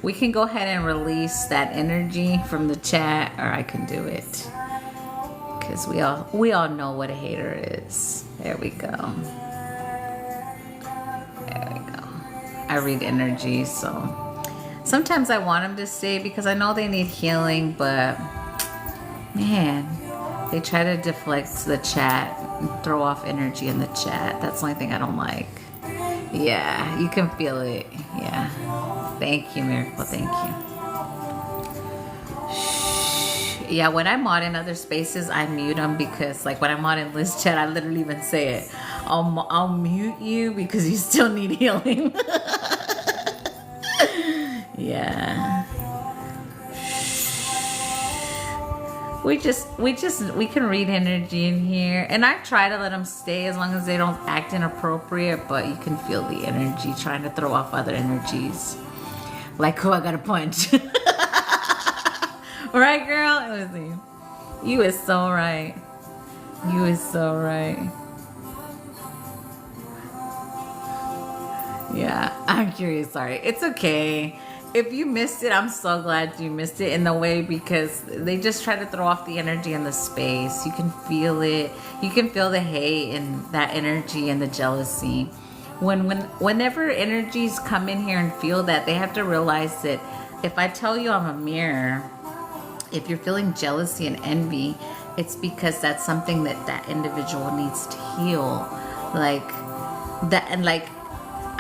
We can go ahead and release that energy from the chat, or I can do it. Because we all know what a hater is. There we go. There we go. I read energy, so Sometimes I want them to stay because I know they need healing, but man, they try to deflect the chat and throw off energy in the chat. That's the only thing I don't like. Yeah, you can feel it. Yeah. Thank you, Miracle. Thank you. Yeah, when I mod in other spaces, I mute them because, like, when I mod in Liz chat, I literally even say it. I'll mute you because you still need healing. Yeah. We can read energy in here, and I try to let them stay as long as they don't act inappropriate, but you can feel the energy trying to throw off other energies. Like who I gotta punch. Right, girl? It was you. You is so right. You is so right. Yeah, I'm curious. Sorry. It's okay. If you missed it, I'm so glad you missed it in the way because they just try to throw off the energy in the space. You can feel it. You can feel the hate and that energy and the jealousy. Whenever energies come in here and feel that, they have to realize that if I tell you I'm a mirror, if you're feeling jealousy and envy, it's because that's something that individual needs to heal. Like that, and like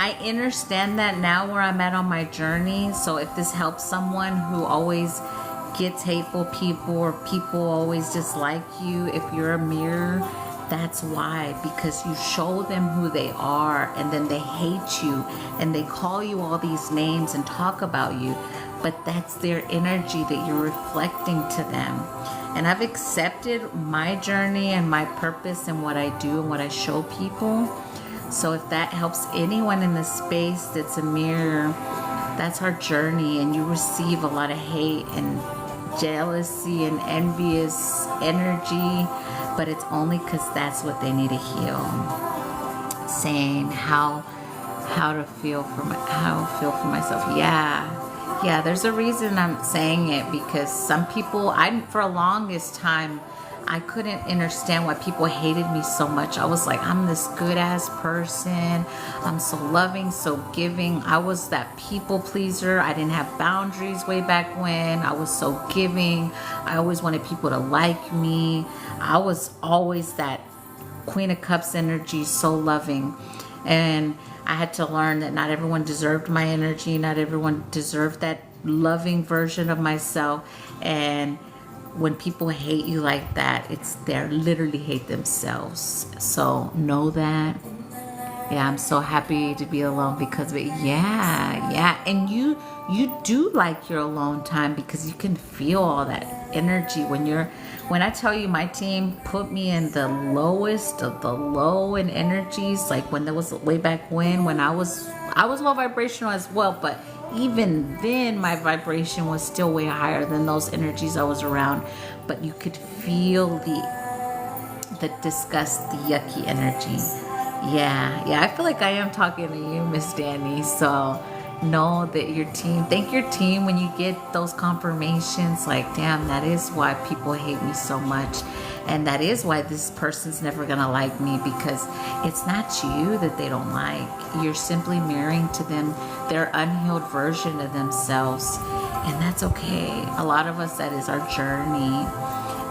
I understand that now where I'm at on my journey. So if this helps someone who always gets hateful people or people always dislike you, if you're a mirror, that's why. Because you show them who they are and then they hate you and they call you all these names and talk about you. But that's their energy that you're reflecting to them. And I've accepted my journey and my purpose and what I do and what I show people. So if that helps anyone in the space that's a mirror, that's our journey, and you receive a lot of hate and jealousy and envious energy, but it's only because that's what they need to heal. Saying how to feel for myself. Yeah, there's a reason I'm saying it, because some people, for a longest time, I couldn't understand why people hated me so much. I was like, I'm this good ass person. I'm so loving, so giving. I was that people pleaser. I didn't have boundaries way back when. I was so giving. I always wanted people to like me. I was always that Queen of Cups energy, so loving. And I had to learn that not everyone deserved my energy. Not everyone deserved that loving version of myself. And when people hate you like that, they literally hate themselves. So know that. Yeah, I'm so happy to be alone because of it. Yeah. And you do like your alone time because you can feel all that energy when I tell you my team put me in the lowest of the low in energies, like when there was way back when I was low vibrational as well, but even then my vibration was still way higher than those energies I was around. But you could feel the disgust, the yucky energy. Yeah, I feel like I am talking to you, Miss Danny. So know that thank your team when you get those confirmations, like, damn, that is why people hate me so much. And that is why this person's never gonna like me, because it's not you that they don't like. You're simply mirroring to them their unhealed version of themselves. And that's okay. A lot of us, that is our journey.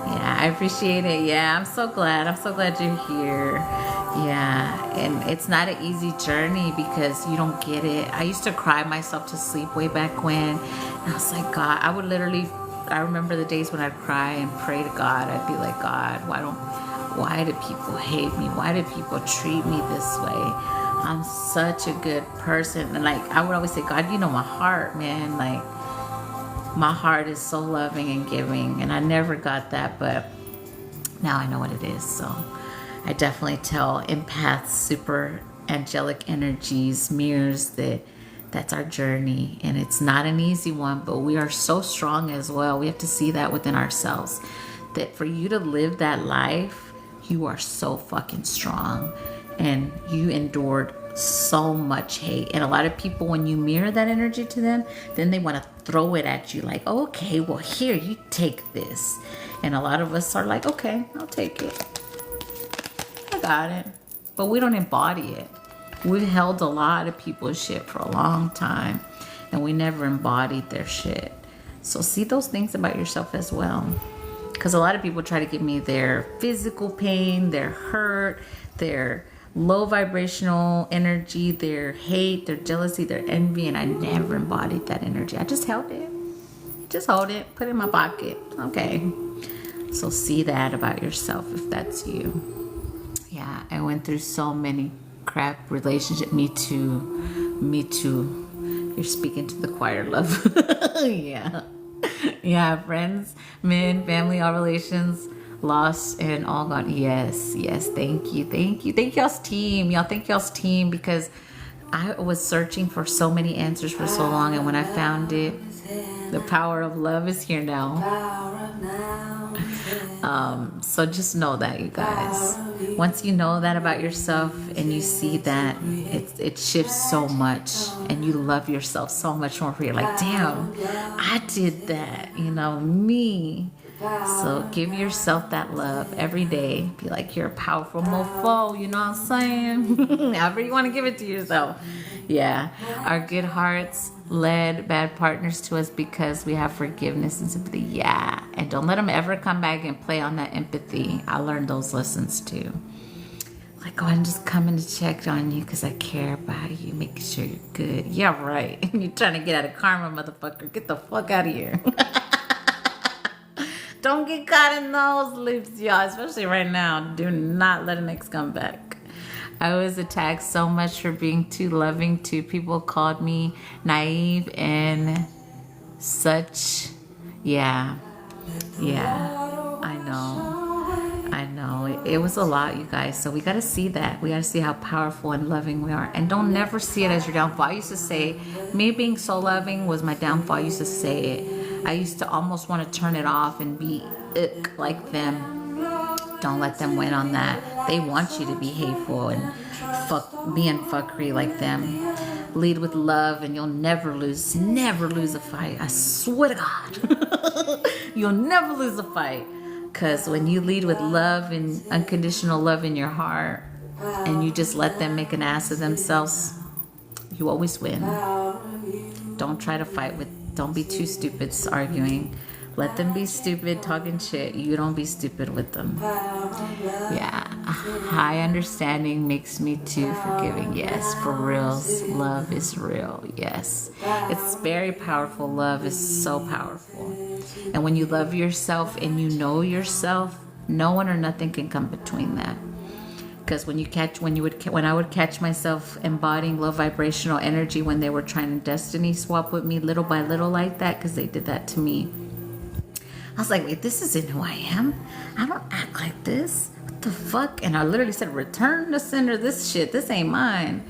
Yeah, I appreciate it. Yeah, I'm so glad you're here. Yeah, and it's not an easy journey because you don't get it. I used to cry myself to sleep way back when. And I was like, God, I remember the days when I'd cry and pray to God. I'd be like, God, why do people hate me? Why do people treat me this way? I'm such a good person. And like, I would always say, God, you know my heart, man. Like, my heart is so loving and giving. And I never got that, but now I know what it is. So I definitely tell empaths, super angelic energies, mirrors, that's our journey. And it's not an easy one, but we are so strong as well. We have to see that within ourselves, that for you to live that life, you are so fucking strong. And you endured so much hate. And a lot of people, when you mirror that energy to them, then they want to throw it at you like, oh, okay, well, here, you take this. And a lot of us are like, okay, I'll take it. I got it. But we don't embody it. We've held a lot of people's shit for a long time. and we never embodied their shit. So see those things about yourself as well. Because a lot of people try to give me their physical pain, their hurt, their low vibrational energy, their hate, their jealousy, their envy, and I never embodied that energy. I just held it. Just hold it. Put it in my pocket. Okay. So see that about yourself if that's you. Yeah, I went through so many crap relationship. Me too. Me too. You're speaking to the choir, love. Yeah. Yeah, friends, men, family, all relations lost and all gone. Yes, thank you y'all's team. Thank y'all's team, because I was searching for so many answers for so long, and when I found it, the power of love is here now. So just know that, you guys. Once you know that about yourself and you see that, it shifts so much, and you love yourself so much more. You're like, damn, I did that, me. So give yourself that love every day. Be like, you're a powerful mofo, you know what I'm saying? However you want to give it to yourself. Yeah. Our good hearts led bad partners to us because we have forgiveness and sympathy. Yeah. And don't let them ever come back and play on that empathy. I learned those lessons too. Like, I'm just coming to check on you because I care about you, making sure you're good. Yeah, right. You're trying to get out of karma, motherfucker. Get the fuck out of here. Don't get caught in those loops, y'all. Especially right now. Do not let an ex come back. I was attacked so much for being too loving too. People called me naive and such. Yeah. I know. It was a lot, you guys. So we got to see that. We got to see how powerful and loving we are. And don't never see it as your downfall. I used to say, me being so loving was my downfall. I used to say it. I used to almost want to turn it off and be like them. Don't let them win on that. They want you to be hateful and be in fuckery like them. Lead with love and you'll never lose a fight. I swear to God. You'll never lose a fight. Because when you lead with love and unconditional love in your heart, and you just let them make an ass of themselves, you always win. Don't try to fight don't be too stupid arguing. Let them be stupid, talking shit. You don't be stupid with them. Yeah. High understanding makes me too forgiving. Yes, for reals. Love is real. Yes. It's very powerful. Love is so powerful. And when you love yourself and you know yourself, no one or nothing can come between that. Because when I would catch myself embodying low vibrational energy when they were trying to destiny swap with me little by little like that, because they did that to me. I was like, wait, this isn't who I am. I don't act like this. What the fuck? And I literally said, return to sender this shit. This ain't mine.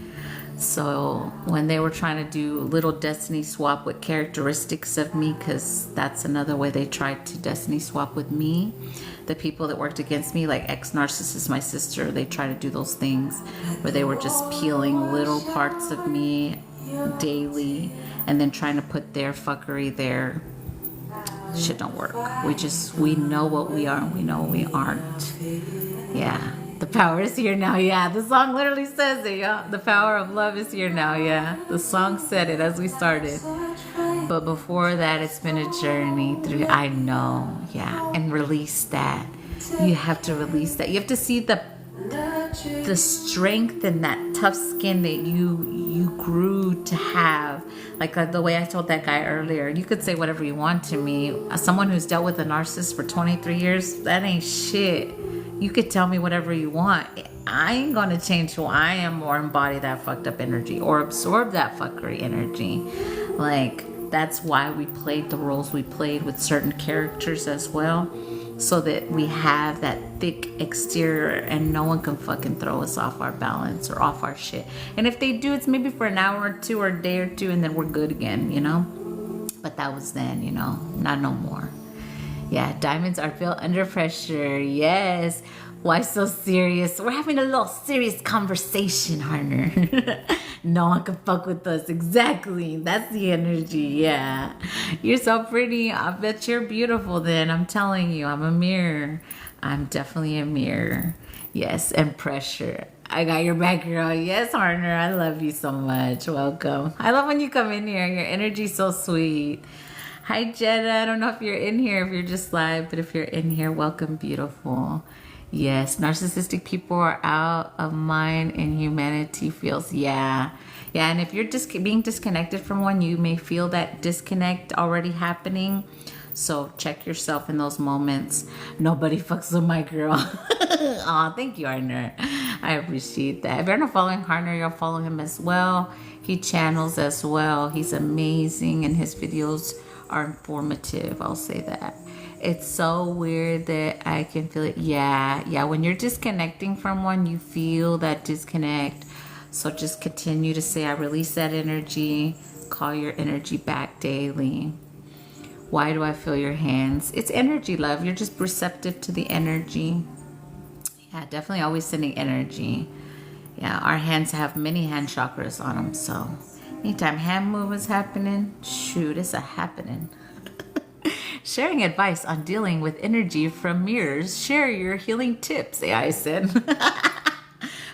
So when they were trying to do little destiny swap with characteristics of me, because that's another way they tried to destiny swap with me, the people that worked against me, like ex-narcissist, my sister, they try to do those things where they were just peeling little parts of me daily and then trying to put their fuckery there. Shit don't work. We know what we are and we know what we aren't. Yeah. The power is here now. Yeah. The song literally says it, y'all. The power of love is here now. Yeah. The song said it as we started. But before that, it's been a journey through, I know. Yeah. And release that. You have to release that. You have to see the strength and that tough skin that you grew to have. Like the way I told that guy earlier, you could say whatever you want to me. As someone who's dealt with a narcissist for 23 years, that ain't shit. You could tell me whatever you want. I ain't gonna change who I am or embody that fucked up energy or absorb that fuckery energy. Like, that's why we played the roles we played with certain characters as well, so that we have that thick exterior and no one can fucking throw us off our balance or off our shit. And if they do, it's maybe for an hour or two or a day or two and then we're good again, But that was then, not no more. Yeah, diamonds are built under pressure. Yes. Why so serious? We're having a little serious conversation, Harner. No one can fuck with us. Exactly. That's the energy. Yeah. You're so pretty. I bet you're beautiful then. I'm telling you, I'm a mirror. I'm definitely a mirror. Yes, and pressure. I got your back, girl. Yes, Harner. I love you so much. Welcome. I love when you come in here. Your energy's so sweet. Hi, Jetta. I don't know if you're in here, if you're just live, but if you're in here, welcome, beautiful. Yes, narcissistic people are out of mind and humanity feels, yeah. Yeah, and if you're just being disconnected from one, you may feel that disconnect already happening. So check yourself in those moments. Nobody fucks with my girl. Aw, thank you, Harner. I appreciate that. If you're not following Harner, you'll follow him as well. He channels as well. He's amazing and his videos are informative. I'll say that. It's so weird that I can feel it. Yeah. When you're disconnecting from one, you feel that disconnect. So just continue to say, I release that energy. Call your energy back daily. Why do I feel your hands? It's energy, love. You're just receptive to the energy. Yeah, definitely always sending energy. Yeah, our hands have many hand chakras on them. So anytime hand movements happening, shoot, it's a happening. Sharing advice on dealing with energy from mirrors. Share your healing tips, AI said.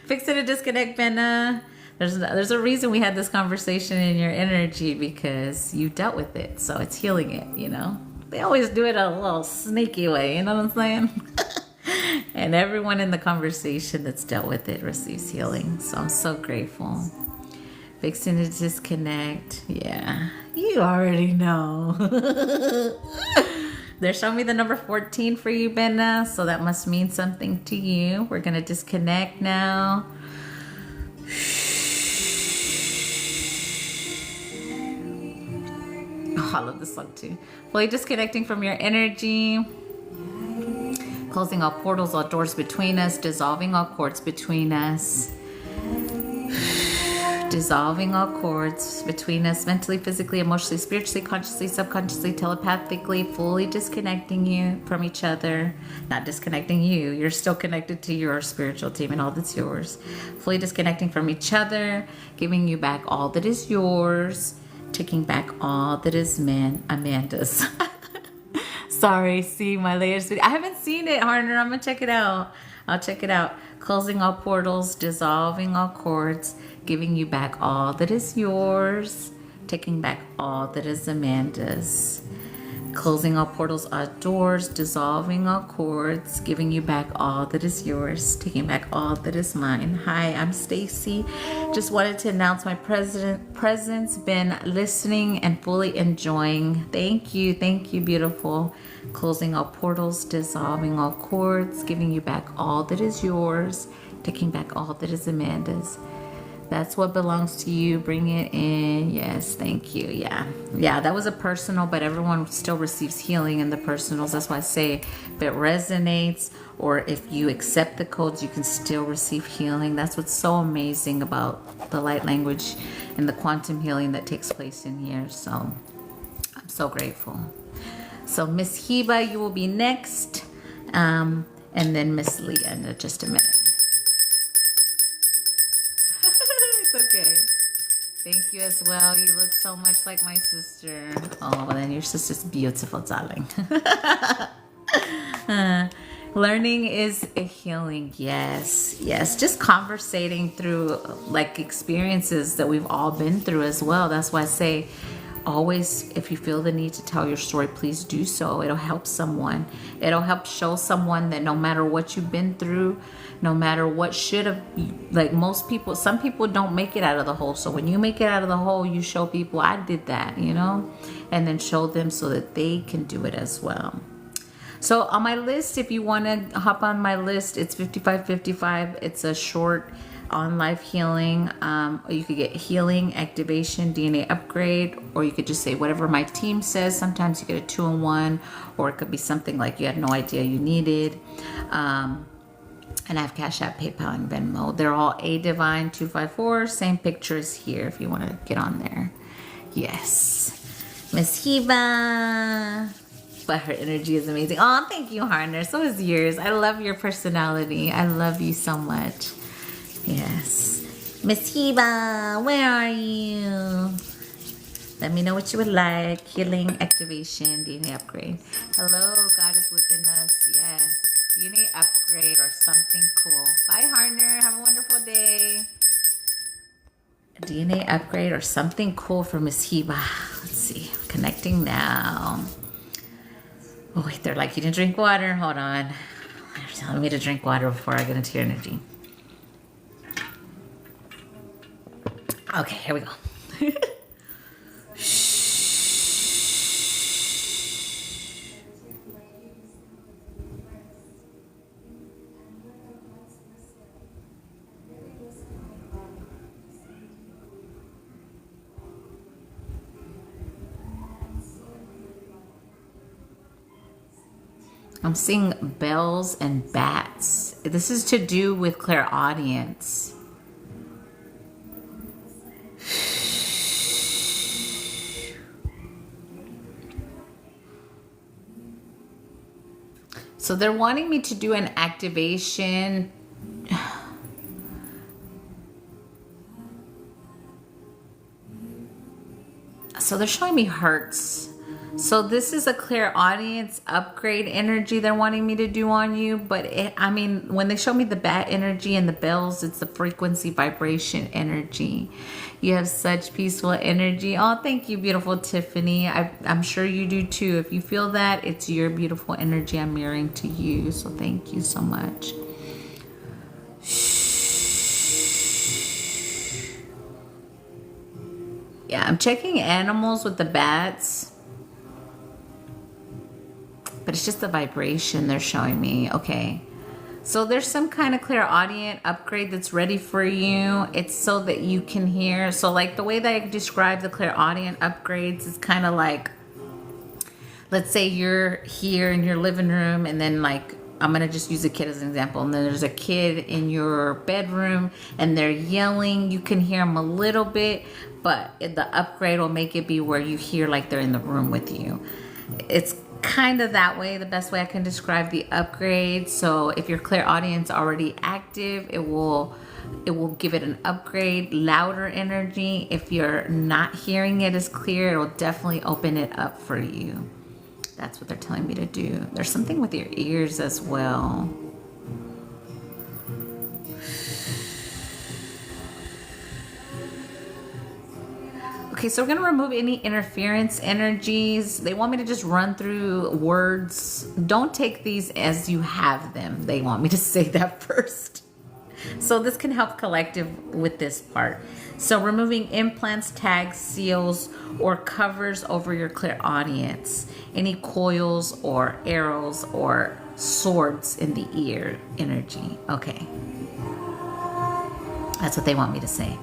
Fixing a disconnect, Benna. There's a reason we had this conversation in your energy because you dealt with it. So it's healing it, you know. They always do it a little sneaky way, you know what I'm saying? And everyone in the conversation that's dealt with it receives healing. So I'm so grateful. Fixing a disconnect. Yeah, you already know. They're showing me the number 14 for you, Benna. So that must mean something to you. We're going to disconnect now. Oh, I love this song too. Fully disconnecting from your energy. Closing all portals, all doors between us. Dissolving all cords between us. Dissolving all cords between us mentally, physically, emotionally, spiritually, consciously, subconsciously, telepathically, fully disconnecting you from each other. Not disconnecting you. You're still connected to your spiritual team and all that's yours. Fully disconnecting from each other, giving you back all that is yours, taking back all that is Amanda's. Sorry, see my latest video. I haven't seen it, Harner. I'm going to check it out. I'll check it out. Closing all portals, dissolving all cords, giving you back all that is yours, taking back all that is Amanda's. Closing all portals, all doors, dissolving all cords, giving you back all that is yours, taking back all that is mine. Hi, I'm Stacy. Just wanted to announce my presence. Been listening and fully enjoying. Thank you, beautiful. Closing all portals, dissolving all cords, giving you back all that is yours, taking back all that is Amanda's. That's what belongs to you. Bring it in. Yes, thank you. Yeah, that was a personal, but everyone still receives healing in the personals. That's why I say if it resonates or if you accept the codes, you can still receive healing. That's what's so amazing about the light language and the quantum healing that takes place in here. So I'm so grateful. So Miss Heba, you will be next. And then Miss Leah in just a minute. It's okay. Thank you as well. You look so much like my sister. Oh, well then your sister's beautiful, darling. Learning is a healing. Yes. Just conversating through like experiences that we've all been through as well. That's why I say always, if you feel the need to tell your story, please do so. It'll help someone. It'll help show someone that no matter what you've been through, no matter what should have, like most people, some people don't make it out of the hole. So when you make it out of the hole, you show people, I did that, you know, and then show them so that they can do it as well. So on my list, if you want to hop on my list, it's 5555. It's a short on life healing. You could get healing, activation, DNA upgrade, or you could just say whatever my team says. Sometimes you get a 2-in-1, or it could be something like you had no idea you needed. And I have Cash App, PayPal, and Venmo. They're all A Divine 254. Same pictures here if you want to get on there. Yes. Miss Heba. But her energy is amazing. Oh, thank you, Harner. So is yours. I love your personality. I love you so much. Yes. Miss Heba, where are you? Let me know what you would like. Healing, activation, DNA upgrade. Hello, God is within us. Yes. DNA upgrade or something cool. Bye, Harner. Have a wonderful day. DNA upgrade or something cool for Miss Hiba. Let's see. Connecting now. Oh, wait. They're like, you didn't drink water. Hold on. They're telling me to drink water before I get into your energy. Okay, here we go. I'm seeing bells and bats. This is to do with clairaudience. So they're wanting me to do an activation. So they're showing me hertz. So this is a clairaudience upgrade energy they're wanting me to do on you. But I mean, when they show me the bat energy and the bells, it's the frequency vibration energy. You have such peaceful energy. Oh, thank you, beautiful Tiffany. I'm sure you do too. If you feel that, it's your beautiful energy I'm mirroring to you. So thank you so much. Yeah, I'm checking animals with the bats. But it's just the vibration they're showing me. Okay. So there's some kind of clairaudient upgrade that's ready for you. It's so that you can hear. So like the way that I describe the clairaudient upgrades is kind of like, let's say you're here in your living room and then like, I'm going to just use a kid as an example. And then there's a kid in your bedroom and they're yelling. You can hear them a little bit, but the upgrade will make it be where you hear like they're in the room with you. It's kind of that way, the best way I can describe the upgrade. So if your clairaudience already active, it will give it an upgrade, louder energy. If you're not hearing it as clear, it will definitely open it up for you. That's what they're telling me to do. There's something with your ears as well. Okay, so we're going to remove any interference energies. They want me to just run through words. Don't take these as you have them. They want me to say that first. So this can help collective with this part. So removing implants, tags, seals, or covers over your clairaudience. Any coils or arrows or swords in the ear energy. Okay. That's what they want me to say.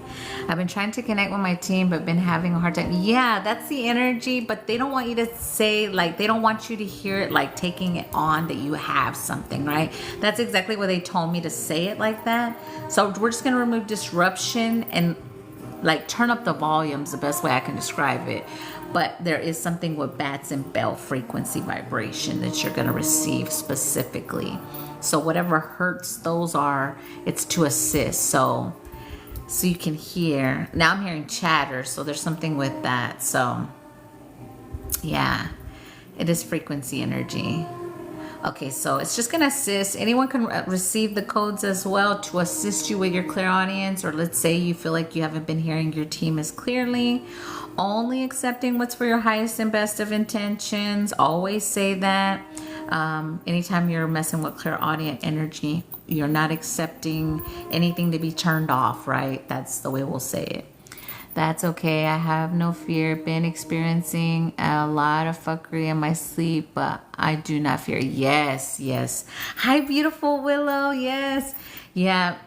I've been trying to connect with my team, but been having a hard time. Yeah, that's the energy, but they don't want you to say, like, they don't want you to hear it like taking it on that you have something, right? That's exactly what they told me to say it like that. So we're just going to remove disruption and like turn up the volumes, the best way I can describe it. But there is something with bats and bell frequency vibration that you're going to receive specifically. So whatever hertz those are, it's to assist. So you can hear. Now I'm hearing chatter, so there's something with that. So yeah, it is frequency energy. Okay, so it's just going to assist. Anyone can receive the codes as well to assist you with your clairaudience, or let's say you feel like you haven't been hearing your team as clearly. Only accepting what's for your highest and best of intentions. Always say that. Anytime you're messing with clairaudient energy, you're not accepting anything to be turned off, right? That's the way we'll say it. That's okay. I have no fear. Been experiencing a lot of fuckery in my sleep, but I do not fear. Yes, yes. Hi, beautiful Willow. Yes. Yeah.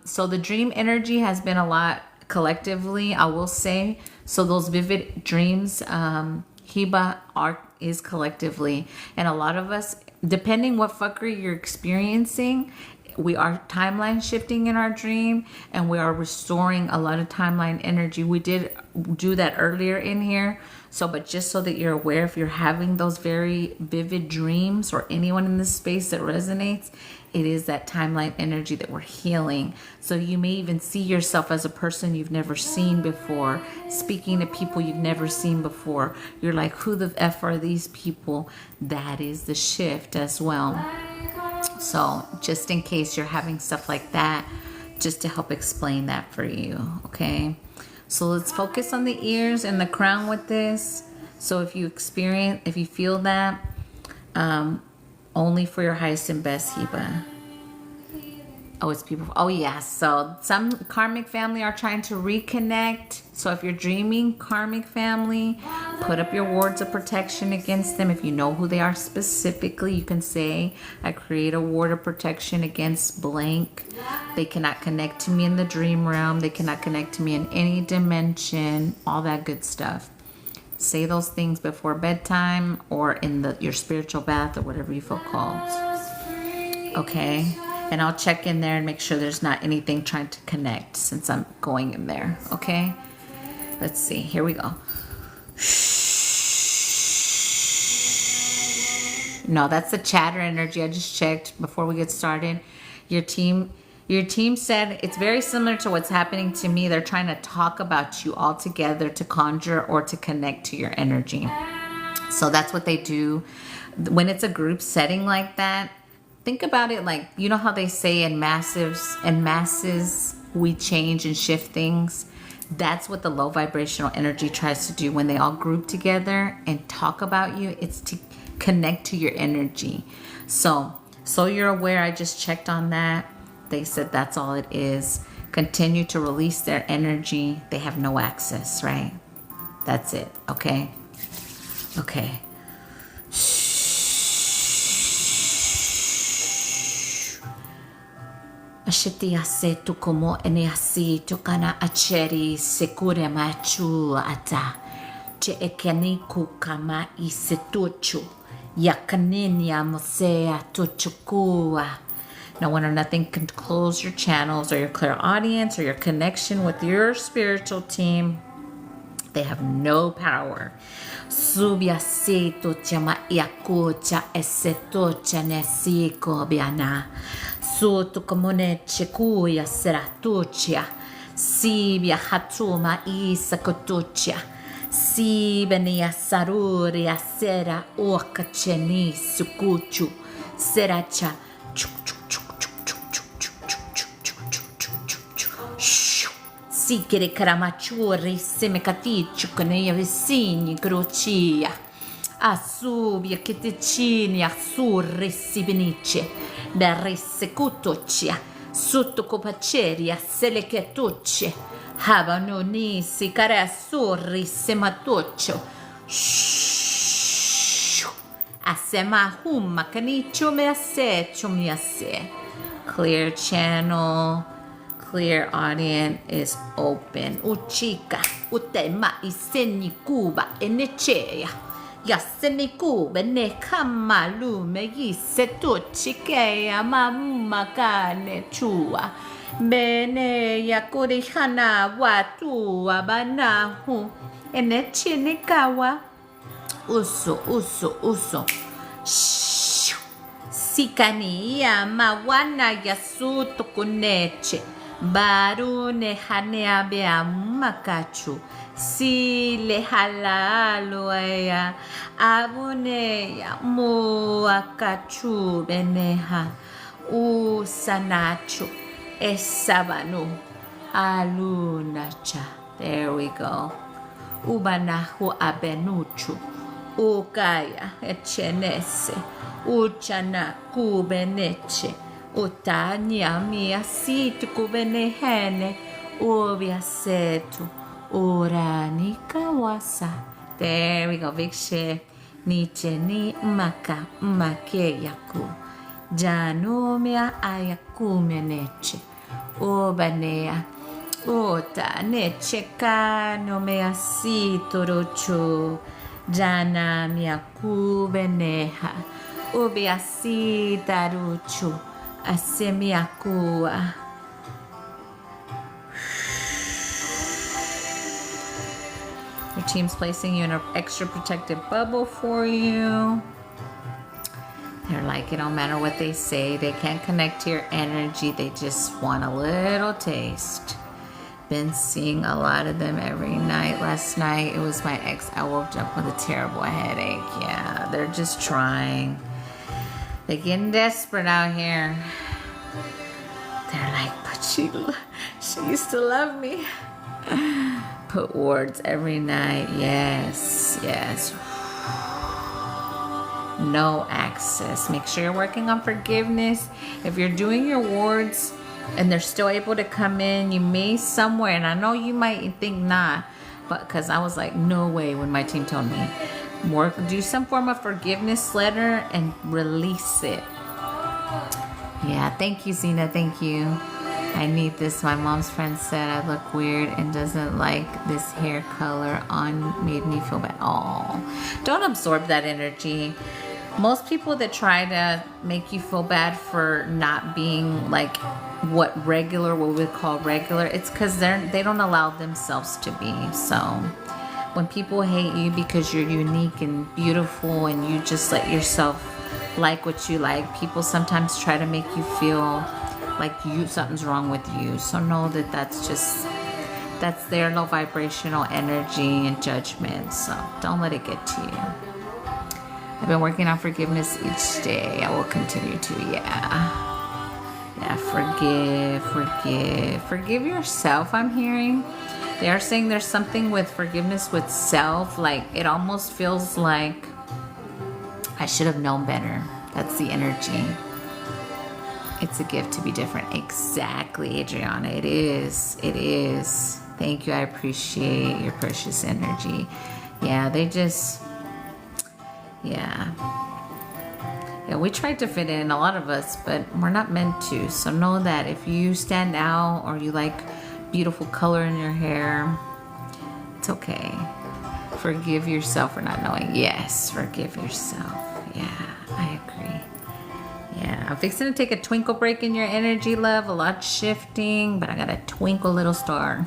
So the dream energy has been a lot collectively, I will say. So those vivid dreams, Hiba is collectively. And a lot of us, depending what fuckery you're experiencing, we are timeline shifting in our dream and we are restoring a lot of timeline energy. We did do that earlier in here. So, but just so that you're aware, if you're having those very vivid dreams or anyone in this space that resonates, it is that timeline energy that we're healing. So you may even see yourself as a person you've never seen before, speaking to people you've never seen before. You're like, who the F are these people? That is the shift as well. So just in case you're having stuff like that, just to help explain that for you, okay? So let's focus on the ears and the crown with this. So if you feel that, only for your highest and best, Heba. Oh, it's people. Oh, yeah. So some karmic family are trying to reconnect. So if you're dreaming karmic family, put up your wards of protection against them. If you know who they are specifically, you can say, I create a ward of protection against blank. They cannot connect to me in the dream realm. They cannot connect to me in any dimension. All that good stuff. Say those things before bedtime or in your spiritual bath or whatever you feel called. Okay? And I'll check in there and make sure there's not anything trying to connect since I'm going in there. Okay? Let's see. Here we go. No, that's the chatter energy. I just checked before we get started. Your team said it's very similar to what's happening to me. They're trying to talk about you all together to conjure or to connect to your energy. So that's what they do. When it's a group setting like that, think about it like, you know how they say in masses, we change and shift things. That's what the low vibrational energy tries to do when they all group together and talk about you. It's to connect to your energy. So you're aware, I just checked on that. They said that's all it is. Continue to release their energy. They have no access, right? That's it, okay? Okay. Ashiti asetu como eneasi tokana acheri sekure machu ata che ekeniku kama isetuchu yakanenya mosea tuchukua. Now, one or nothing can close your channels or your clairaudience or your connection with your spiritual team. They have no power. Subiaseto chama yakucha eseto chanesiko biana. Soto comune chekuya seratucia. Sibia hatuma isakotucia. Sibenia saruria sera okacheni sukuchu. Seracha. Sikere karamachuri semekatichu kaneya vicini crocia. Asubia cheticini assurri sibinice. Berrisse cutuccia. Sotto copaceria selechetucce. Habano nisi care assurri sematuccio. Asema humma canicho me asse. Clear channel. Clear audience is open. Uchika, utema iseni kuba enechea. Yaseni kuba ne kamalume yisetuchikea mamma kane chua. Bene yakurihana watu abanahu. Enechinikawa. Uso. Sikania mawana yasuto kuneche. Barune haneabea makachu. Sile halalo aya. Abuneya muakachu beneha. Usanachu. Esabanu. Alunacha. There we go. Ubanahu abenuchu. Ukaya echenese. Uchana kubeneche. Utania mia situ kubenehene. Ubia setu. Urani kawasa. There we go. Big shift. Niche ni maka make yaku. Janumia ayakume neche. Ubanea. Uta neche kano mea situ ruchu. Jana mia kubeneha. Ubiasi daruchu. Asemiakua. Your team's placing you in an extra protective bubble for you. They're like, it don't matter what they say. They can't connect to your energy. They just want a little taste. Been seeing a lot of them every night. Last night, it was my ex. I woke up with a terrible headache. Yeah, they're just trying. They're getting desperate out here. They're like, but she used to love me. Put wards every night. Yes, yes. No access. Make sure you're working on forgiveness. If you're doing your wards and they're still able to come in, you may somewhere, and I know you might think not, but because I was like, no way when my team told me. Do some form of forgiveness letter and release it. Yeah, thank you, Zena. Thank you. I need this. My mom's friend said I look weird and doesn't like this hair color on. Made me feel bad. Oh, don't absorb that energy. Most people that try to make you feel bad for not being like what we would call regular, it's because they don't allow themselves to be. So when people hate you because you're unique and beautiful and you just let yourself like what you like, people sometimes try to make you feel like something's wrong with you. So know that that's their low vibrational energy and judgment. So don't let it get to you. I've been working on forgiveness each day. I will continue to. Yeah, forgive yourself. I'm hearing they are saying there's something with forgiveness with self, like it almost feels like I should have known better. That's the energy. It's a gift to be different. Exactly, Adriana. It is. Thank you. I appreciate your precious energy. Yeah, yeah, we tried to fit in, a lot of us, but we're not meant to. So know that if you stand out or you like beautiful color in your hair, it's okay. Forgive yourself for not knowing. Yes, forgive yourself. Yeah, I agree. Yeah, I'm fixing to take a twinkle break in your energy, love. A lot shifting, but I got a twinkle little star.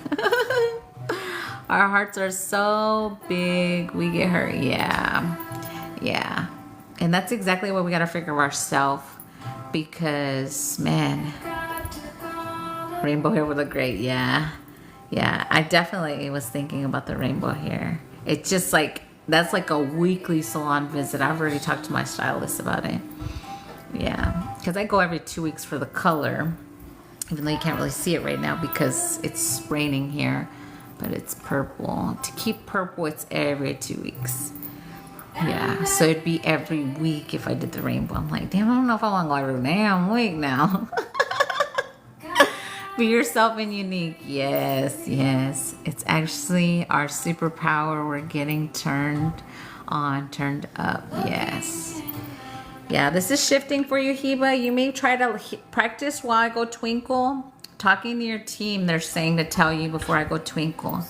Our hearts are so big, we get hurt. Yeah. And that's exactly what we got to figure ourselves, because, man, rainbow hair would look great. Yeah. I definitely was thinking about the rainbow hair. It's just like, that's like a weekly salon visit. I've already talked to my stylist about it. Yeah, because I go every 2 weeks for the color, even though you can't really see it right now because it's raining here, but it's purple. To keep purple, it's every 2 weeks. Yeah, so it'd be every week if I did the rainbow. I'm like, damn, I don't know if I want to go every damn week now. Be yourself and unique. Yes. It's actually our superpower. We're getting turned up. Yes. Yeah, this is shifting for you, Heba. You may try to practice while I go twinkle. Talking to your team, they're saying to tell you before I go twinkle.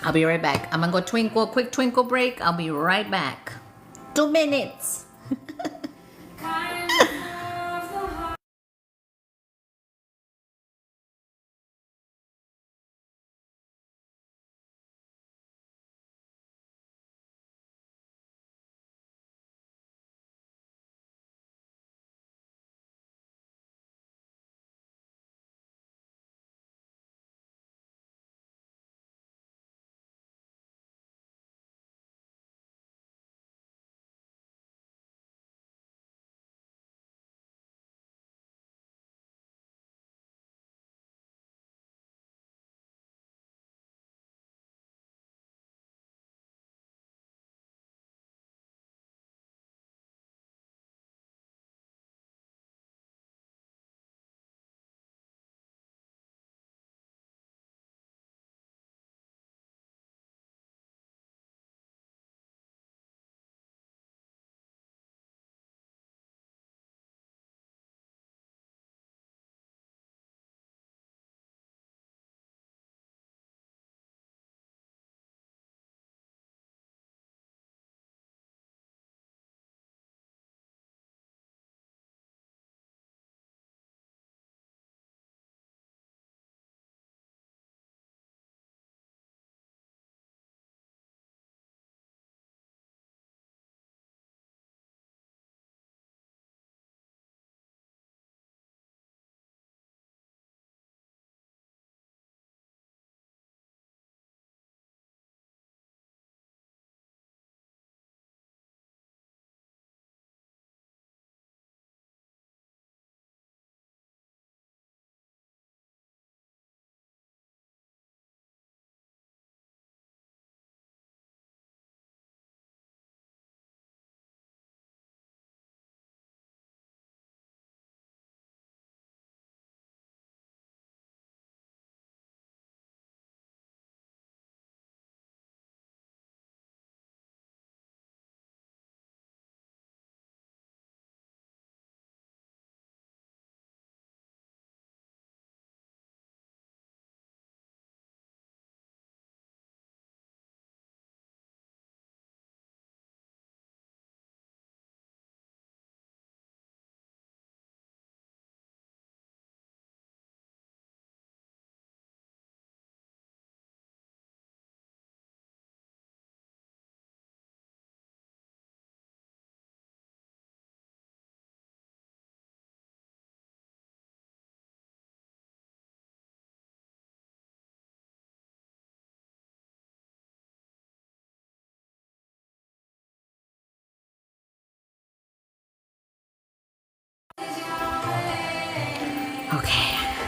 I'll be right back. I'm gonna go twinkle, quick twinkle break. I'll be right back. 2 minutes.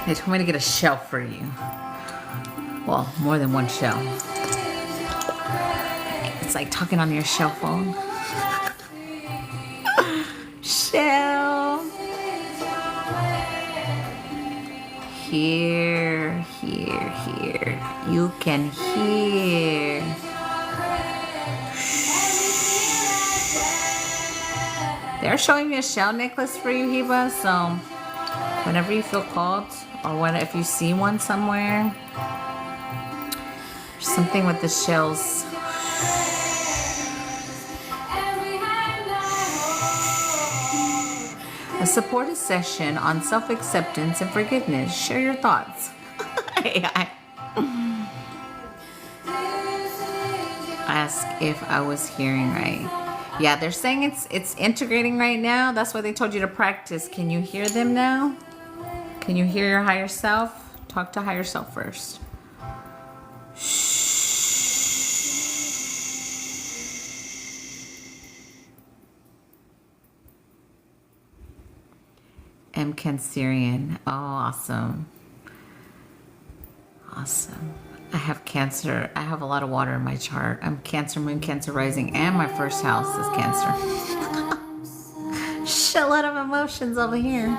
They told me to get a shell for you. Well, more than one shell. It's like talking on your shell phone. Shell. Here, here, here. You can hear. They're showing me a shell necklace for you, Hiba. So whenever you feel called, or if you see one somewhere, something with the shells. A supportive session on self-acceptance and forgiveness. Share your thoughts. Ask if I was hearing right. Yeah, they're saying it's integrating right now. That's why they told you to practice. Can you hear them now? Can you hear your higher self? Talk to higher self first. M. Cancerian. Oh, awesome. Awesome. I have Cancer. I have a lot of water in my chart. I'm Cancer Moon, Cancer Rising, and my first house is Cancer. A lot of emotions over here.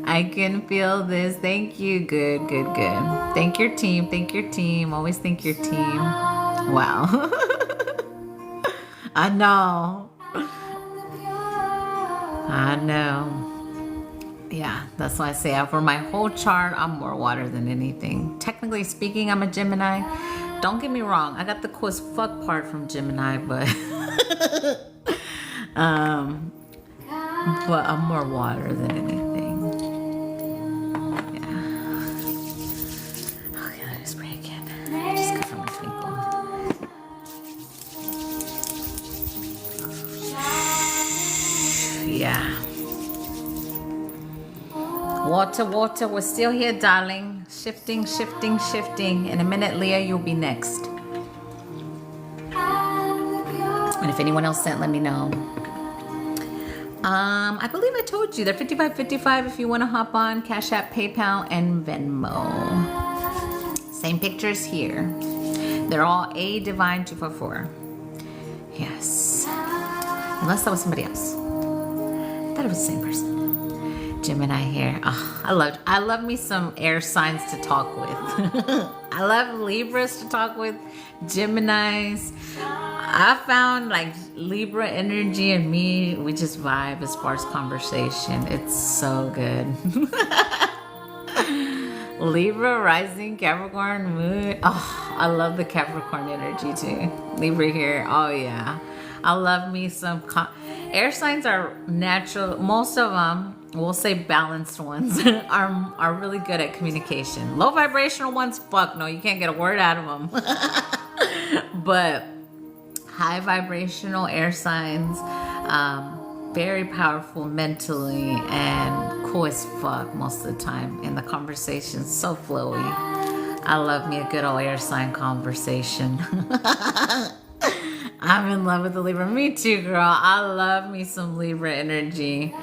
I can feel this. Thank you. Good, good, good. Thank your team. Thank your team. Always thank your team. Wow. I know. I know. Yeah, that's why I say for my whole chart, I'm more water than anything. Technically speaking, I'm a Gemini. Don't get me wrong. I got the cool as fuck part from Gemini, but but I'm more water than anything. Yeah. Okay, let me spray again. Just go for my twinkle. Yeah. Water, water, we're still here, darling. Shifting, shifting, shifting. In a minute, Leah, you'll be next. And if anyone else sent, let me know. I believe I told you they're 55.55 if you want to hop on. Cash App, PayPal, and Venmo. Same pictures here. They're all A Divine 244. Yes. Unless that was somebody else. I thought it was the same person. Gemini here. Oh, I love me some air signs to talk with. I love Libras to talk with. Geminis. I found like Libra energy and me, we just vibe as far as conversation. It's so good. Libra, rising, Capricorn, moon. Oh, I love the Capricorn energy too. Libra here. Oh yeah. I love me some air signs are natural. Most of them, we'll say balanced ones, are really good at communication. Low vibrational ones, fuck no, you can't get a word out of them. But high vibrational air signs, very powerful mentally and cool as fuck most of the time. And the conversation's so flowy. I love me a good old air sign conversation. I'm in love with the Libra. Me too, girl. I love me some Libra energy.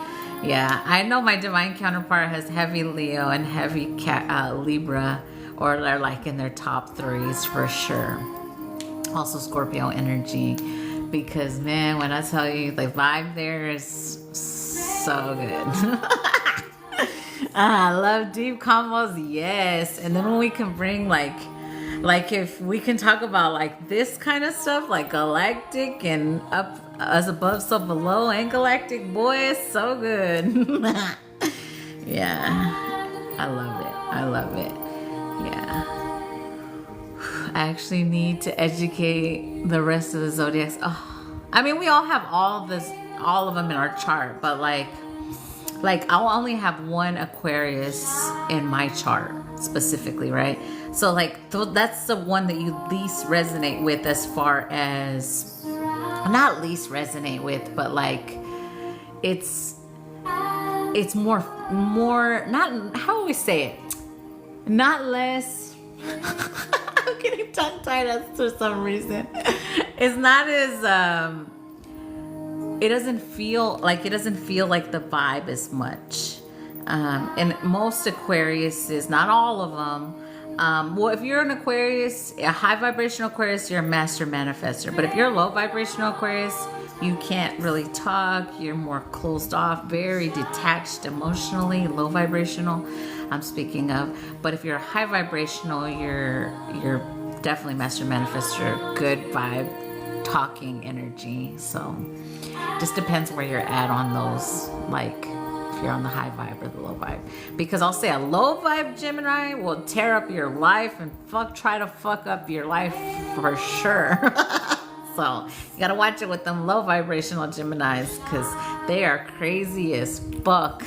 Yeah, I know my divine counterpart has heavy Leo and heavy Libra, or they're like in their top threes for sure. Also Scorpio energy, because man, when I tell you the vibe there is so good. I love deep combos, yes. And then when we can bring like if we can talk about like this kind of stuff, like galactic and up as above so below and galactic, boy, it's so good. Yeah, I love it. I love it. Yeah. I actually need to educate the rest of the zodiacs. Oh, I mean, we all have all of them in our chart, but like I'll only have one Aquarius in my chart specifically, right? So like that's the one that you least resonate with, as far as not least resonate with, but like it's more not, how do we say it? Not less. I'm getting tongue tied for some reason. It's not as it doesn't feel like the vibe as much. And most Aquariuses, not all of them. Well, if you're an Aquarius, a high vibrational Aquarius, you're a master manifester. But if you're a low vibrational Aquarius, you can't really talk. You're more closed off, very detached emotionally, low vibrational. I'm speaking of. But if you're a high vibrational, you're definitely master manifester, good vibe, talking energy. So just depends where you're at on those, like if you're on the high vibe or the low vibe. Because I'll say a low vibe Gemini will tear up your life and try to fuck up your life for sure. So you gotta watch it with them low vibrational Geminis, because they are crazy as fuck.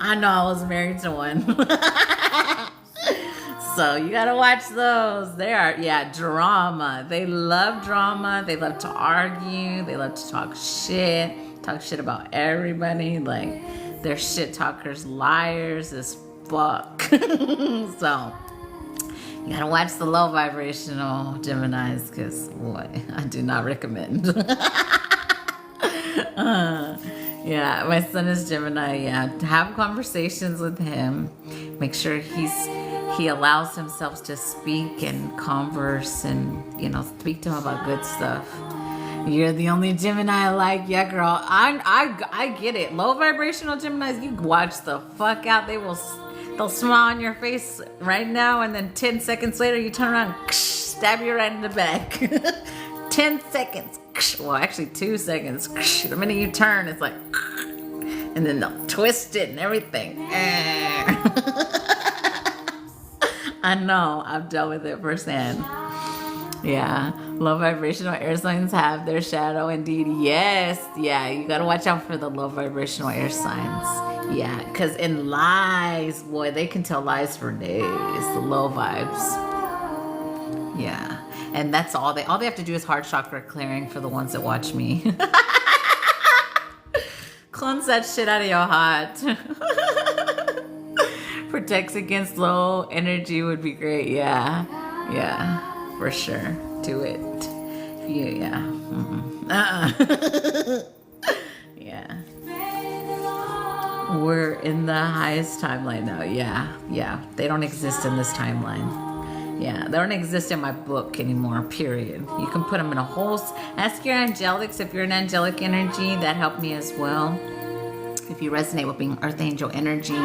I know, I was married to one. So you gotta watch those. They are, drama. They love drama. They love to argue. They love to talk shit about everybody. Like, they're shit talkers, liars as fuck. So you gotta watch the low vibrational Geminis, because boy, I do not recommend. Yeah, my son is Gemini. Yeah, have conversations with him. Make sure he allows himself to speak and converse, and speak to him about good stuff. You're the only Gemini I like. Yeah, girl. I get it. Low vibrational Geminis, you watch the fuck out. They'll smile on your face right now, and then 10 seconds later you turn around, stab you right in the back. 10 seconds. Well, actually 2 seconds. The minute you turn, it's like, and then they'll twist it and everything. I know, I've dealt with it firsthand. Yeah, low vibrational air signs have their shadow indeed. Yes, yeah, you gotta watch out for the low vibrational air signs. Yeah, because in lies, boy, they can tell lies for days, the low vibes. Yeah, and that's all they have to do is heart chakra clearing for the ones that watch me. Cleanse that shit out of your heart. Protects against low energy would be great. Yeah, for sure. Do it. Yeah. Yeah. We're in the highest timeline now. Yeah. They don't exist in this timeline. Yeah, they don't exist in my book anymore, period. You can put them in a whole... Ask your angelics if you're an angelic energy. That helped me as well. If you resonate with being earth angel energy,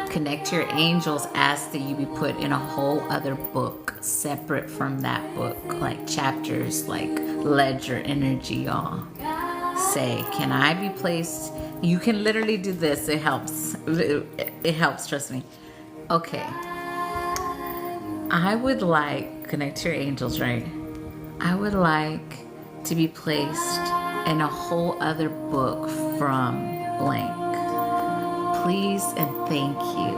connect to your angels. Ask that you be put in a whole other book separate from that book, like chapters, like ledger energy, y'all. Say, can I be placed? You can literally do this. It helps. It helps, trust me. Okay. I would like, connect to your angels, right? I would like to be placed in a whole other book from blank. Please and thank you.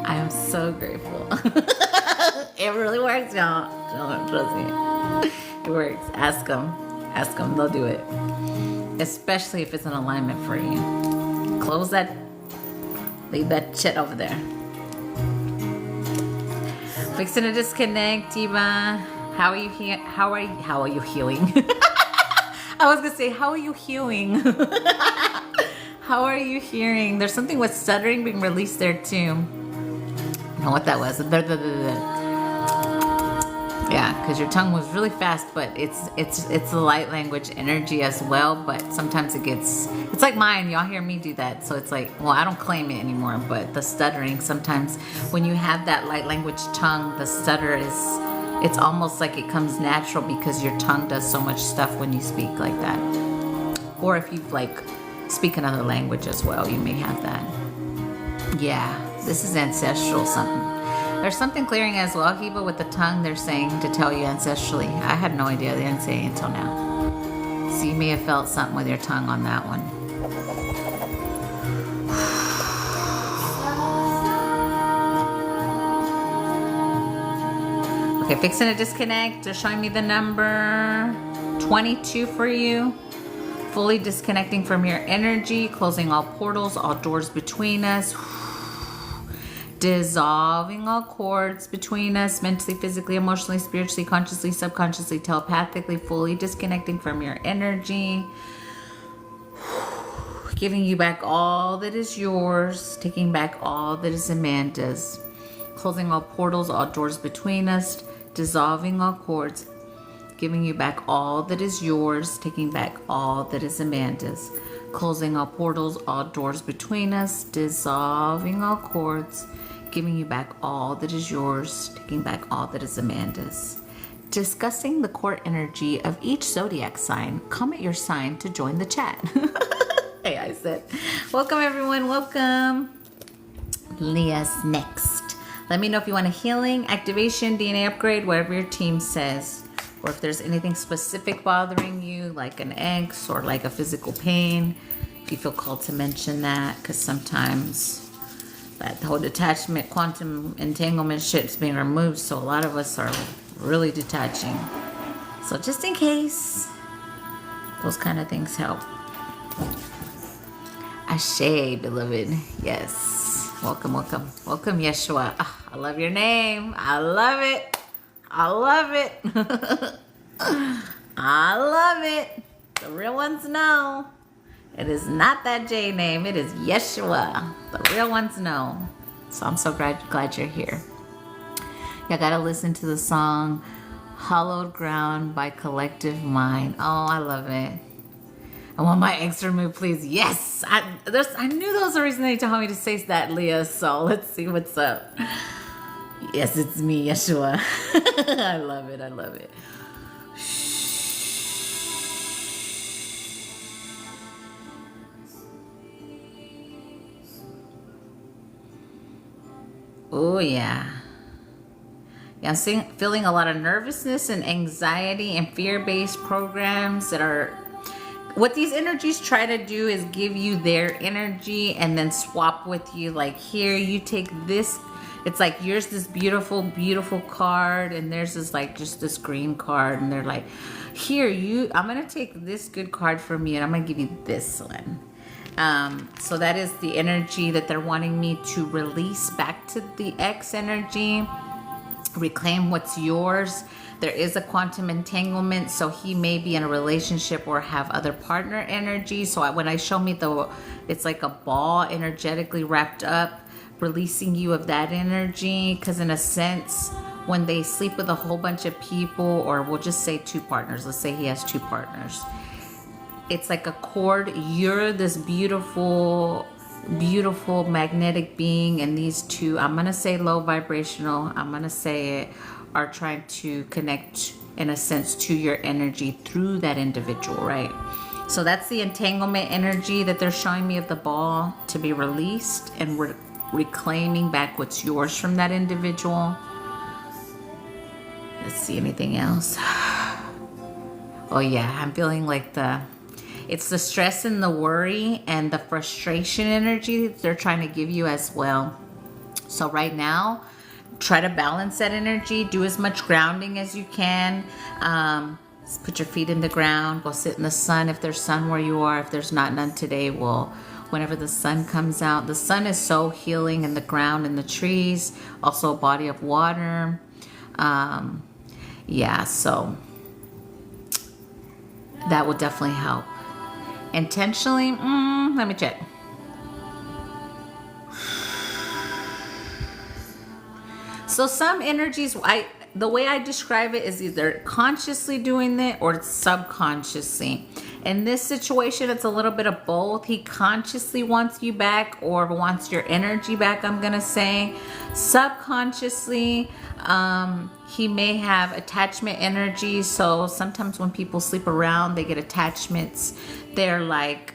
I am so grateful. It really works, y'all. Don't trust me. It works. Ask them. They'll do it. Especially if it's an alignment for you. Close that. Leave that shit over there. Fixing to disconnect, Eva. How are you healing? I was gonna say, how are you healing? How are you hearing? There's something with stuttering being released there too. I don't know what that was. Yeah, because your tongue was really fast, but it's the light language energy as well. But sometimes it's like mine. Y'all hear me do that, so it's like, well, I don't claim it anymore. But the stuttering, sometimes when you have that light language tongue, the stutter it's almost like it comes natural because your tongue does so much stuff when you speak like that. Or if you speak another language as well, you may have that. Yeah, this is ancestral something. There's something clearing as well, Heba, with the tongue. They're saying to tell you ancestrally. I had no idea. They didn't say it until now. So you may have felt something with your tongue on that one. Okay, fixing to disconnect. They're showing me the number 22 for you. Fully disconnecting from your energy, closing all portals, all doors between us. Dissolving all cords between us, mentally, physically, emotionally, spiritually, consciously, subconsciously, telepathically, fully disconnecting from your energy. giving you back all that is yours, taking back all that is Amanda's, closing all portals, all doors between us, dissolving all cords, giving you back all that is yours, taking back all that is Amanda's, closing all portals, all doors between us, dissolving all cords, giving you back all that is yours, taking back all that is Amanda's. Discussing the core energy of each zodiac sign. Comment your sign to join the chat. Hey, I said, welcome everyone, welcome. Leah's next. Let me know if you want a healing, activation, DNA upgrade, whatever your team says. Or if there's anything specific bothering you, like an ex or like a physical pain, if you feel called to mention that, because sometimes that whole detachment, quantum entanglement shit's being removed, so a lot of us are really detaching. So just in case, those kind of things help. Ashe, beloved. Yes. Welcome, welcome. Welcome, Yeshua. Ah, I love your name. I love it. I love it. I love it. The real ones know. It is not that J name. It is Yeshua. The real ones know. So I'm so glad you're here. Y'all gotta listen to the song Hallowed Ground by Collective Mind. Oh, I love it. I want my ex removed, please. Yes! I knew there was a reason they told me to say that, Leah, so let's see what's up. Yes, it's me, Yeshua. I love it, I love it. Oh, yeah. Yeah, I'm feeling a lot of nervousness and anxiety and fear-based programs that are... What these energies try to do is give you their energy and then swap with you. Like, here, you take this. It's like, yours this beautiful, beautiful card, and theirs is like just this green card. And they're like, here, I'm going to take this good card from you, and I'm going to give you this one. So that is the energy that they're wanting me to release back to the X energy. Reclaim what's yours. There is a quantum entanglement, so he may be in a relationship or have other partner energy. So when I show me it's like a ball energetically wrapped up, releasing you of that energy. Because in a sense, when they sleep with a whole bunch of people, or we'll just say two partners, let's say he has two partners, it's like a cord. You're this beautiful, beautiful magnetic being, and these two, I'm gonna say low vibrational, I'm gonna say it, are trying to connect in a sense to your energy through that individual, right? So that's the entanglement energy that they're showing me of the ball to be released, and reclaiming back what's yours from that individual. Let's see, anything else? Oh yeah, I'm feeling like it's the stress and the worry and the frustration energy that they're trying to give you as well. So right now, try to balance that energy. Do as much grounding as you can. Put your feet in the ground. Go sit in the sun if there's sun where you are. If there's not none today, well, whenever the sun comes out. The sun is so healing, in the ground and the trees. Also a body of water. Yeah, so that will definitely help. Intentionally, let me check. So some energies, the way I describe it is either consciously doing it or subconsciously. In this situation, it's a little bit of both. He consciously wants you back, or wants your energy back, I'm gonna say. Subconsciously, he may have attachment energy. So sometimes when people sleep around, they get attachments. They're like,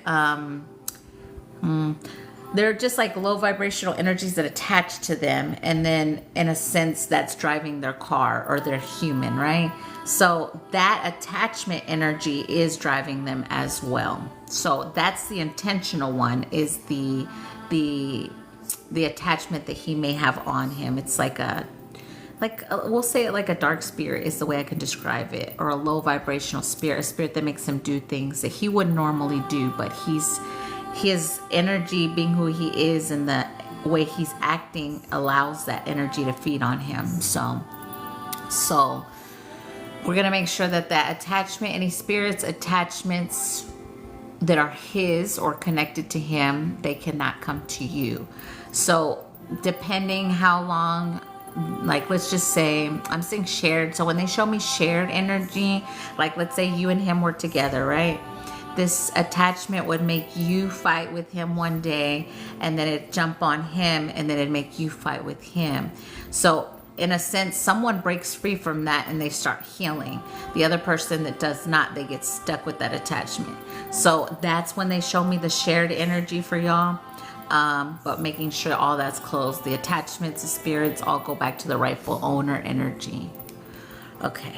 they're just like low vibrational energies that attach to them, and then in a sense that's driving their car or their human, right? So that attachment energy is driving them as well. So that's the intentional one, is the attachment that he may have on him. It's like we'll say it like a dark spirit is the way I can describe it, or a low vibrational spirit, a spirit that makes him do things that he wouldn't normally do, but his energy, being who he is and the way he's acting, allows that energy to feed on him. So we're going to make sure that attachment, any spirits, attachments, that are his or connected to him, they cannot come to you. So depending how long, like let's just say, I'm saying shared. So when they show me shared energy, like let's say you and him were together, right? This attachment would make you fight with him one day, and then it'd jump on him, and then it'd make you fight with him. So in a sense, someone breaks free from that and they start healing. The other person that does not, they get stuck with that attachment. So that's when they show me the shared energy for y'all. But making sure all that's closed. The attachments, the spirits all go back to the rightful owner energy. Okay,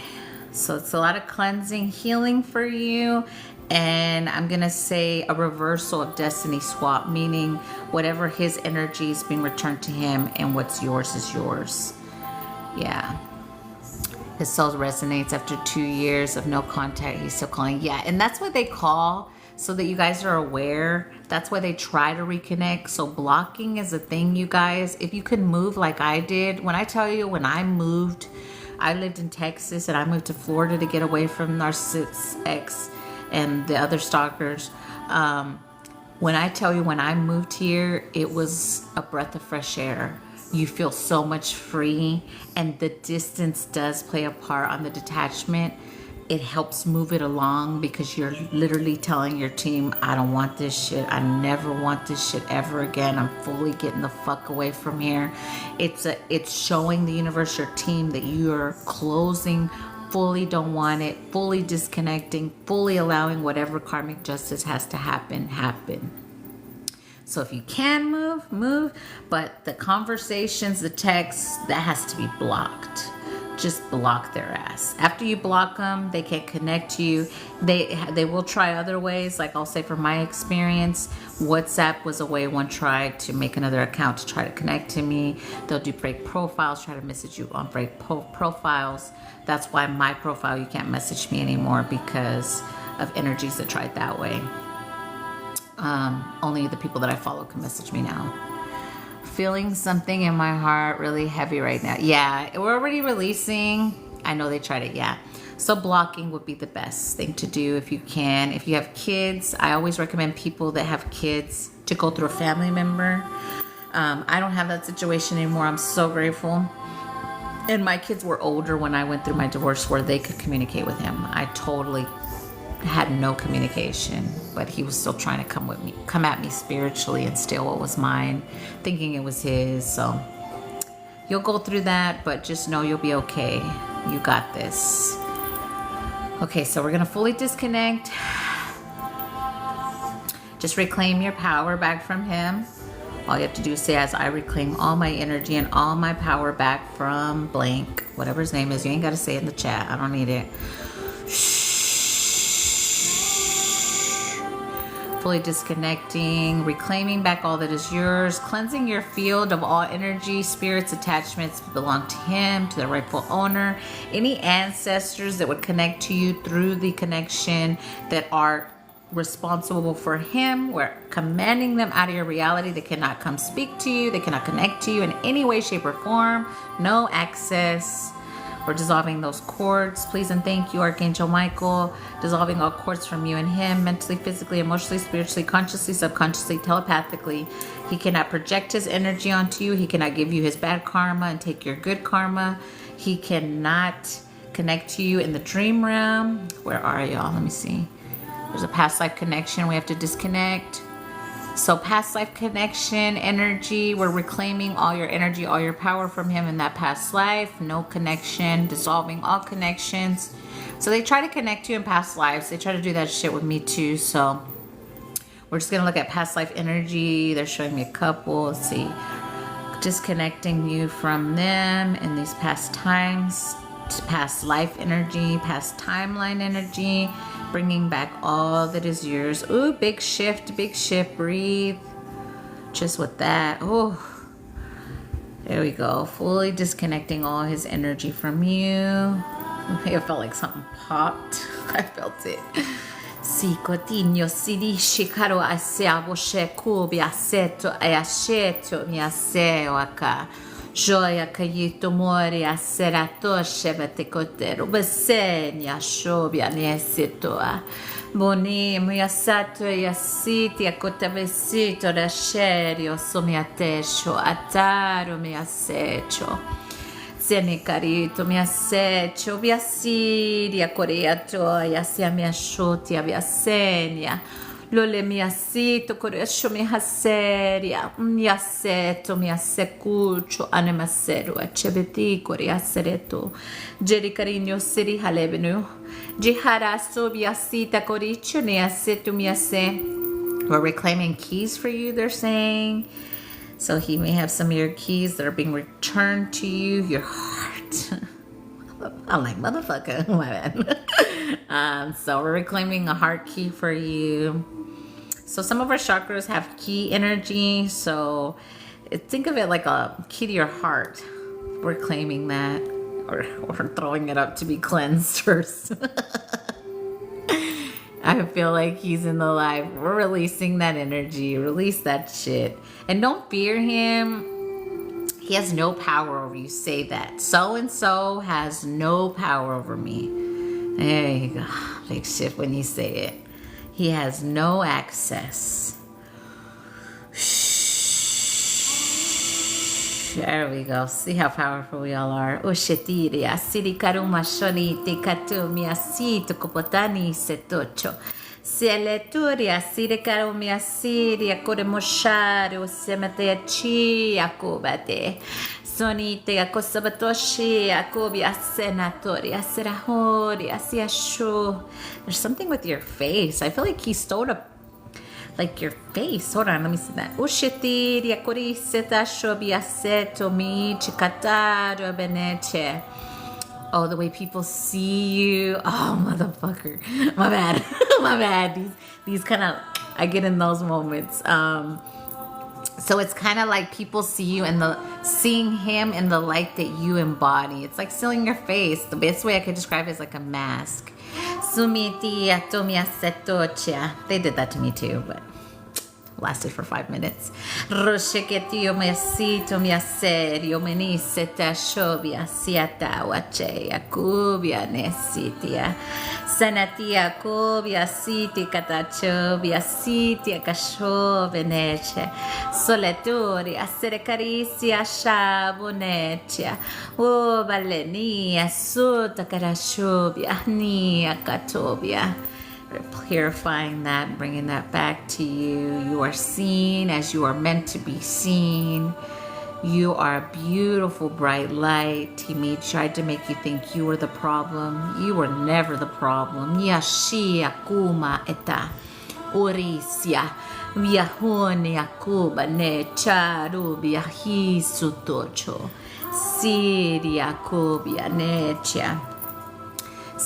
so it's a lot of cleansing, healing for you. And I'm going to say a reversal of destiny swap, meaning whatever his energy is being returned to him and what's yours is yours. Yeah. His soul resonates after 2 years of no contact. He's still calling. Yeah. And that's what they call, so that you guys are aware. That's why they try to reconnect. So blocking is a thing, you guys. If you can move like I did. When I tell you, when I moved, I lived in Texas and I moved to Florida to get away from Narcissus X and the other stalkers. When I tell you, when I moved here, it was a breath of fresh air. You feel so much free, and the distance does play a part on the detachment. It helps move it along because you're literally telling your team, I don't want this shit. I never want this shit ever again. I'm fully getting the fuck away from here. It's showing the universe, your team, that you're closing, fully don't want it, fully disconnecting, fully allowing whatever karmic justice has to happen. So if you can move, but the conversations, the texts, that has to be blocked. Just block their ass. After you block them, they can't connect to you. They will try other ways. Like I'll say from my experience, WhatsApp was a way one tried to make another account to try to connect to me. They'll do break profiles, try to message you on break profiles. That's why my profile, you can't message me anymore because of energies that tried that way. Only the people that I follow can message me now. Feeling something in my heart really heavy right now. Yeah, we're already releasing. I know they tried it, yeah. So blocking would be the best thing to do if you can. If you have kids, I always recommend people that have kids to go through a family member. I don't have that situation anymore. I'm so grateful. And my kids were older when I went through my divorce where they could communicate with him. I totally had no communication, but he was still trying to come at me spiritually and steal what was mine, thinking it was his. So you'll go through that, but just know you'll be okay. You got this. Okay, so we're gonna fully disconnect. Just reclaim your power back from him. All you have to do is say, as I reclaim all my energy and all my power back from blank, whatever his name is. You ain't gotta say it in the chat. I don't need it. Fully disconnecting, reclaiming back all that is yours, cleansing your field of all energy, spirits, attachments that belong to him, to the rightful owner, any ancestors that would connect to you through the connection that are responsible for him. We're commanding them out of your reality. They cannot come speak to you. They cannot connect to you in any way, shape, or form. No access. We're dissolving those cords. Please and thank you, Archangel Michael. Dissolving all cords from you and him, mentally, physically, emotionally, spiritually, consciously, subconsciously, telepathically. He cannot project his energy onto you. He cannot give you his bad karma and take your good karma. He cannot connect to you in the dream realm. Where are y'all? Let me see. There's a past life connection. We have to disconnect. So past life connection energy, we're reclaiming all your energy, all your power from him in that past life. No connection, dissolving all connections. So they try to connect you in past lives. They try to do that shit with me too. So we're just gonna look at past life energy. They're showing me a couple. Let's see. Disconnecting you from them in these past times, past life energy, past timeline energy. Bringing back all that is yours. Ooh, big shift, breathe. Just with that. Oh, there we go. Fully disconnecting all his energy from you. Okay, it felt like something popped. I felt it. Si continuo si dice caro aseavo sheku bi aseto e aceto mi aseo acá. Joia caiito mori a sera tosce vete cotero besenia shobia nesetoa Boni, mia sato e assiti a cotavesito da serio so mia tesho, ataro mia secho. Sene carito mia secho, via siria corea toia, sia mia shoti a via senia. Lole mia sito coresho mia seria, mia seto mia secucho, anima seru a cebeti corea sereto. Jeri carino seri halebenu. Jiharaso via sita coricho nea setu mia se. We're reclaiming keys for you, they're saying. So he may have some of your keys that are being returned to you, your heart. I'm like, motherfucker, my bad. So we're reclaiming a heart key for you. So some of our chakras have key energy. So think of it like a key to your heart. We're claiming that, or throwing it up to be cleansed first. I feel like he's in the live. We're releasing that energy. Release that shit. And don't fear him. He has no power over you. Say that. So-and-so has no power over me. There you go. Big shit when you say it. He has no access. There we go. See how powerful we all are. Ushetiria, siri karuma shoni te katumia si tukopotani setocho. Seleturia, siri karumia siria koremosharo semete chi akobate. Sonite akosabatoshi akobia senatoria serahoria siashu. There's something with your face. I feel like he stole a like your face. Hold on, let me see that. Ushetiria koriseta shobiaseto mi chikataro beneche. Oh, the way people see you. Oh, motherfucker. My bad. My bad. These kind of, I get in those moments. So it's kind of like people see you and seeing him in the light that you embody. It's like sealing your face. The best way I could describe it is like a mask. They did that to me too, but lasted for 5 minutes. Rosheketio mesito mi aserio meniseta shovia siata wache akubia nesitia sanatia kubia siti katachovia siti akashove neche soletori asere caricia shabonetia o balenia suta karashovia ni akatobia. Purifying that, bringing that back to you. You are seen as you are meant to be seen. You are a beautiful, bright light. He tried to make you think you were the problem. You were never the problem. Yashi akuma eta orisia viahone akuba ne charu viahi sutocho siria kubia necha.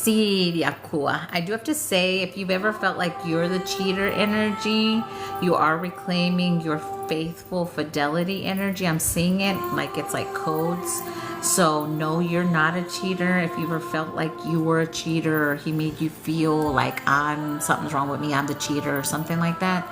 I do have to say, if you've ever felt like you're the cheater energy, you are reclaiming your faithful fidelity energy. I'm seeing it like it's like codes. So no, you're not a cheater. If you ever felt like you were a cheater, or he made you feel like something's wrong with me, I'm the cheater or something like that,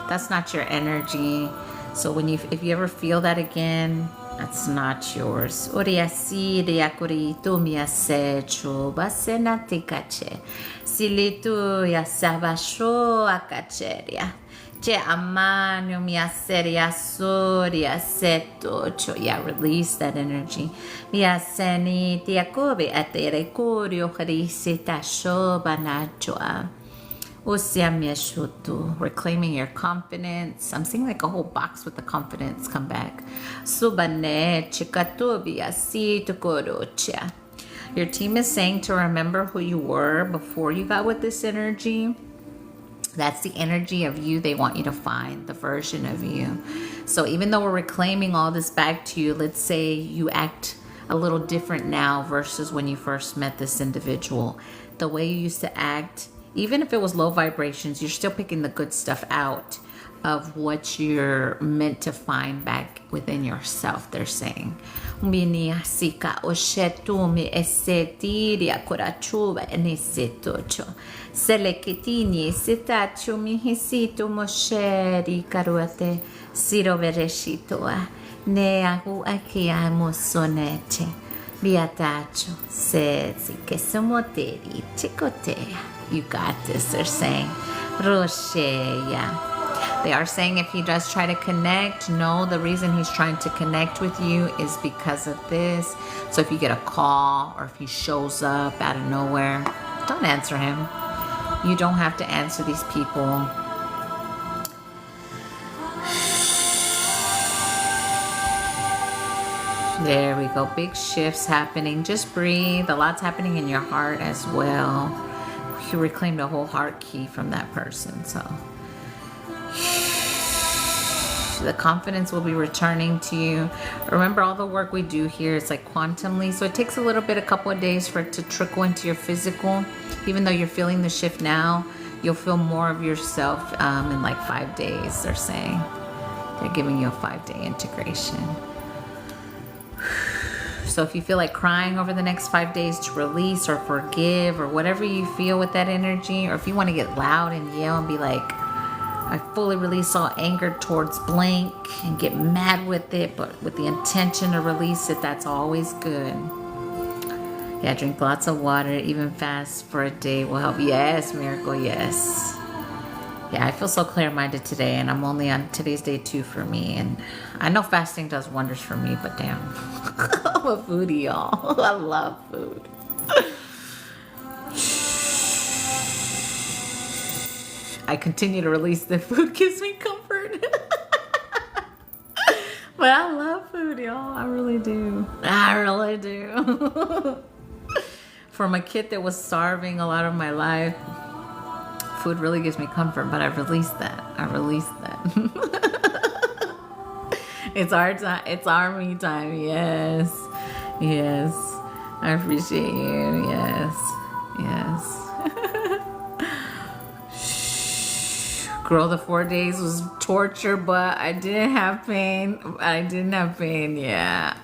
that's not your energy. So if you ever feel that again, that's not yours. Oriasi reakuri mi asecho basena tikache. Silitu ya sabasho akacheria. Che amano mi aseria soria seto cho. Yeah, release that energy. Mi aseni tiakobe atere kurio harisita shobanachoa. Reclaiming your confidence. I'm seeing like a whole box with the confidence come back. Your team is saying to remember who you were before you got with this energy. That's the energy of you they want you to find, the version of you. So even though we're reclaiming all this back to you, let's say you act a little different now versus when you first met this individual. The way you used to act, even if it was low vibrations, you're still picking the good stuff out of what you're meant to find back within yourself, they're saying. Biatacho, sezi, che somoteri, chicotea. You got this, they're saying. Roche, yeah. They are saying if he does try to connect, no, the reason he's trying to connect with you is because of this. So if you get a call or if he shows up out of nowhere, don't answer him. You don't have to answer these people. There we go. Big shifts happening. Just breathe. A lot's happening in your heart as well. You reclaimed a whole heart key from that person. So the confidence will be returning to you. Remember, all the work we do here is like quantumly. So it takes a little bit, a couple of days for it to trickle into your physical. Even though you're feeling the shift now, you'll feel more of yourself in like 5 days, they're saying. They're giving you a 5-day integration. So if you feel like crying over the next 5 days to release or forgive or whatever you feel with that energy, or if you want to get loud and yell and be like, I fully release all anger towards blank and get mad with it, but with the intention to release it, that's always good. Yeah, drink lots of water, even fast for a day will help. Yes, Miracle, yes. Yeah, I feel so clear-minded today, and I'm only on today's day 2 for me, and I know fasting does wonders for me, but damn, I'm a foodie, y'all. I love food. I continue to release the food gives me comfort. But I love food, y'all. I really do. I really do. From a kid that was starving a lot of my life, food really gives me comfort, but I released that. It's our time. It's our me time. Yes. Yes. I appreciate you. Yes. Yes. Girl, the 4 days was torture, but I didn't have pain. Yeah.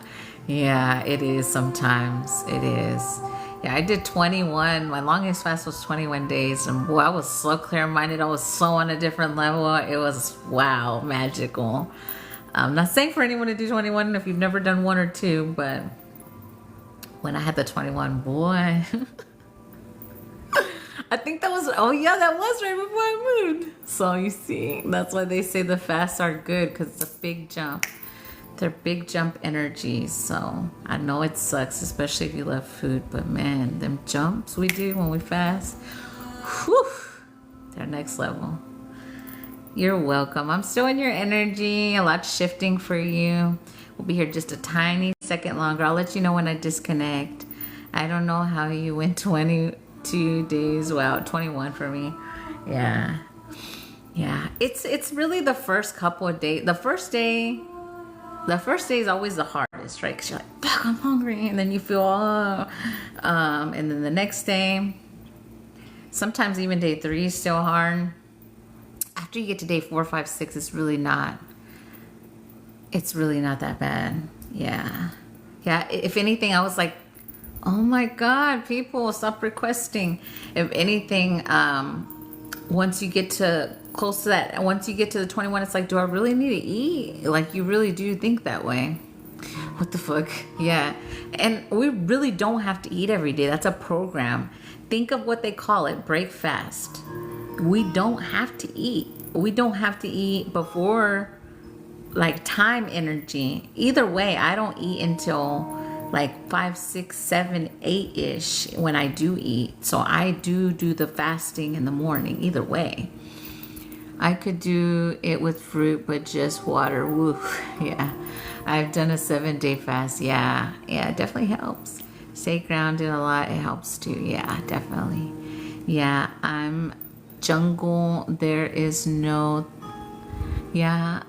Yeah, it is sometimes. It is. Yeah, I did 21. My longest fast was 21 days. And boy, I was so clear-minded. I was so on a different level. It was, wow, magical. I'm not saying for anyone to do 21 if you've never done 1 or 2, but when I had the 21, boy. I think that was, oh yeah, that was right before I moved. So you see, that's why they say the fasts are good, because it's a big jump. They're big jump energies. So I know it sucks, especially if you love food, but man, them jumps we do when we fast, whew, they're next level. You're welcome. I'm still in your energy. A lot shifting for you. We'll be here just a tiny second longer. I'll let you know when I disconnect. I don't know how you went 22 days. Wow, 21 for me. Yeah. Yeah. It's really the first couple of days. The first day is always the hardest, right? Because you're like, fuck, I'm hungry. And then you feel, and then the next day, sometimes even day 3 is still hard. After you get to day 4, 5, 6, it's really not that bad. Yeah. Yeah. If anything, I was like, oh my God, people, stop requesting. If anything, once you get to close to that, once you get to the 21, it's like, do I really need to eat? Like, you really do think that way. What the fuck? Yeah. And we really don't have to eat every day. That's a program. Think of what they call it, break fast. We don't have to eat. We don't have to eat before like time energy. Either way, I don't eat until like 5, 6, 7, 8-ish when I do eat. So I do the fasting in the morning. Either way, I could do it with fruit, but just water. Woo. Yeah. I've done a 7-day fast. Yeah. Yeah, it definitely helps. Stay grounded a lot. It helps too. Yeah, definitely. Yeah, I'm jungle. There is no, yeah,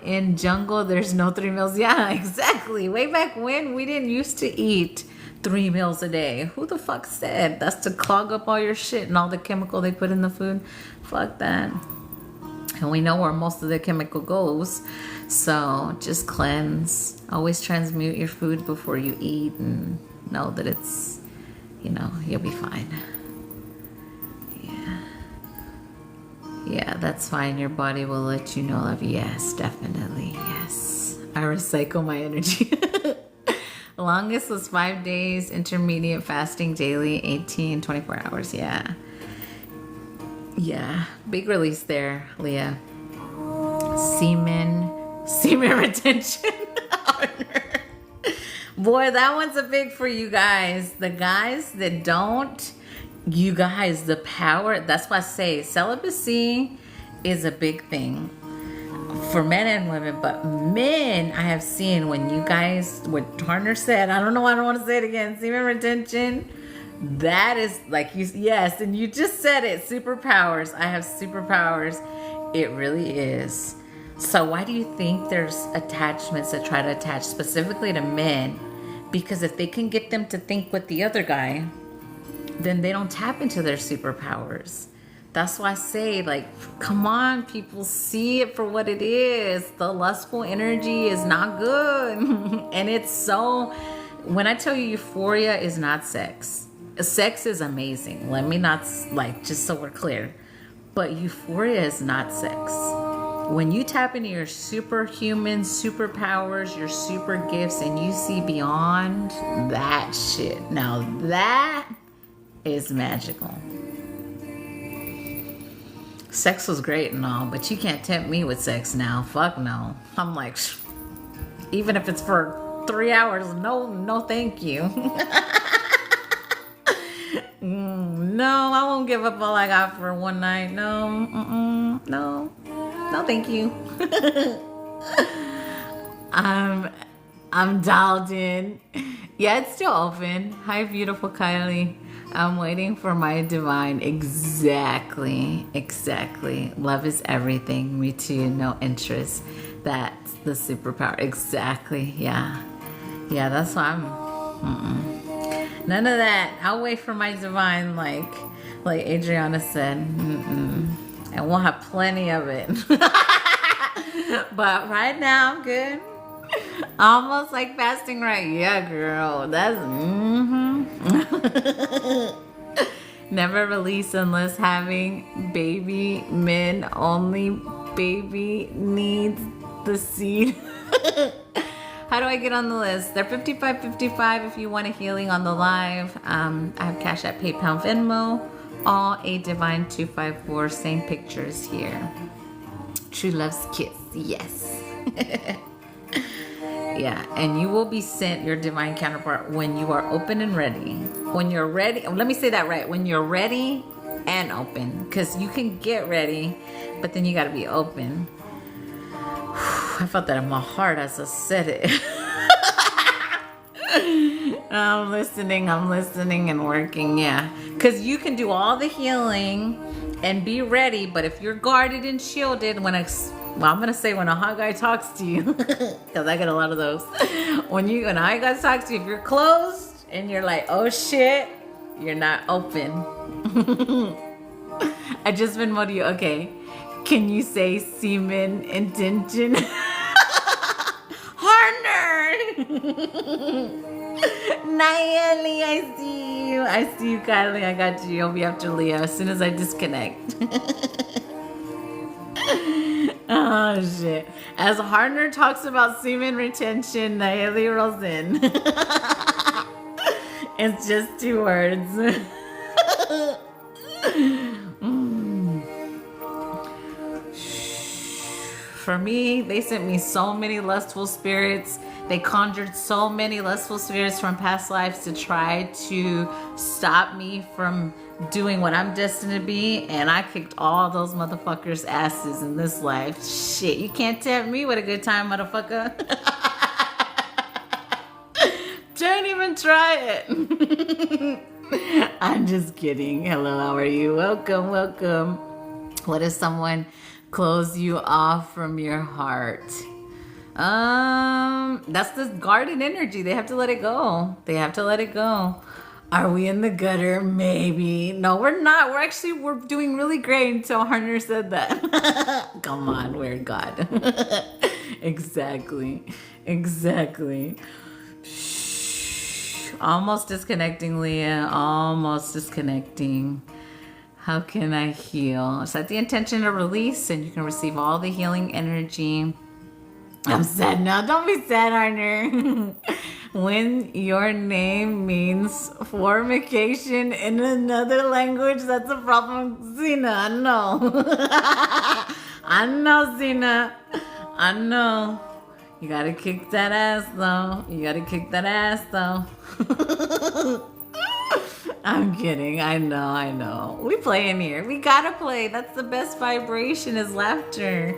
in jungle, there's no 3 meals. Yeah, exactly. Way back when, we didn't used to eat 3 meals a day. Who the fuck said? That's to clog up all your shit and all the chemical they put in the food. Fuck that. And we know where most of the chemical goes. So just cleanse. Always transmute your food before you eat and know that it's, you know, you'll be fine. Yeah, that's fine. Your body will let you know love. Yes, definitely. Yes. I recycle my energy. Longest was 5 days. Intermediate fasting daily, 18, 24 hours. Yeah. Yeah, big release there, Leah. Semen retention. Boy, that one's a big for you guys. The guys that don't, you guys, the power. That's why I say celibacy is a big thing for men and women. But men, I have seen when you guys, what Turner said, I don't want to say it again, semen retention. That is like you, yes, and you just said it, superpowers. I have superpowers. It really is. So why do you think there's attachments that try to attach specifically to men? Because if they can get them to think with the other guy, then they don't tap into their superpowers. That's why I say, like, come on, people, see it for what it is. The lustful energy is not good. And it's so, when I tell you euphoria is not sex. Sex is amazing. Let me not, like, just so we're clear. But euphoria is not sex. When you tap into your superhuman superpowers, your super gifts, and you see beyond that shit, now that is magical. Sex was great and all, but you can't tempt me with sex now. Fuck no. I'm like, even if it's for 3 hours, no thank you. No, I won't give up all I got for one night. No, no, thank you. I'm dialed in. Yeah, it's still open. Hi, beautiful Kylie. I'm waiting for my divine. Exactly. Love is everything. Me too. No interest. That's the superpower. Exactly. Yeah, that's why I'm. None of that. I'll wait for my divine, like Adriana said. And we'll have plenty of it. But right now, I'm good. Almost like fasting, right? Yeah, girl. That's Never release unless having baby. Men only. Baby needs the seed. How do I get on the list? They're $55.55 if you want a healing on the live. I have Cash App, PayPal, Venmo. All A Divine 254. Same pictures here. True Love's Kiss. Yes. Yeah, and you will be sent your divine counterpart when you are open and ready. When you're ready, let me say that right. When you're ready and open. Because you can get ready, but then you got to be open. I felt that in my heart as I said it. I'm listening and working, yeah. Because you can do all the healing and be ready, but if you're guarded and shielded, I'm going to say when a hot guy talks to you, because I get a lot of those. When a hot guy talks to you, if you're closed and you're like, oh shit, you're not open. I just been motivated you. Okay. Can you say semen intention? Harner! Nayeli, I see you. I see you, Kylie. I got you. You'll be after Leo as soon as I disconnect. Oh, shit. As Harner talks about semen retention, Nayeli rolls in. It's just 2 words. For me, they sent me so many lustful spirits. They conjured so many lustful spirits from past lives to try to stop me from doing what I'm destined to be. And I kicked all those motherfuckers' asses in this life. Shit, you can't tempt me with a good time, motherfucker. Don't even try it. I'm just kidding. Hello, how are you? Welcome. What if someone close you off from your heart? That's the guarded energy. They have to let it go. Are we in the gutter? Maybe. No, we're not. We're doing really great until Harner said that. Come on, we're God. Exactly. Shh. Almost disconnecting, Leah. Almost disconnecting. How can I heal? Set the intention to release and you can receive all the healing energy. I'm sad now. Don't be sad, Harner. When your name means fornication in another language, that's a problem, Zena. I know. I know, Zena. I know. You gotta kick that ass, though. You gotta kick that ass, though. I'm kidding. I know. We play in here. We gotta play. That's the best vibration is laughter.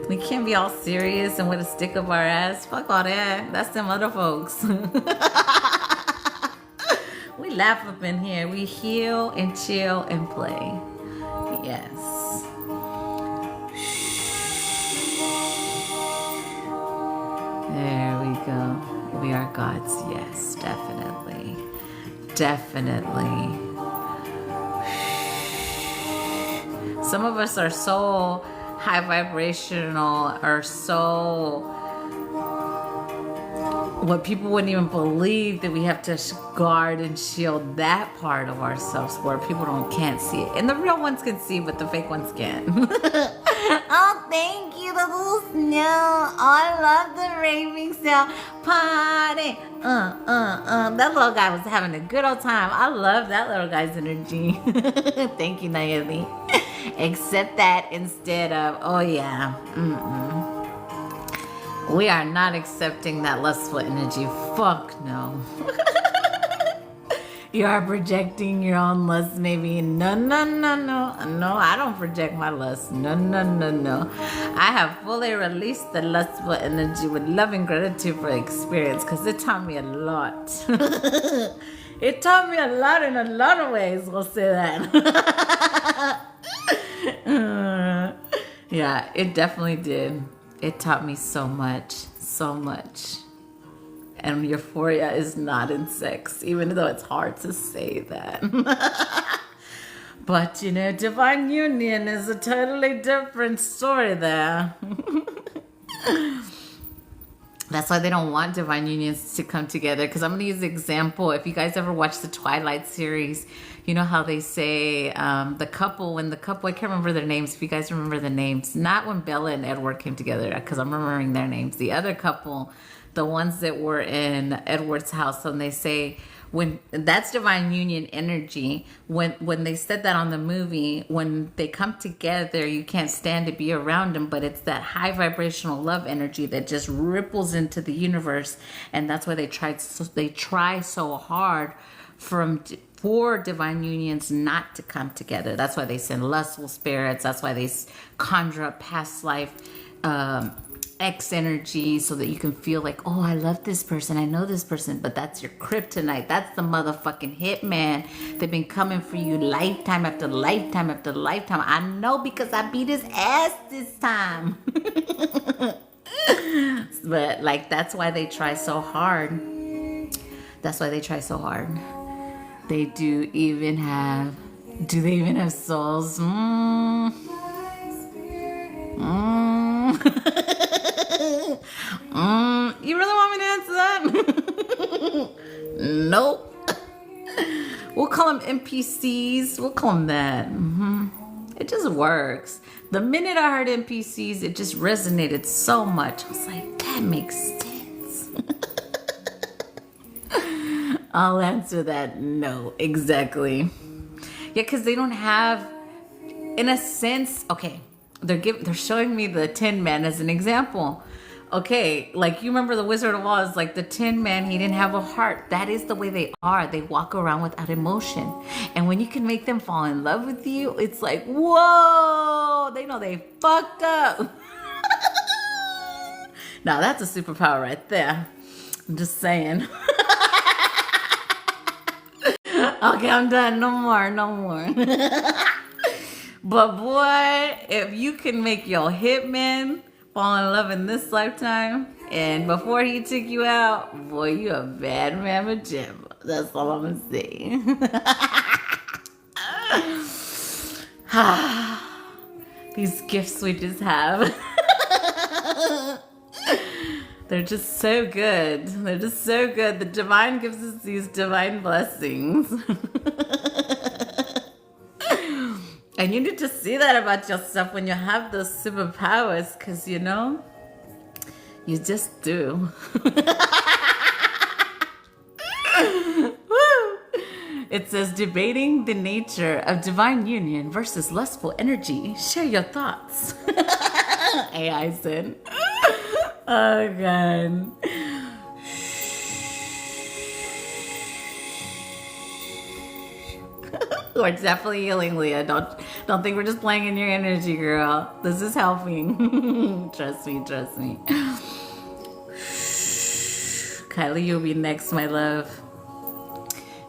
We can't be all serious and with a stick up our ass. Fuck all that. That's them other folks. We laugh up in here. We heal and chill and play. Yes. There we go. We are gods. Yes, definitely. Definitely. Some of us are so high vibrational, or so what people wouldn't even believe, that we have to guard and shield that part of ourselves where people can't see it. And the real ones can see, but the fake ones can't. Oh, thank you, the little snow. Oh, I love the raving sound. Party. That little guy was having a good old time. I love that little guy's energy. Thank you, Nayeli. Accept that instead of, oh yeah. We are not accepting that lustful energy. Fuck no. You are projecting your own lust, maybe. No. No, I don't project my lust. No. I have fully released the lustful energy with love and gratitude for the experience, because it taught me a lot. It taught me a lot in a lot of ways, we'll say that. Yeah, it definitely did. It taught me so much. And euphoria is not in sex, even though it's hard to say that. But, divine union is a totally different story there. That's why they don't want divine unions to come together. Because I'm going to use the example. If you guys ever watched the Twilight series, you know how they say when the couple, I can't remember their names. If you guys remember the names, not when Bella and Edward came together, because I'm remembering their names. The other couple, the ones that were in Edward's house, and they say, when that's divine union energy, when they said that on the movie, when they come together, you can't stand to be around them, but it's that high vibrational love energy that just ripples into the universe. And that's why they try so hard for divine unions not to come together. That's why they send lustful spirits. That's why they conjure up past life X energy, so that you can feel like, oh, I love this person, I know this person, but that's your kryptonite. That's the motherfucking hitman. They've been coming for you lifetime after lifetime after lifetime. I know, because I beat his ass this time. But that's why they try so hard. They do they even have souls? You really want me to answer that? Nope. We'll call them NPCs. We'll call them that. It just works. The minute I heard NPCs, it just resonated so much. I was like, that makes sense. I'll answer that. No, exactly. Yeah, because they don't have, in a sense, okay, they're showing me the Tin Man as an example. Okay, like you remember the Wizard of Oz, like the Tin Man, he didn't have a heart. That is the way they are. They walk around without emotion. And when you can make them fall in love with you, it's like, whoa, they know they fucked up. Now that's a superpower right there. I'm just saying. Okay, I'm done. No more. But boy, if you can make your hitman fall in love in this lifetime, and before he took you out, boy, you a bad mamma jamma. That's all I'm gonna say. These gifts we just have. They're just so good. The divine gives us these divine blessings. And you need to see that about yourself when you have those superpowers, because, you just do. It says debating the nature of divine union versus lustful energy. Share your thoughts. AI said. Oh god. We're definitely healing, Leah. Don't think we're just playing in your energy, girl. This is helping. Trust me, trust me. Kylie, you'll be next, my love.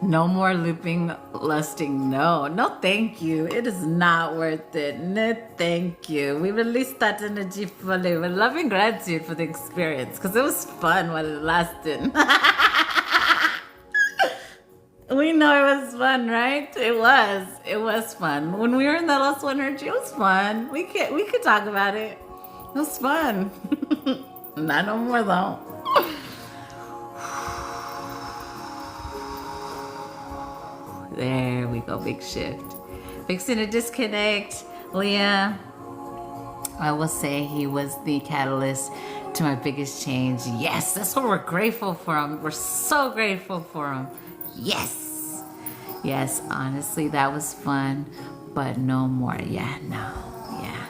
No more looping, lusting. No, thank you. It is not worth it. No, thank you. We released that energy fully with love and gratitude for the experience because it was fun while it lasted. We know it was fun, right? It was fun. When we were in that lustful energy, it was fun. We could talk about it. It was fun. Not no more though. There we go, big shift. Fixing a disconnect. Leah, I will say he was the catalyst to my biggest change. Yes, that's what we're grateful for him. We're so grateful for him. Yes. Yes, honestly, that was fun, but no more. Yeah, no. Yeah.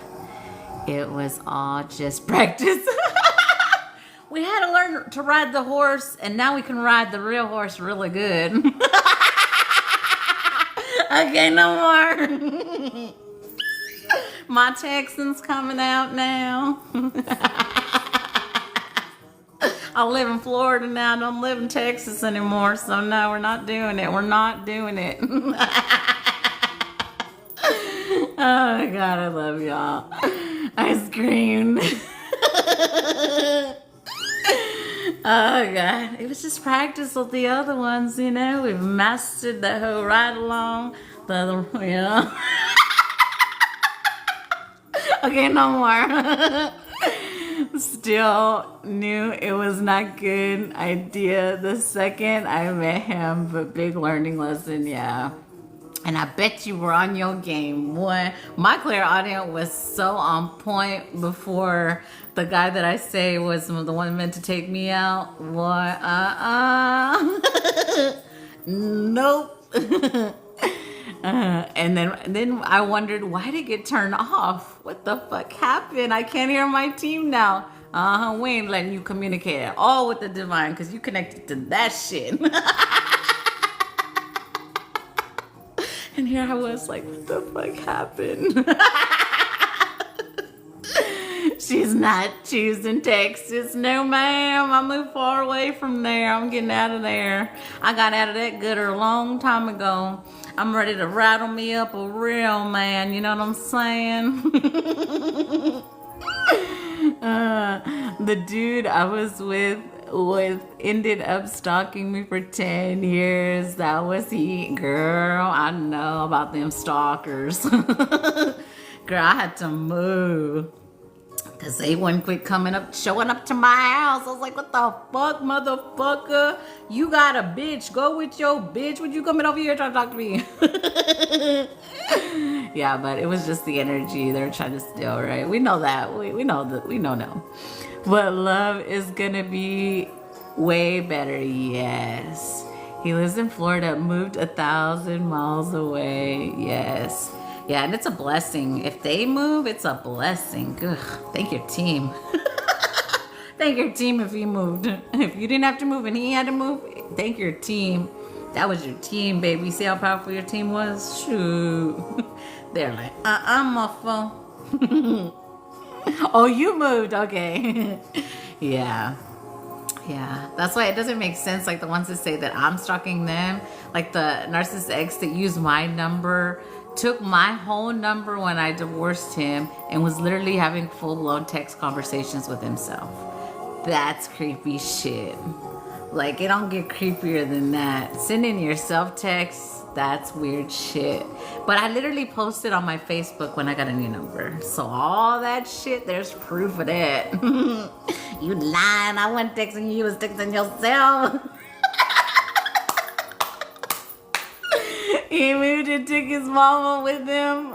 It was all just practice. We had to learn to ride the horse, and now we can ride the real horse really good. Okay, no more. My Texan's coming out now. I live in Florida now. I don't live in Texas anymore. So no, we're not doing it. We're not doing it. Oh my God, I love y'all. I screamed. Oh God, it was just practice with the other ones, you know. We've mastered the whole ride along. The other, you know. Okay, no more. Still knew it was not good idea the second I met him, but big learning lesson, yeah. And I bet you were on your game, boy. My clairaudient was so on point before the guy that I say was the one meant to take me out. Boy, nope. And then I wondered, why did it get turned off? What the fuck happened? I can't hear my team now. We ain't letting you communicate at all with the divine because you connected to that shit. And here I was like, what the fuck happened? She's not choosing Texas. No, ma'am. I moved far away from there. I'm getting out of there. I got out of that gutter a long time ago. I'm ready to rattle me up a real man. You know what I'm saying? The dude I was with ended up stalking me for 10 years. That was he. Girl, I know about them stalkers. Girl, I had to move. Cause they wouldn't quit showing up to my house. I was like, what the fuck, motherfucker? You got a bitch. Go with your bitch. Would you coming over here trying to talk to me? Yeah, but it was just the energy they were trying to steal, right? We know that. We know that. We know now. But love is gonna be way better. Yes. He lives in Florida, moved 1,000 miles away. Yes. Yeah, and it's a blessing. If they move, it's a blessing. Ugh, thank your team. Thank your team if you moved. If you didn't have to move and he had to move, thank your team. That was your team, baby. See how powerful your team was? Shoot. They're like, muffle. Oh, you moved. Okay. Yeah. Yeah. That's why it doesn't make sense. Like the ones that say that I'm stalking them. Like the narcissist ex that used my number, took my whole number when I divorced him and was literally having full-blown text conversations with himself. That's creepy shit. Like, it don't get creepier than that. Sending yourself texts, that's weird shit. But I literally posted on my Facebook when I got a new number. So all that shit, there's proof of that. You lying. I wasn't texting you. You was texting yourself. He moved and took his mama with him.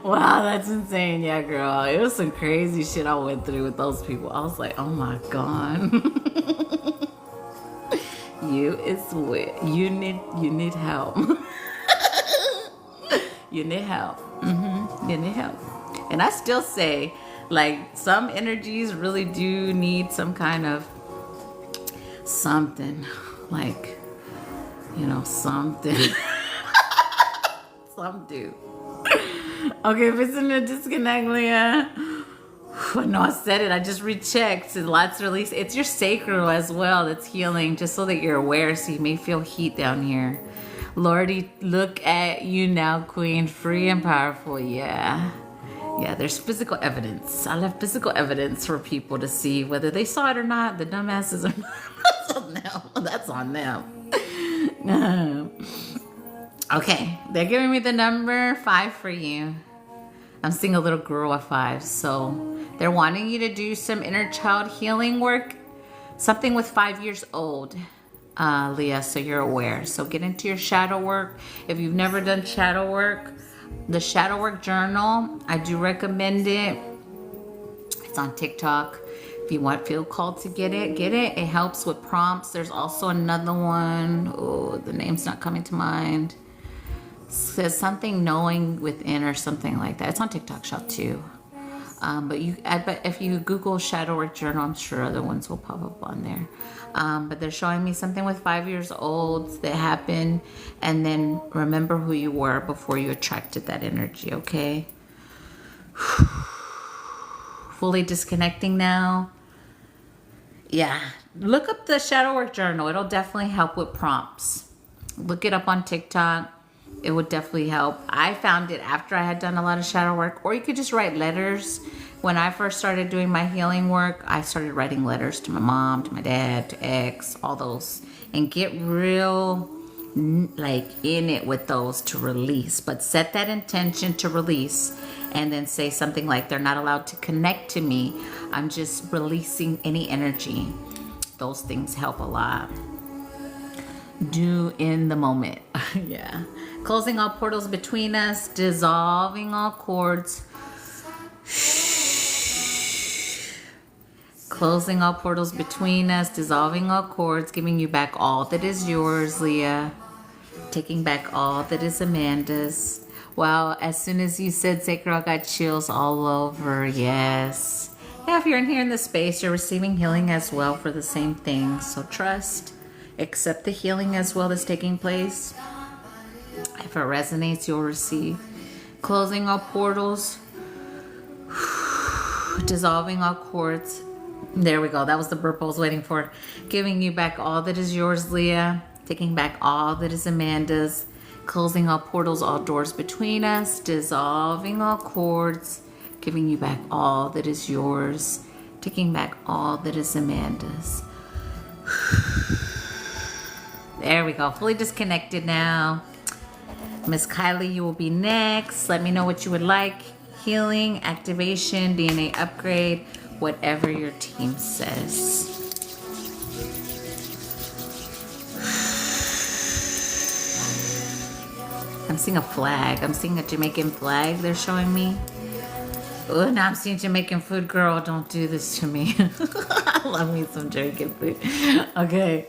Wow, that's insane. Yeah, girl. It was some crazy shit I went through with those people. I was like, oh my God. You is with you need help. You need help. You need help. And I still say, like, some energies really do need some kind of something, like, something. Some do. Okay, if it's in a disconnect, Leah. No, I said it. I just rechecked. Lots release. It's your sacral as well that's healing, just so that you're aware. So you may feel heat down here. Lordy, look at you now, Queen. Free and powerful. Yeah. Yeah, there's physical evidence. I love physical evidence for people to see whether they saw it or not. The dumbasses are not. That's on them. That's on them. Okay, they're giving me the number 5 for you. I'm seeing a little girl at 5, so they're wanting you to do some inner child healing work, something with 5 years old, Leah, so you're aware. So get into your shadow work. If you've never done shadow work, the shadow work journal, I do recommend it. It's on TikTok. If you feel called to get it, get it. It helps with prompts. There's also another one. Oh, the name's not coming to mind. Says something knowing within or something like that. It's on TikTok Shop too. But if you Google shadow work journal, I'm sure other ones will pop up on there. But they're showing me something with 5 years old that happened, and then remember who you were before you attracted that energy. Okay. Fully disconnecting now. Yeah, look up the shadow work journal. It'll definitely help with prompts. Look it up on TikTok. It would definitely help. I found it after I had done a lot of shadow work, or you could just write letters. When I first started doing my healing work, I started writing letters to my mom, to my dad, to ex, all those, and get real like in it with those to release. But set that intention to release, and then say something like, they're not allowed to connect to me. I'm just releasing any energy. Those things help a lot. Do in the moment. Yeah. Closing all portals between us, dissolving all cords. Closing all portals between us, dissolving all cords, giving you back all that is yours, Leah. Taking back all that is Amanda's. Wow, as soon as you said sacred, I got chills all over. Yes. Yeah, if you're in here in the space, you're receiving healing as well for the same thing. So trust, accept the healing as well that's taking place. If it resonates, you'll receive. Closing all portals. Dissolving all cords. There we go. That was the burp I was waiting for. Giving you back all that is yours, Leah. Taking back all that is Amanda's. Closing all portals, all doors between us. Dissolving all cords. Giving you back all that is yours. Taking back all that is Amanda's. There we go. Fully disconnected now. Miss Kylie, you will be next. Let me know what you would like. Healing, activation, DNA upgrade, whatever your team says. I'm seeing a flag. I'm seeing a Jamaican flag they're showing me. Oh, now I'm seeing Jamaican food. Girl, don't do this to me. I love me some Jamaican food. Okay.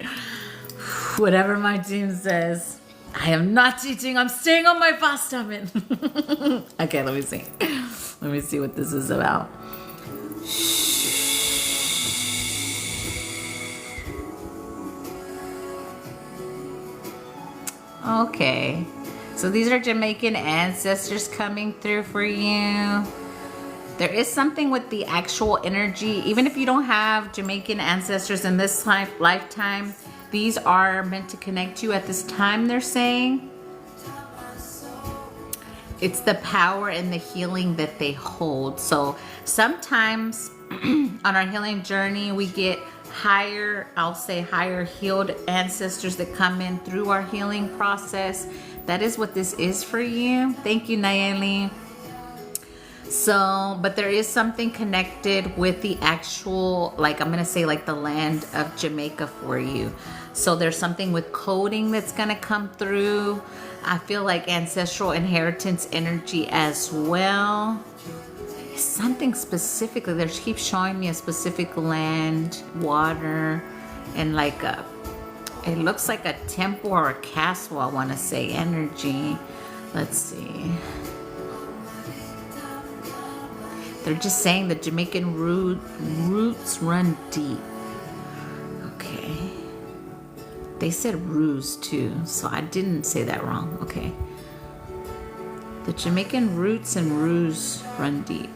Whatever my team says. I am not eating. I'm staying on my fast stomach. Okay, let me see. Let me see what this is about. Okay. So these are Jamaican ancestors coming through for you. There is something with the actual energy. Even if you don't have Jamaican ancestors in this lifetime, these are meant to connect you at this time, they're saying. It's the power and the healing that they hold. So sometimes on our healing journey, we get higher healed ancestors that come in through our healing process. That is what this is for you. Thank you, Nayeli. So, but there is something connected with the actual, like I'm going to say like the land of Jamaica for you. So there's something with coding that's going to come through. I feel like ancestral inheritance energy as well. Something specifically, they keep showing me a specific land, water, and like It looks like a temple or a castle, I want to say, energy. Let's see. They're just saying the Jamaican roots run deep. Okay. They said ruse too, so I didn't say that wrong. Okay. The Jamaican roots and ruse run deep.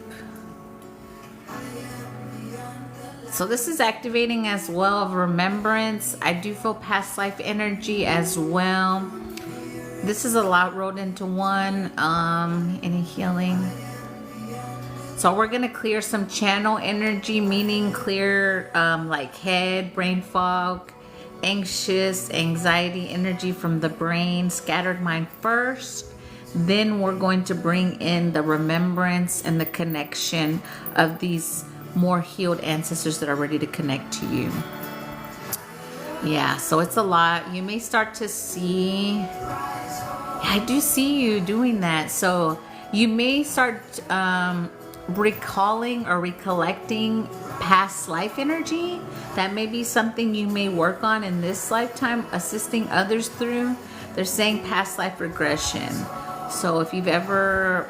So this is activating as well of remembrance. I do feel past life energy as well. This is a lot rolled into one. Any healing. So we're gonna clear some channel energy, meaning clear like head, brain fog, anxious, anxiety energy from the brain, scattered mind first. Then we're going to bring in the remembrance and the connection of these more healed ancestors that are ready to connect to you. Yeah, so it's a lot. You may start to see, I do see you doing that. So you may start recalling or recollecting past life energy. That may be something you may work on in this lifetime, assisting others through. They're saying past life regression. So if you've ever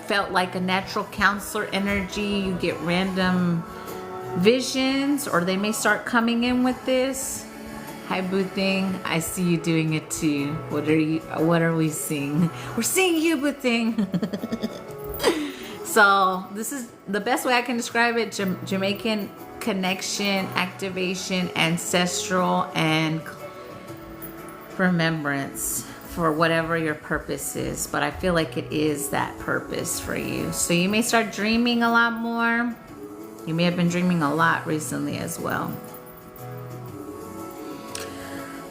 felt like a natural counselor energy, you get random visions, or they may start coming in with this. Hi Boo Thing, I see you doing it too. What are we seeing? We're seeing you, Boo Thing. So this is the best way I can describe it. Jamaican connection, activation, ancestral, and remembrance for whatever your purpose is. But I feel like it is that purpose for you. So you may start dreaming a lot more. You may have been dreaming a lot recently as well.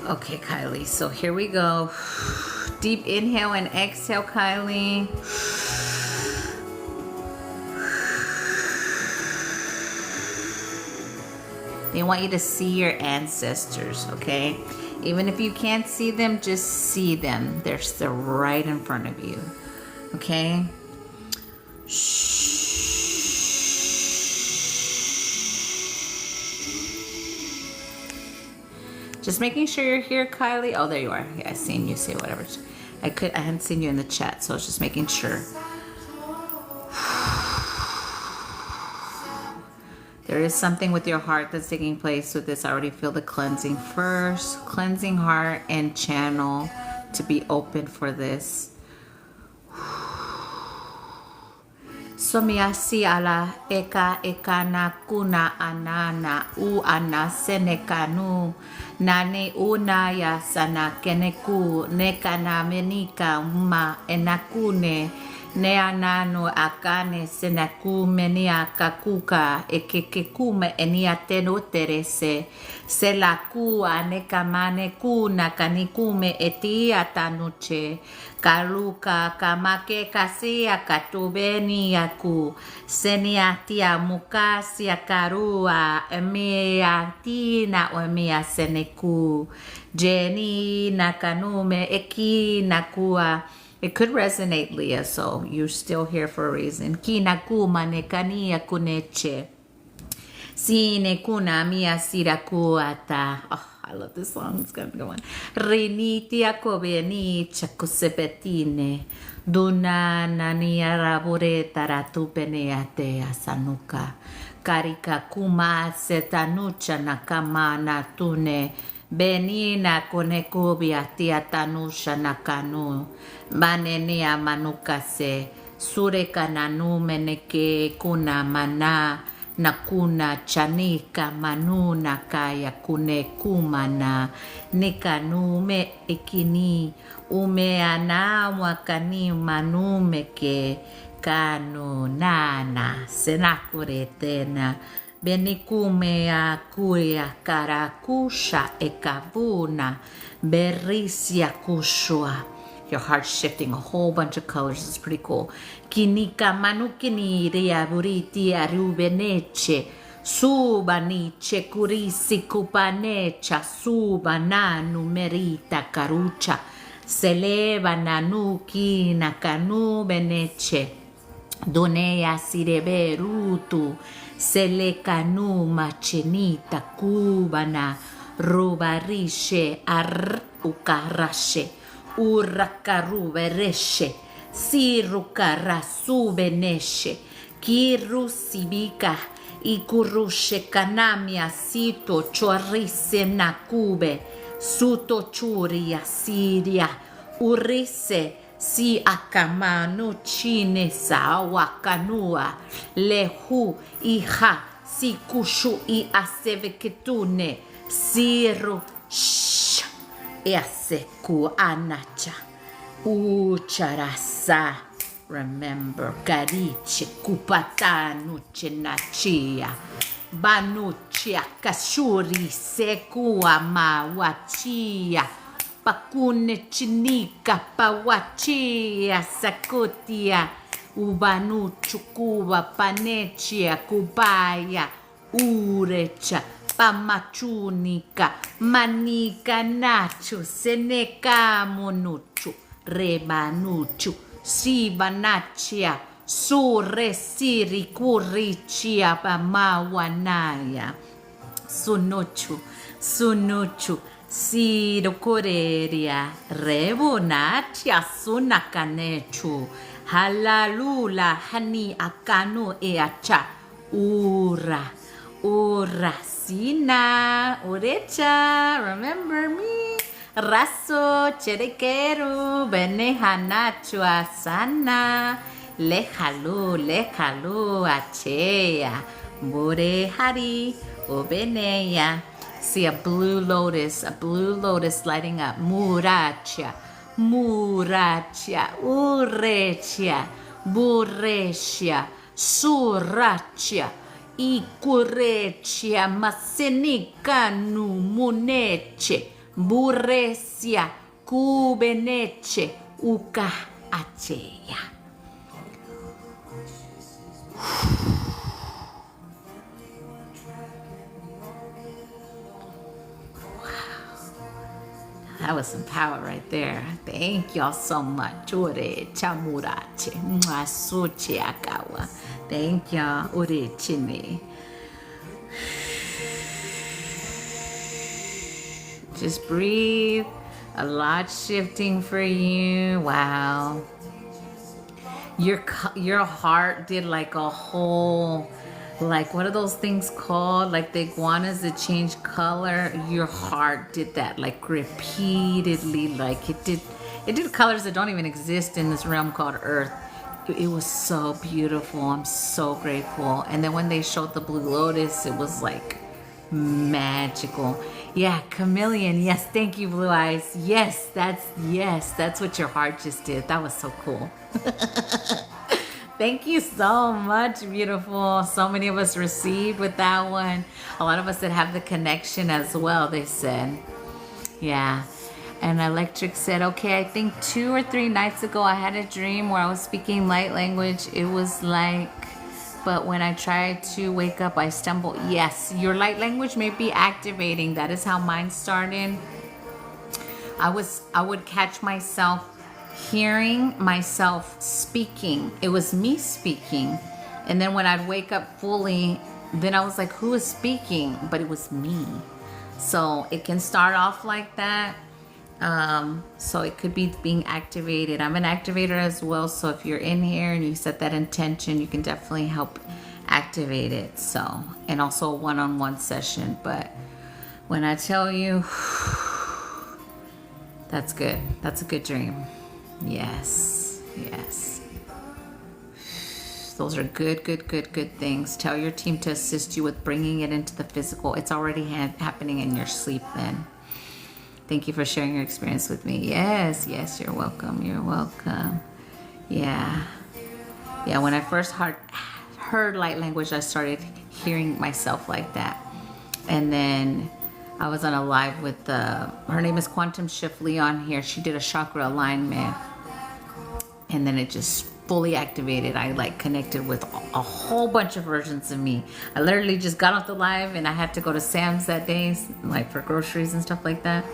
Okay, Kylie, so here we go. Deep inhale and exhale, Kylie. They want you to see your ancestors, okay? Even if you can't see them, just see them. They're still right in front of you, okay? Shh. Just making sure you're here, Kylie. Oh, there you are. Yeah, I seen you say whatever. I hadn't seen you in the chat, so I was just making sure. There is something with your heart that's taking place with this. I already feel the cleansing first. Cleansing heart and channel to be open for this. Somiasi ala eka ekana kuna anana u ana senekanu nane unaya sana keneku nekana menika ma enakune neanano akane senaku menia kakuka ekekekume enia teno terese selaku anekamane kuna kanikume etia tanuche kaluka kamake kasia katubeni yaku seniatia mukasia karua emia tina emia seneku jeni nakanume eki nakua. It could resonate, Leah, so you're still here for a reason. Kina kuma nekania kuneche. Sine kuna mia sirakuata. Oh, I love this song. It's gonna go on. Riniti akobeni chakusepetine. Duna nania rabure taratupene atea sanuka. Karika kuma setanucha nakama natune. Benina konekubia tia tanusha nakanu. Manenia manukase. Sureka nanu meneke kuna mana. Nakuna chanika manuna kaya kune kumana nikanume ikini umeana wakani manume ke kanu nana senakuretena benikume akuya karakusha ekavuna berisia kushua. Your heart's shifting a whole bunch of colors. It's pretty cool. Kinika manukini riaburiti arubeneche. Subaniche kurisi kupanecha. Subana numerita karucha. Seleva nanuki nakanu beneche. Donea sireberutu. Selekanu machenita kubana. rubarishe ar ukarashe urakarubereshe sirukarasubeneshe kirusibika ikurushe kanamia sito chorise nakube suto churia siria urise si akamanu chine sawakanua lehu iha si kushu i aseveketune siru sh easeku anacha ucharasa. Remember, Gariche, Kupatanu, Chenachia, Banuchia, Kashuri, Sekua, Mawachia, Pakune Chinika, Pawachia, Sakotia, Ubanu, Chukuba, Panechia, Kubaya, Urecha, Pamachunika, Manika Nacho, Seneca Monuchu, Rebanuchu. Sibanachia, Sure Siri Kurichia Pamawanaya, Sunuchu, Sidokoreria, Rebunatia Sunakanechu, Halalula Hani Akanu Eacha, Ura Sina, Urecha, remember me. Raso, cherequero, benehanacho, asana, lejalo, achea, burehari, obeneya. See a blue lotus lighting up. Muracha, urecha, burecha, suracha, ikurecha, masenikanu, muneche. Burresia, kubeneche, uka acheya. That was some power right there. Thank y'all so much. Ure chamurache, masuche akawa. Thank y'all. Ure chine. Just breathe. A lot shifting for you. Wow. Your heart did like a whole, like what are those things called? Like the iguanas that change color. Your heart did that like repeatedly. Like it did colors that don't even exist in this realm called Earth. It was so beautiful. I'm so grateful. And then when they showed the blue lotus, it was like magical. Yeah, chameleon. Yes, thank you, Blue Eyes. Yes, that's what your heart just did. That was so cool. Thank you so much, beautiful. So many of us received with that one. A lot of us that have the connection as well, they said. Yeah. And Electric said, okay, I think 2 or 3 nights ago I had a dream where I was speaking light language. It was like, but when I tried to wake up, I stumbled. Yes, your light language may be activating. That is how mine started. I would catch myself hearing myself speaking. It was me speaking. And then when I'd wake up fully, then I was like, who is speaking? But it was me. So it can start off like that. So it could be being activated. I'm an activator as well, so if you're in here and you set that intention, you can definitely help activate it. So, and also a one-on-one session. But when I tell you, that's good. That's a good dream. Yes. Those are good things. Tell your team to assist you with bringing it into the physical. It's already happening in your sleep then. Thank you for sharing your experience with me. Yes, you're welcome. Yeah, when I first heard light language, I started hearing myself like that. And then I was on a live with, her name is Quantum Shift Leon here. She did a chakra alignment. And then it just fully activated. I like connected with a whole bunch of versions of me. I literally just got off the live and I had to go to Sam's that day, like for groceries and stuff like that.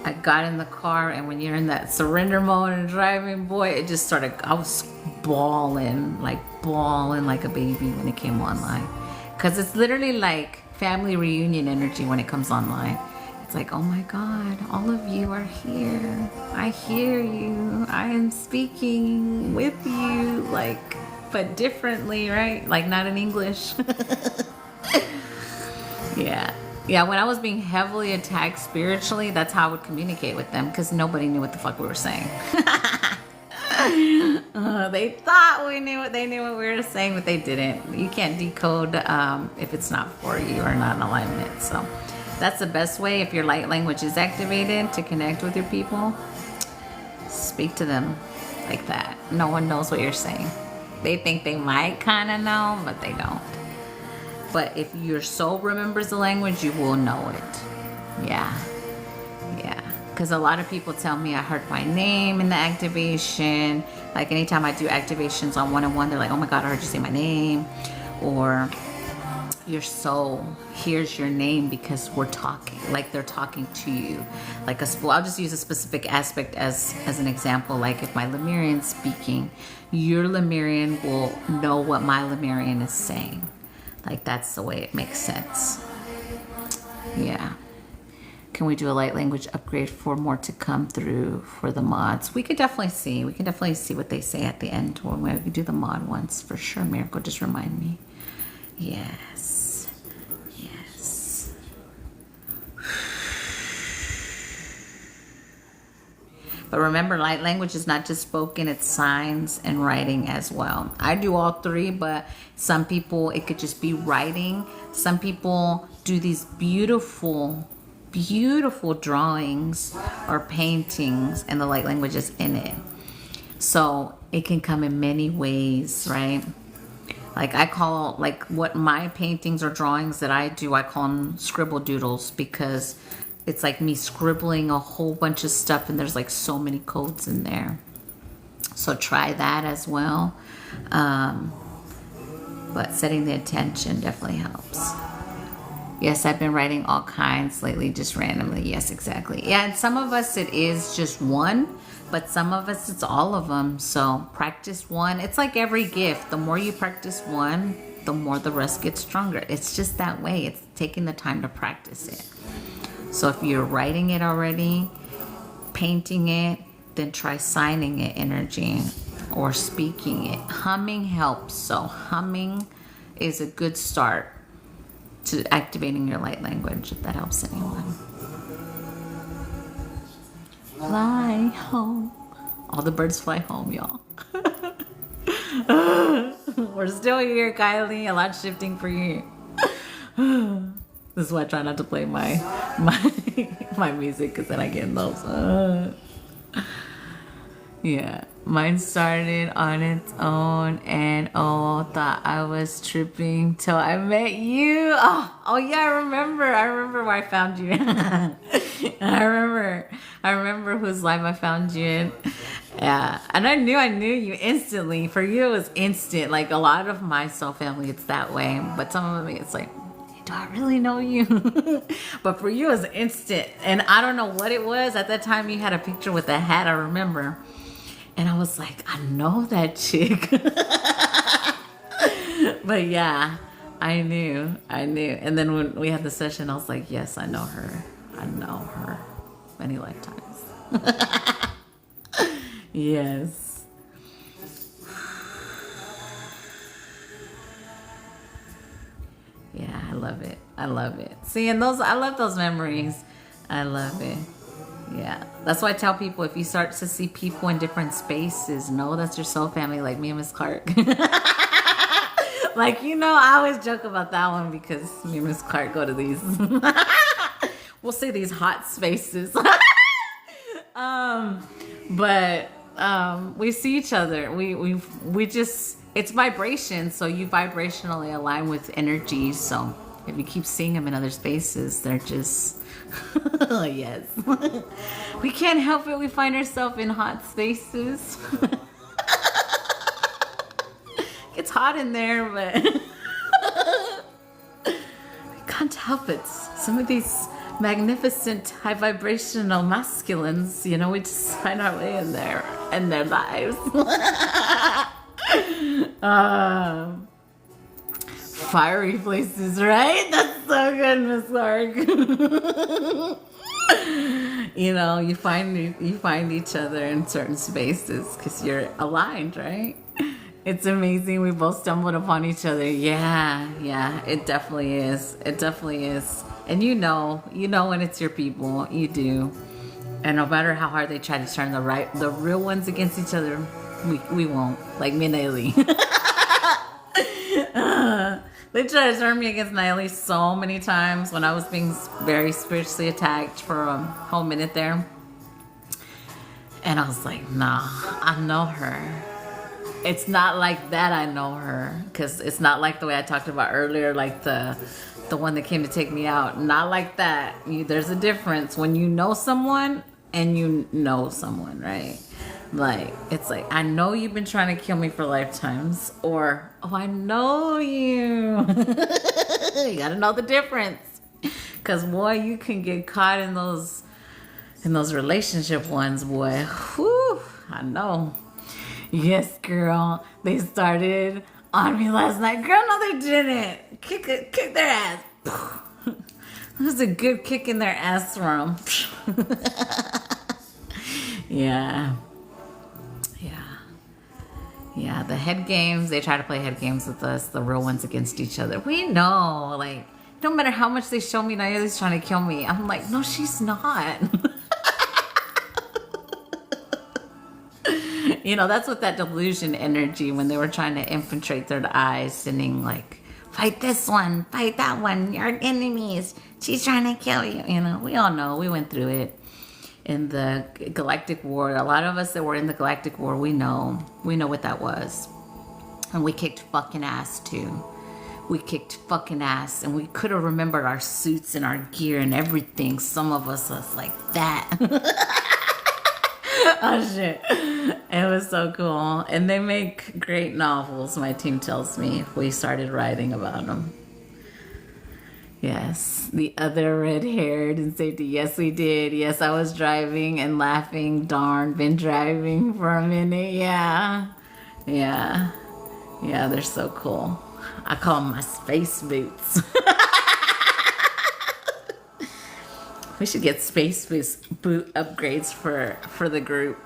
I got in the car, and when you're in that surrender mode and driving, boy, it just started, I was bawling like a baby when it came online. Because it's literally like family reunion energy when it comes online. It's like, oh my God, all of you are here. I hear you. I am speaking with you, like, but differently, right? Like, not in English. Yeah. Yeah, when I was being heavily attacked spiritually, that's how I would communicate with them because nobody knew what the fuck we were saying. They thought we knew what they knew what we were saying, but they didn't. You can't decode if it's not for you or not in alignment. So that's the best way if your light language is activated to connect with your people. Speak to them like that. No one knows what you're saying. They think they might kind of know, but they don't. But if your soul remembers the language, you will know it. Yeah. Yeah. Because a lot of people tell me I heard my name in the activation. Like anytime I do activations on one-on-one, they're like, oh my God, I heard you say my name. Or your soul hears your name because we're talking, like they're talking to you. Like I'll just use a specific aspect as an example. Like if my Lemurian's speaking, your Lemurian will know what my Lemurian is saying. Like that's the way it makes sense. Yeah. Can we do a light language upgrade for more to come through for the mods? We could definitely see. We can definitely see what they say at the end when we do the mod ones for sure. Miracle, just remind me. Yes. Yes. But remember, light language is not just spoken, it's signs and writing as well. I do all three, but some people, it could just be writing. Some people do these beautiful drawings or paintings and the light language is in it. So it can come in many ways, right? Like I call, like what my paintings or drawings that I do, I call them scribble doodles because it's like me scribbling a whole bunch of stuff and there's like so many codes in there. So try that as well. But setting the intention definitely helps. Yes, I've been writing all kinds lately, just randomly. Yes, exactly. Yeah, and some of us it is just one, but some of us it's all of them. So practice one. It's like every gift. The more you practice one, the more the rest gets stronger. It's just that way. It's taking the time to practice it. So if you're writing it already, painting it, then try signing it energy or speaking it. Humming helps. So humming is a good start to activating your light language, if that helps anyone. Fly home. All the birds fly home, y'all. We're still here, Kylie. A lot shifting for you. This is why I try not to play my music, because then I get in those. Yeah. Mine started on its own and thought I was tripping till I met you. Oh yeah, I remember where I found you. I remember whose live I found you in. Yeah, and I knew you instantly. For you, it was instant. Like a lot of my soul family, it's that way. But some of me, it's like, do I really know you? But for you, it was instant. And I don't know what it was. At that time, you had a picture with a hat, I remember. And I was like, I know that chick. But yeah, I knew. And then when we had the session, I was like, yes, I know her. Many lifetimes. Yes. Yeah, I love it. See, and I love those memories. I love it. Yeah, that's why I tell people, if you start to see people in different spaces, know that's your soul family, like me and Miss Clark. Like, I always joke about that one because me and Miss Clark go to these, we'll say these hot spaces. But we see each other. We just, it's vibration, so you vibrationally align with energy. So if you keep seeing them in other spaces, they're just... Yes. We can't help it. We find ourselves in hot spaces. It's hot in there, but we can't help it. Some of these magnificent, high vibrational masculines, we just find our way in there and their lives. Fiery places, right? That's so good, Miss Clark. You know, you find each other in certain spaces because you're aligned, right? It's amazing. We both stumbled upon each other. Yeah, it definitely is. It definitely is. And you know when it's your people. You do. And no matter how hard they try to turn the real ones against each other, we won't. Like me and Naili. They tried to turn me against Naili so many times when I was being very spiritually attacked for a whole minute there. And I was like, nah, I know her. It's not like that I know her. Because it's not like the way I talked about earlier, like the one that came to take me out. Not like that. There's a difference when you know someone and you know someone, right? Like, it's like, I know you've been trying to kill me for lifetimes. Or, oh, I know you. You gotta know the difference. Because, boy, you can get caught in those relationship ones, boy. Whew, I know. Yes, girl. They started on me last night. Girl, no, they didn't. Kick their ass. It was a good kick in their ass from. Yeah. Yeah, the head games, they try to play head games with us, the real ones against each other. We know, like, no matter how much they show me, Naili's trying to kill me. I'm like, no, she's not. You know, that's what that delusion energy, when they were trying to infiltrate their eyes, sending like, fight this one, fight that one, you're enemies. She's trying to kill you. You know, we all know, we went through it. In the Galactic War, a lot of us that were in the Galactic War, we know what that was. And we kicked fucking ass too. We kicked fucking ass, and we could have remembered our suits and our gear and everything. Some of us was like that. Oh shit. It was so cool. And they make great novels, my team tells me, if we started writing about them. Yes, the other red-haired and safety. Yes, we did. Yes, I was driving and laughing. Darn, been driving for a minute. Yeah, they're so cool. I call them my space boots. We should get space boot upgrades for the group.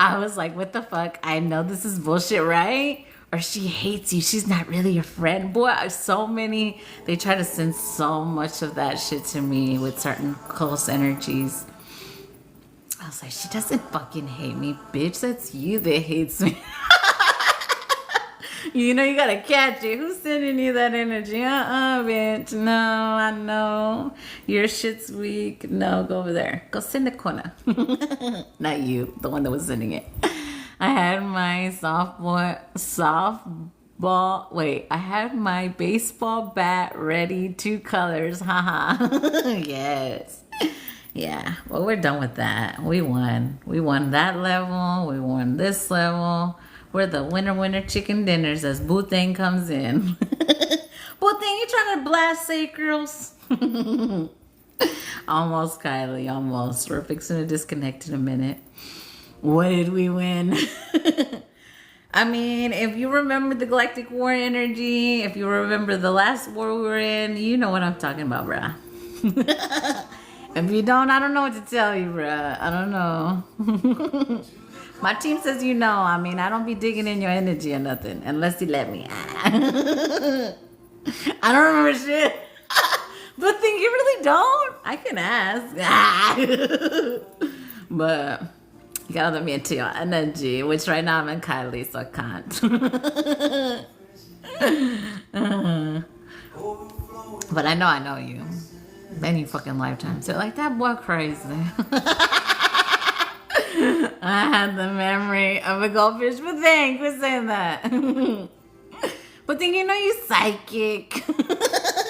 I was like, what the fuck? I know this is bullshit, right? Or she hates you. She's not really your friend. Boy, so many. They try to send so much of that shit to me with certain close energies. I was like, she doesn't fucking hate me, bitch. That's you that hates me. You know, you gotta catch it. Who's sending you that energy? Bitch. No, I know. Your shit's weak. No, go over there. Go sit in the corner. Not you, the one that was sending it. I had my I had my baseball bat ready, 2 colors, haha. Yes. Yeah, well, we're done with that. We won. We won that level. We won this level. We're the winner chicken dinners as Boothang comes in. Boothang, you trying to blast Say Girls? Almost, Kylie, almost. We're fixing to disconnect in a minute. What did we win? I mean, if you remember the Galactic War energy, if you remember the last war we were in, you know what I'm talking about, bruh. If you don't, I don't know what to tell you, bruh. I don't know. My team says you know. I mean, I don't be digging in your energy or nothing, unless you let me. I don't remember shit. But think you really don't? I can ask. But you gotta let me into your energy, which right now I'm in Kylie, so I can't. But I know you. Many fucking lifetimes. So like, that boy crazy. I had the memory of a goldfish, but thanks for saying that. But then you know you psychic.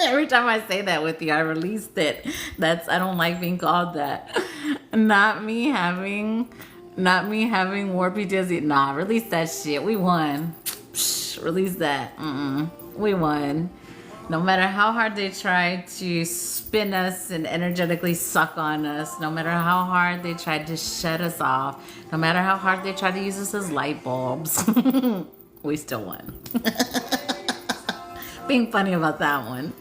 Every time I say that with you, I release it. I don't like being called that. Not me having warpy dizzy. Nah, release that shit. We won. Psh, release that. We won. No matter how hard they try to spin us and energetically suck on us, no matter how hard they tried to shut us off, no matter how hard they tried to use us as light bulbs, we still won. Being funny about that one.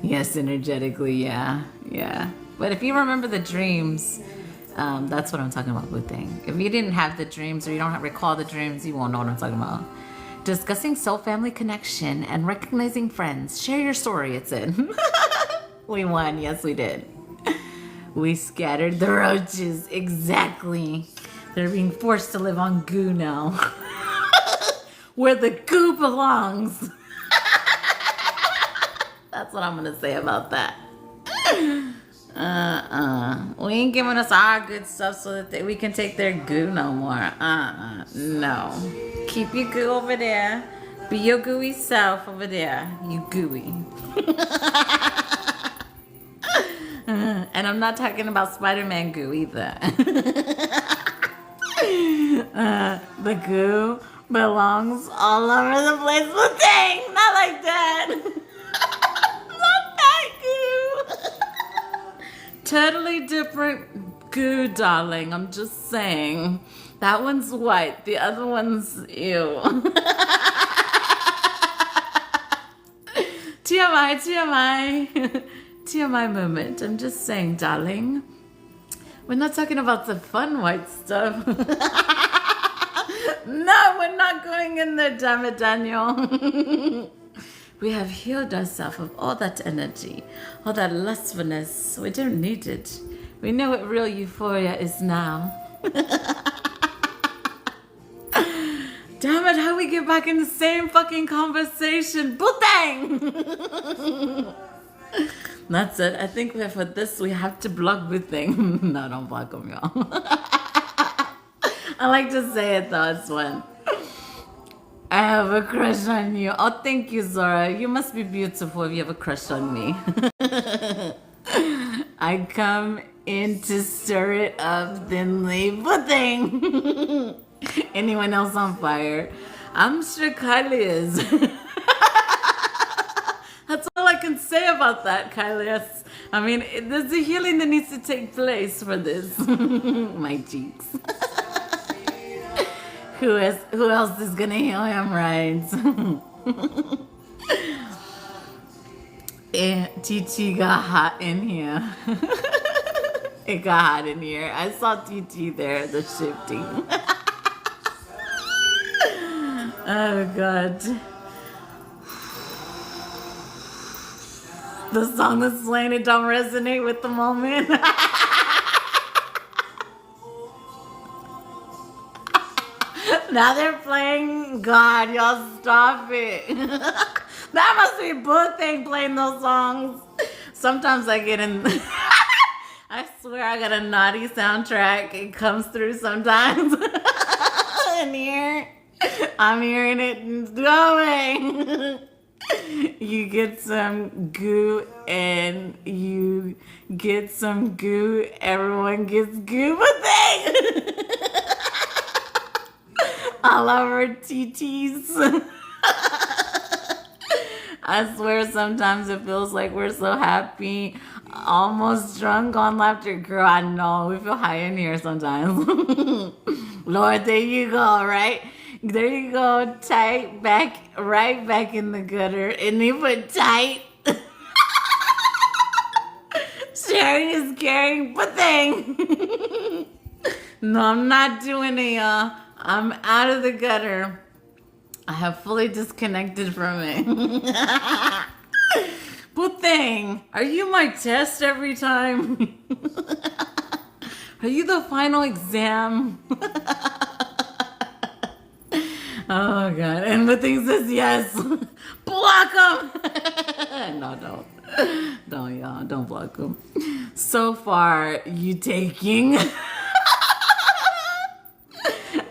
Yes, energetically, yeah. Yeah. But if you remember the dreams, that's what I'm talking about, Boo Thing. If you didn't have the dreams or you don't recall the dreams, you won't know what I'm talking about. Discussing soul-family connection and recognizing friends. Share your story, it said. We won. Yes, we did. We scattered the roaches. Exactly. They're being forced to live on goo now. Where the goo belongs. That's what I'm going to say about that. We ain't giving us our good stuff so that we can take their goo no more. No. Keep your goo over there. Be your gooey self over there. You gooey. And I'm not talking about Spider-Man goo either. The goo belongs all over the place. But dang, not like that. Not that goo. Totally different goo, darling. I'm just saying. That one's white. The other one's ew. TMI, TMI. TMI moment. I'm just saying, darling. We're not talking about the fun white stuff. No, we're not going in there, damn it, Daniel. We have healed ourselves of all that energy, all that lustfulness. We don't need it. We know what real euphoria is now. Damn it, how we get back in the same fucking conversation? Butang! That's it. I think for this, we have to block Butang. No, don't block him, y'all. I like to say it though, it's fun. I have a crush on you. Oh, thank you, Zora. You must be beautiful if you have a crush on me. I come in to stir it up, then leave Butang. Anyone else on fire? I'm sure Kylie is. That's all I can say about that, Kylie. I mean, there's a healing that needs to take place for this. My cheeks. Who else is gonna heal him, right? TT got hot in here. It got hot in here. I saw TT there, the shifting. Oh, God. The song that's playing, it don't resonate with the moment. Now they're playing God, y'all stop it. That must be Butang playing those songs. Sometimes I get in. I swear I got a naughty soundtrack. It comes through sometimes. In here. I'm hearing it going. You get some goo and you get some goo. Everyone gets goo. Butang. All over TTs. I swear sometimes it feels like we're so happy, almost drunk on laughter. Girl, I know. We feel high in here sometimes. Lord, there you go, right? There you go. Tight back, right back in the gutter. And you put tight. Sharing is caring. Butang. No, I'm not doing it, y'all. I'm out of the gutter. I have fully disconnected from it. Butang, are you my test every time? Are you the final exam? Oh, God. And Butang says yes. Block him. No, don't. Don't, y'all. Don't block him. So far, you taking...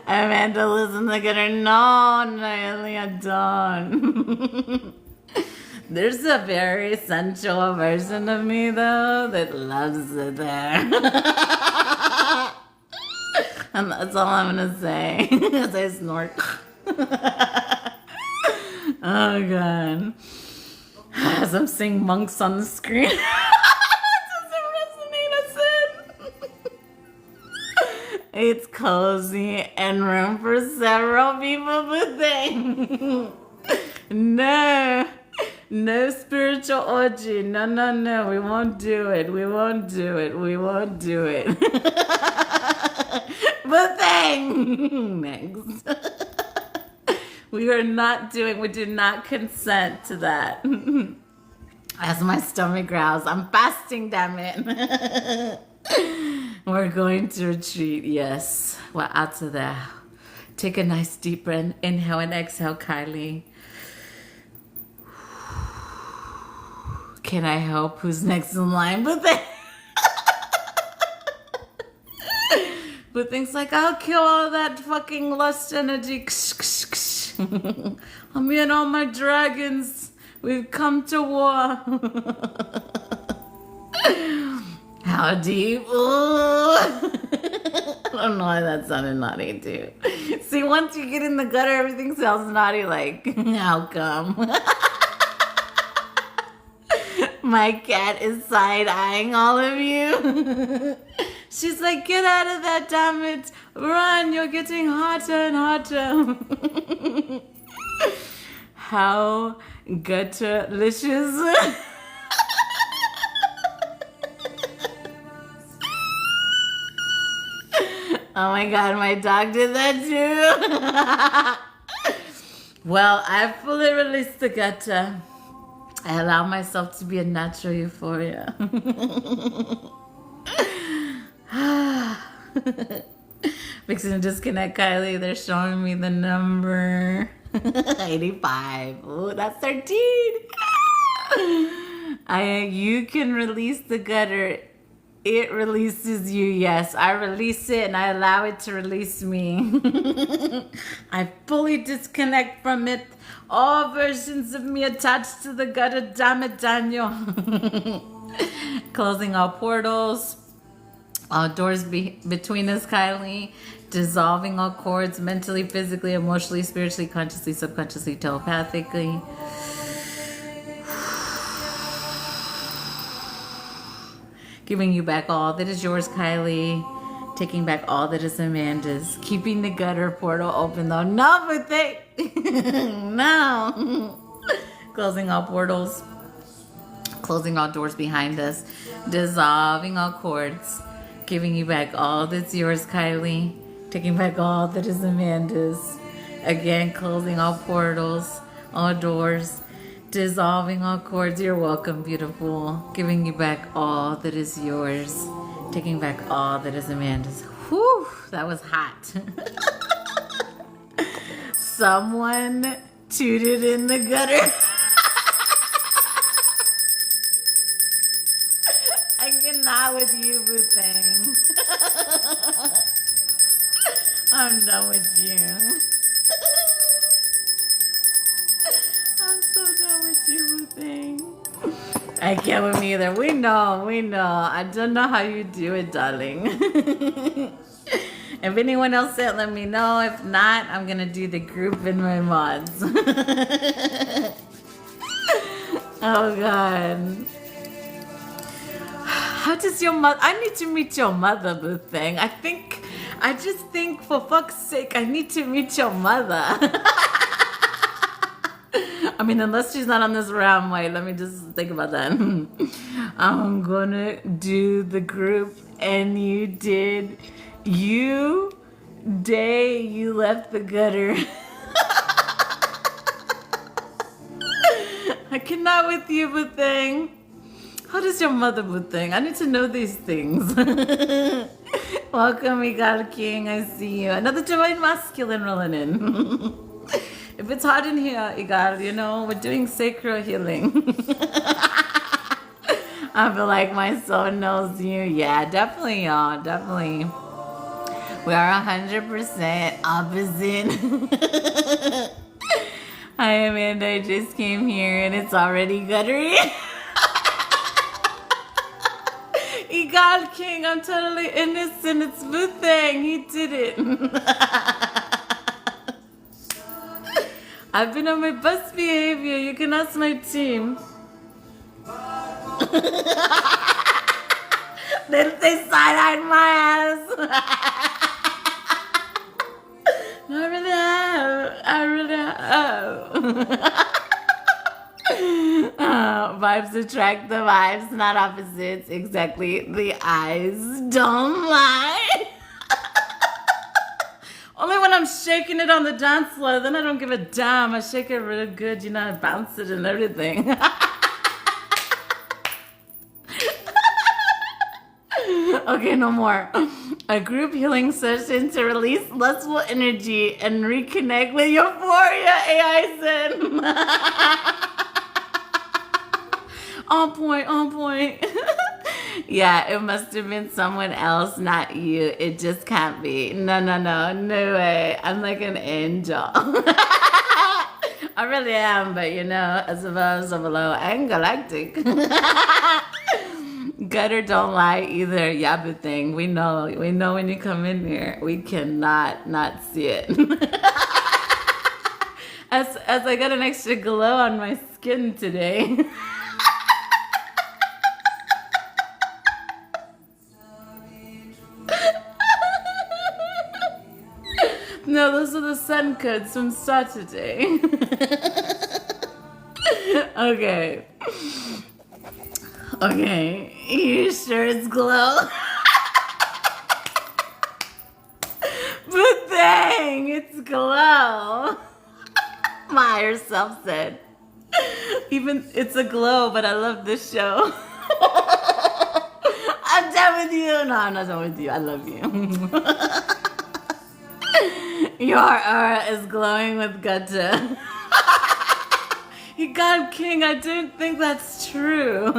Amanda, listen to her. No, Noelia, don't. There's a very sensual version of me, though, that loves it there. And that's all I'm going to say as I snort. Oh, God. As I'm seeing monks on the screen. It's cozy and room for several people, Butang. No, No spiritual orgy. No, no, no. We won't do it. We won't do it. We won't do it. But then, next. We do not consent to that. As my stomach growls, I'm fasting, damn it. We're going to retreat, yes. We're out of there. Take a nice deep breath. Inhale and exhale, Kylie. Can I help? Who's next in line? But things like, I'll kill all that fucking lust energy. Me and all my dragons. We've come to war. How deep? Ooh. I don't know why that sounded naughty too. See, once you get in the gutter, everything sounds naughty. Like, how come? My cat is side-eyeing all of you. She's like, get out of that, damn it. Run, you're getting hotter and hotter. How gutterlicious. Oh my god, my dog did that too. Well, I fully released the gutter. I allow myself to be a natural euphoria. Fixing to disconnect, Kylie. They're showing me the number 85. Oh, that's 13. You can release the gutter. It releases you. Yes, I release it and I allow it to release me. I fully disconnect from it. All versions of me attached to the gutter. Damn it, Daniel. Closing all portals. All doors between us, Kylie. Dissolving all cords mentally, physically, emotionally, spiritually, consciously, subconsciously, telepathically. Giving you back all that is yours, Kylie. Taking back all that is Amanda's. Keeping the gutter portal open, though. No, but no. Closing all portals. Closing all doors behind us. Dissolving all cords. Giving you back all that's yours, Kylie. Taking back all that is Amanda's. Again, closing all portals, all doors. Dissolving all cords. You're welcome, beautiful. Giving you back all that is yours. Taking back all that is Amanda's. Whew, that was hot. Someone tooted in the gutter. I cannot with you, boo thing. I'm done with you. I'm so done with you, boo thing. I can't with me either. We know. I don't know how you do it, darling. If anyone else said, let me know. If not, I'm gonna do the group in my mods. Oh God. How does your mother? I need to meet your mother, boo thing. I just think, for fuck's sake, I need to meet your mother. I mean, unless she's not on this realm, wait, let me just think about that. I'm gonna do the group, and you did. Day you left the gutter. I cannot with you, boo thing. How does your mother, boo thing? I need to know these things. Welcome, Egal King. I see you. Another divine masculine rolling in. If it's hot in here, Egal, we're doing sacral healing. I feel like my soul knows you. Yeah, definitely, y'all. Definitely. We are 100% opposite. Hi, Amanda. I just came here and it's already guttery. Egal King, I'm totally innocent. It's boo thing. He did it. I've been on my best behavior. You can ask my team. They side-eyed my ass. I really have. Vibes attract the vibes, not opposites. Exactly. The eyes don't lie. Only when I'm shaking it on the dance floor, then I don't give a damn. I shake it really good, you know, I bounce it and everything. Okay, no more. A group healing session to release lustful energy and reconnect with euphoria, AI said. On point, on point. Yeah, it must have been someone else, not you. It just can't be. No way. I'm like an angel. I really am, but you know, as above, so below, and galactic. Gutter don't lie either. Yabu thing. We know when you come in here, we cannot not see it. As I got an extra glow on my skin today. No, those are the sun codes from Saturday. Okay. Okay. You sure it's glow? But dang, it's glow. My higher self said. Even it's a glow, but I love this show. I'm done with you. No, I'm not done with you. I love you. Your aura is glowing with gutter. You got king. I don't think that's true.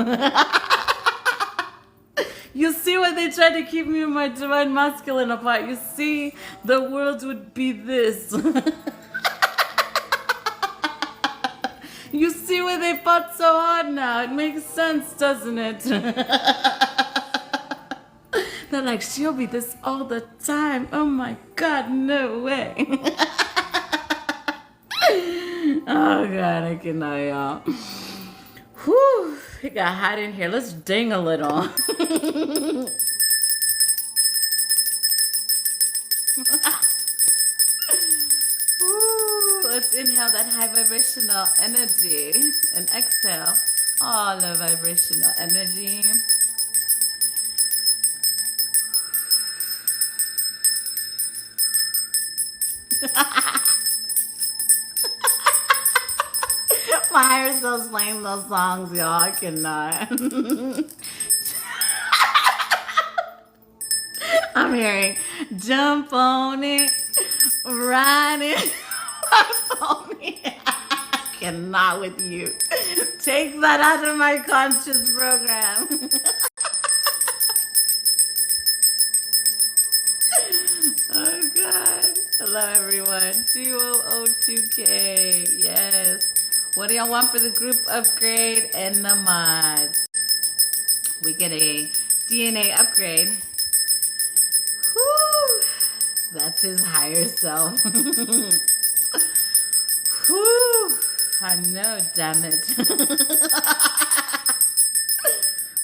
You see why they tried to keep me and my divine masculine apart. You see, the world would be this. You see why they fought so hard now. It makes sense, doesn't it? They're like, she'll be this all the time. Oh my God, no way. Oh God, I cannot, y'all. Whew, it got hot in here. Let's ding a little. Woo, let's inhale that high vibrational energy and exhale all the vibrational energy. My higher self's playing those songs, y'all. I cannot. I'm hearing jump on it, ride it, ride on it. I cannot with you. Take that out of my conscious program. Oh God. Hello everyone. 2002K. Yes. What do y'all want for the group upgrade and the mods? We get a DNA upgrade. Whew. That's his higher self. Whew. I know, damn it.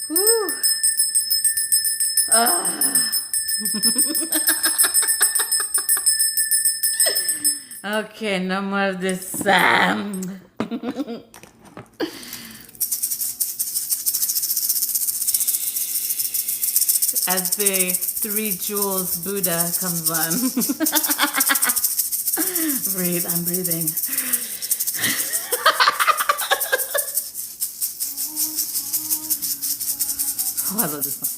Whew. Okay, no more of this sound. As the 3 jewels Buddha comes on. Breathe, I'm breathing. Oh, I love this song.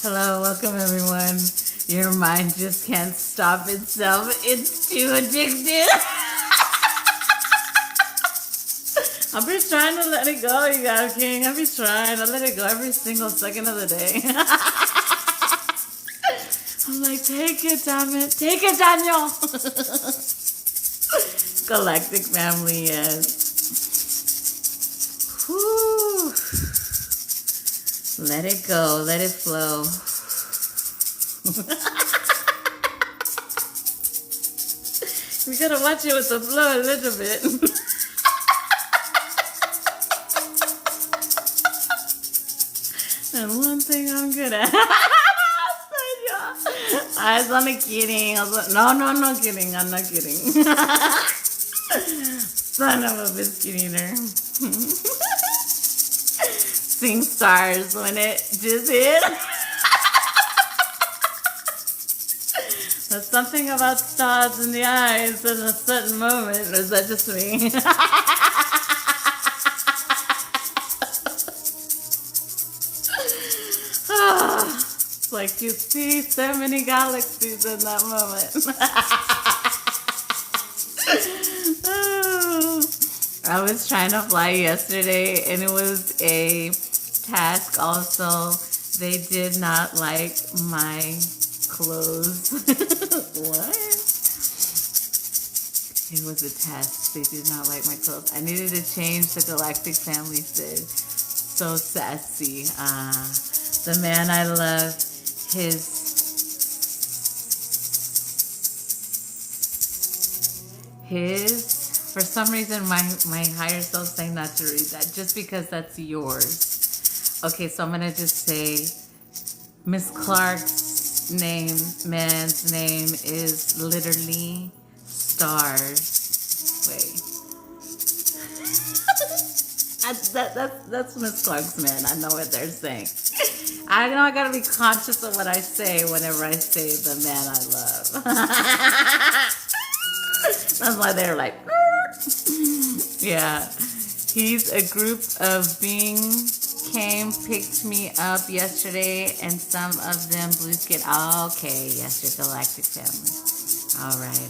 Hello, welcome everyone. Your mind just can't stop itself. It's too addictive. I'll be trying to let it go, you guys, King. I'll be trying to let it go every single second of the day. I'm like, take it, damn it. Take it, Daniel. Galactic family, yes. Whew. Let it go. Let it flow. We gotta watch it with the flow a little bit. And one thing I'm good at. I was only kidding. No, not kidding. I'm not kidding. Son of a biscuit eater. sing stars when it just hit. There's something about stars in the eyes in a certain moment. Or is that just me? It's like you see so many galaxies in that moment. I was trying to fly yesterday and it was a task also. They did not like my clothes. What? It was a test. They did not like my clothes. I needed to change the galactic family said. So sassy. The man I love, his, for some reason my higher self saying not to read that, just because that's yours. Okay, so I'm gonna just say Miss Clark's name, man's name is literally Stars. Wait. That's Miss Clark's man. I know what they're saying. I know I gotta be conscious of what I say whenever I say the man I love. That's why they're like, yeah. He's a group of beings came, picked me up yesterday, and some of them blue skin. Okay, yes, your galactic family. All right.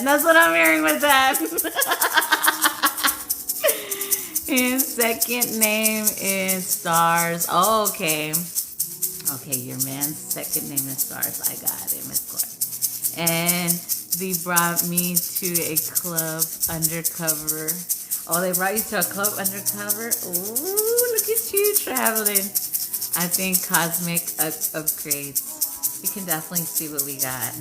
That's what I'm hearing with that. His second name is Stars. Oh, okay. Okay, your man's second name is Stars. I got it, Miss Clark. And they brought me to a club undercover. Oh, they brought you to a club undercover? Ooh, look at you traveling. I think cosmic upgrades. You can definitely see what we got.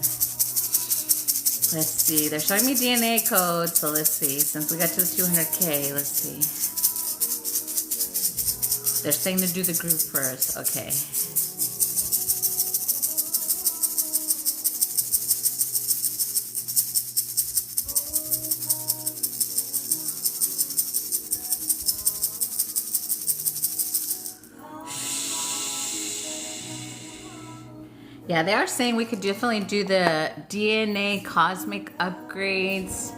Let's see. They're showing me DNA code, so let's see. Since we got to the 200K, let's see. They're saying to do the group first. Okay. Yeah, they are saying we could definitely do the DNA cosmic upgrades.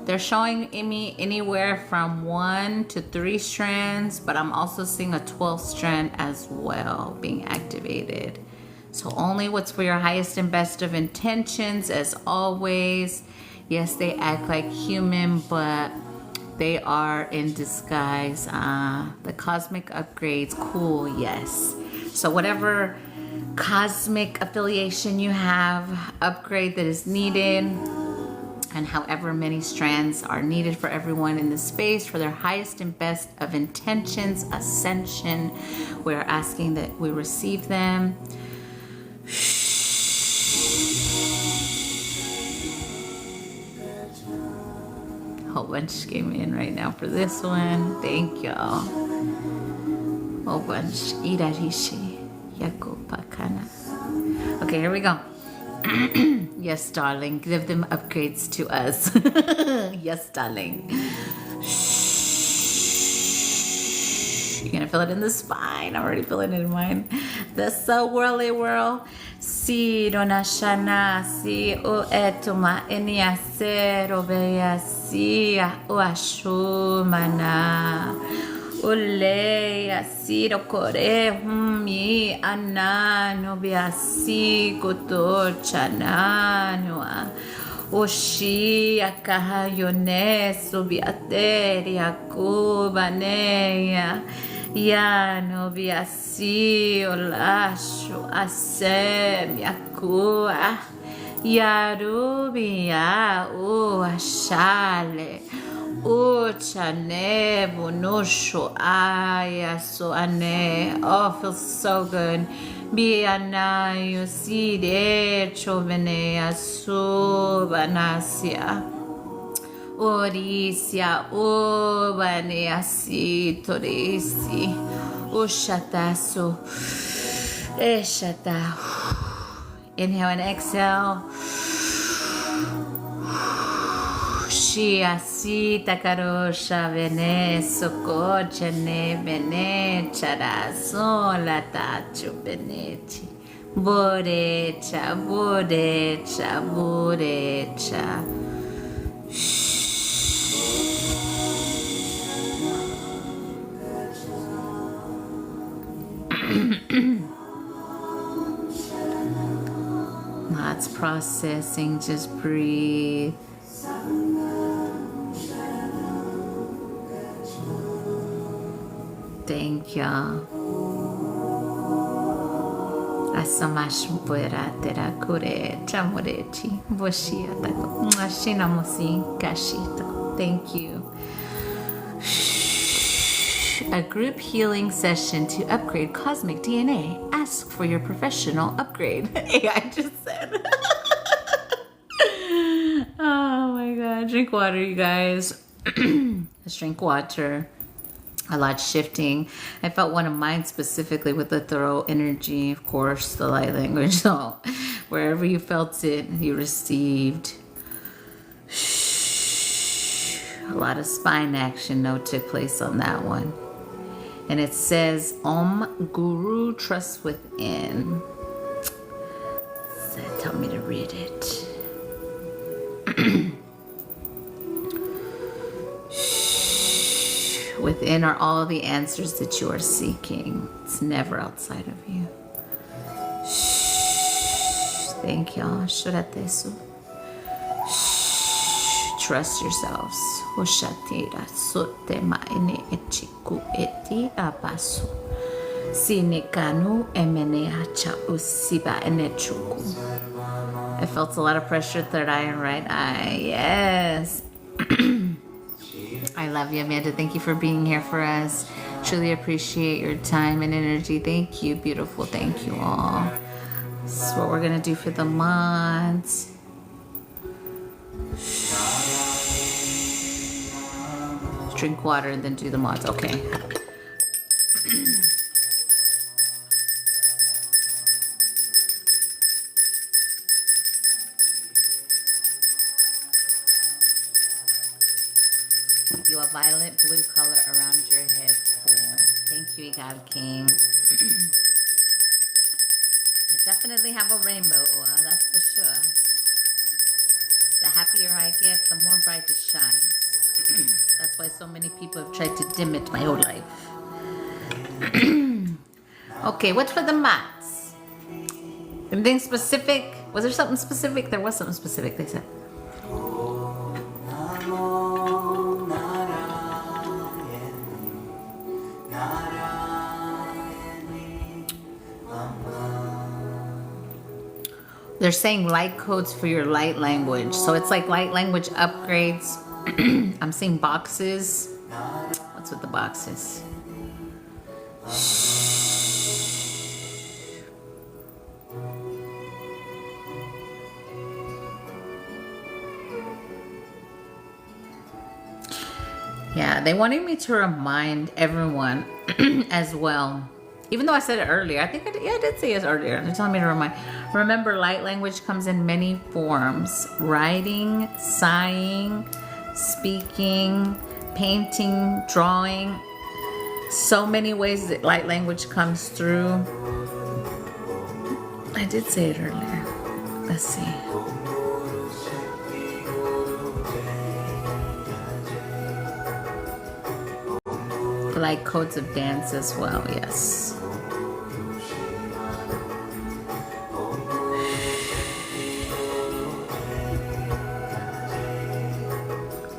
They're showing me anywhere from 1 to 3 strands, but I'm also seeing a 12th strand as well being activated. So only what's for your highest and best of intentions, as always. Yes, they act like human, but they are in disguise. The cosmic upgrades, cool, yes. So whatever cosmic affiliation you have, upgrade that is needed, and however many strands are needed for everyone in this space for their highest and best of intentions, ascension, we're asking that we receive them. Whole bunch came in right now for this one. Thank y'all. Whole bunch. Irarishi. Yakopakana. Okay, here we go. Yes, darling. Give them upgrades to us. Yes, darling. You're gonna feel it in the spine. I'm already feeling it in mine. The so whirly whirl. Si donashana si o etuma eniase robeya si o ashumana. Ole asiro kore humi anano biasi koto chananoa oshi akahayone subiateri akubaneya yano biasi olashu asem yakua yarubia o ashale Uchane bunusho aya so ane. Oh, feels so good. Biana yuside chovene asubanasia. Orisia ubaneasi torisi. Ushatasu. Eshata. Inhale and exhale. Shia sita karosha vene soko chene bene chara sola tachu beneti. Borecha, borecha, borecha. Lots processing, just breathe. Thank y'all. Asamashmpura tera kure chamurechi boshia tako ashinamosi kashito. Thank you. A group healing session to upgrade cosmic DNA. Ask for your professional upgrade. AI just said. Oh my god. Drink water, you guys. Let's drink water. A lot shifting. I felt one of mine specifically with the throat energy, of course, the light language. So wherever you felt it, you received. A lot of spine action though took place on that one. And it says, Om Guru Trust Within. So tell me to read it. Within are all the answers that you are seeking. It's never outside of you. Thank y'all. Shuratesu. Trust yourselves. Hoshatira sotema ene echiku eti abasu. Sinikanu emene hacha usiba ene chuku. I felt a lot of pressure, third eye and right eye. Yes. I love you, Amanda. Thank you for being here for us. Truly appreciate your time and energy. Thank you, beautiful. Thank you all. This is what we're going to do for the months. Drink water and then do the mods. Okay. You a violet blue color around your hip. Cool. Thank you, God King. I definitely have a rainbow aura, that's for sure. The happier I get, the more bright it shines. That's why so many people have tried to dim it my whole life. Okay, what's for the mats? Anything specific? Was there something specific? There was something specific, they said. They're saying light codes for your light language. So it's like light language upgrades. I'm seeing boxes. What's with the boxes? Yeah, they wanted me to remind everyone as well. Even though I said it earlier, I think I did say it earlier. They're telling me to remind. Remember, light language comes in many forms. Writing, sighing, speaking, painting, drawing. So many ways that light language comes through. I did say it earlier. Let's see. Like codes of dance as well, yes.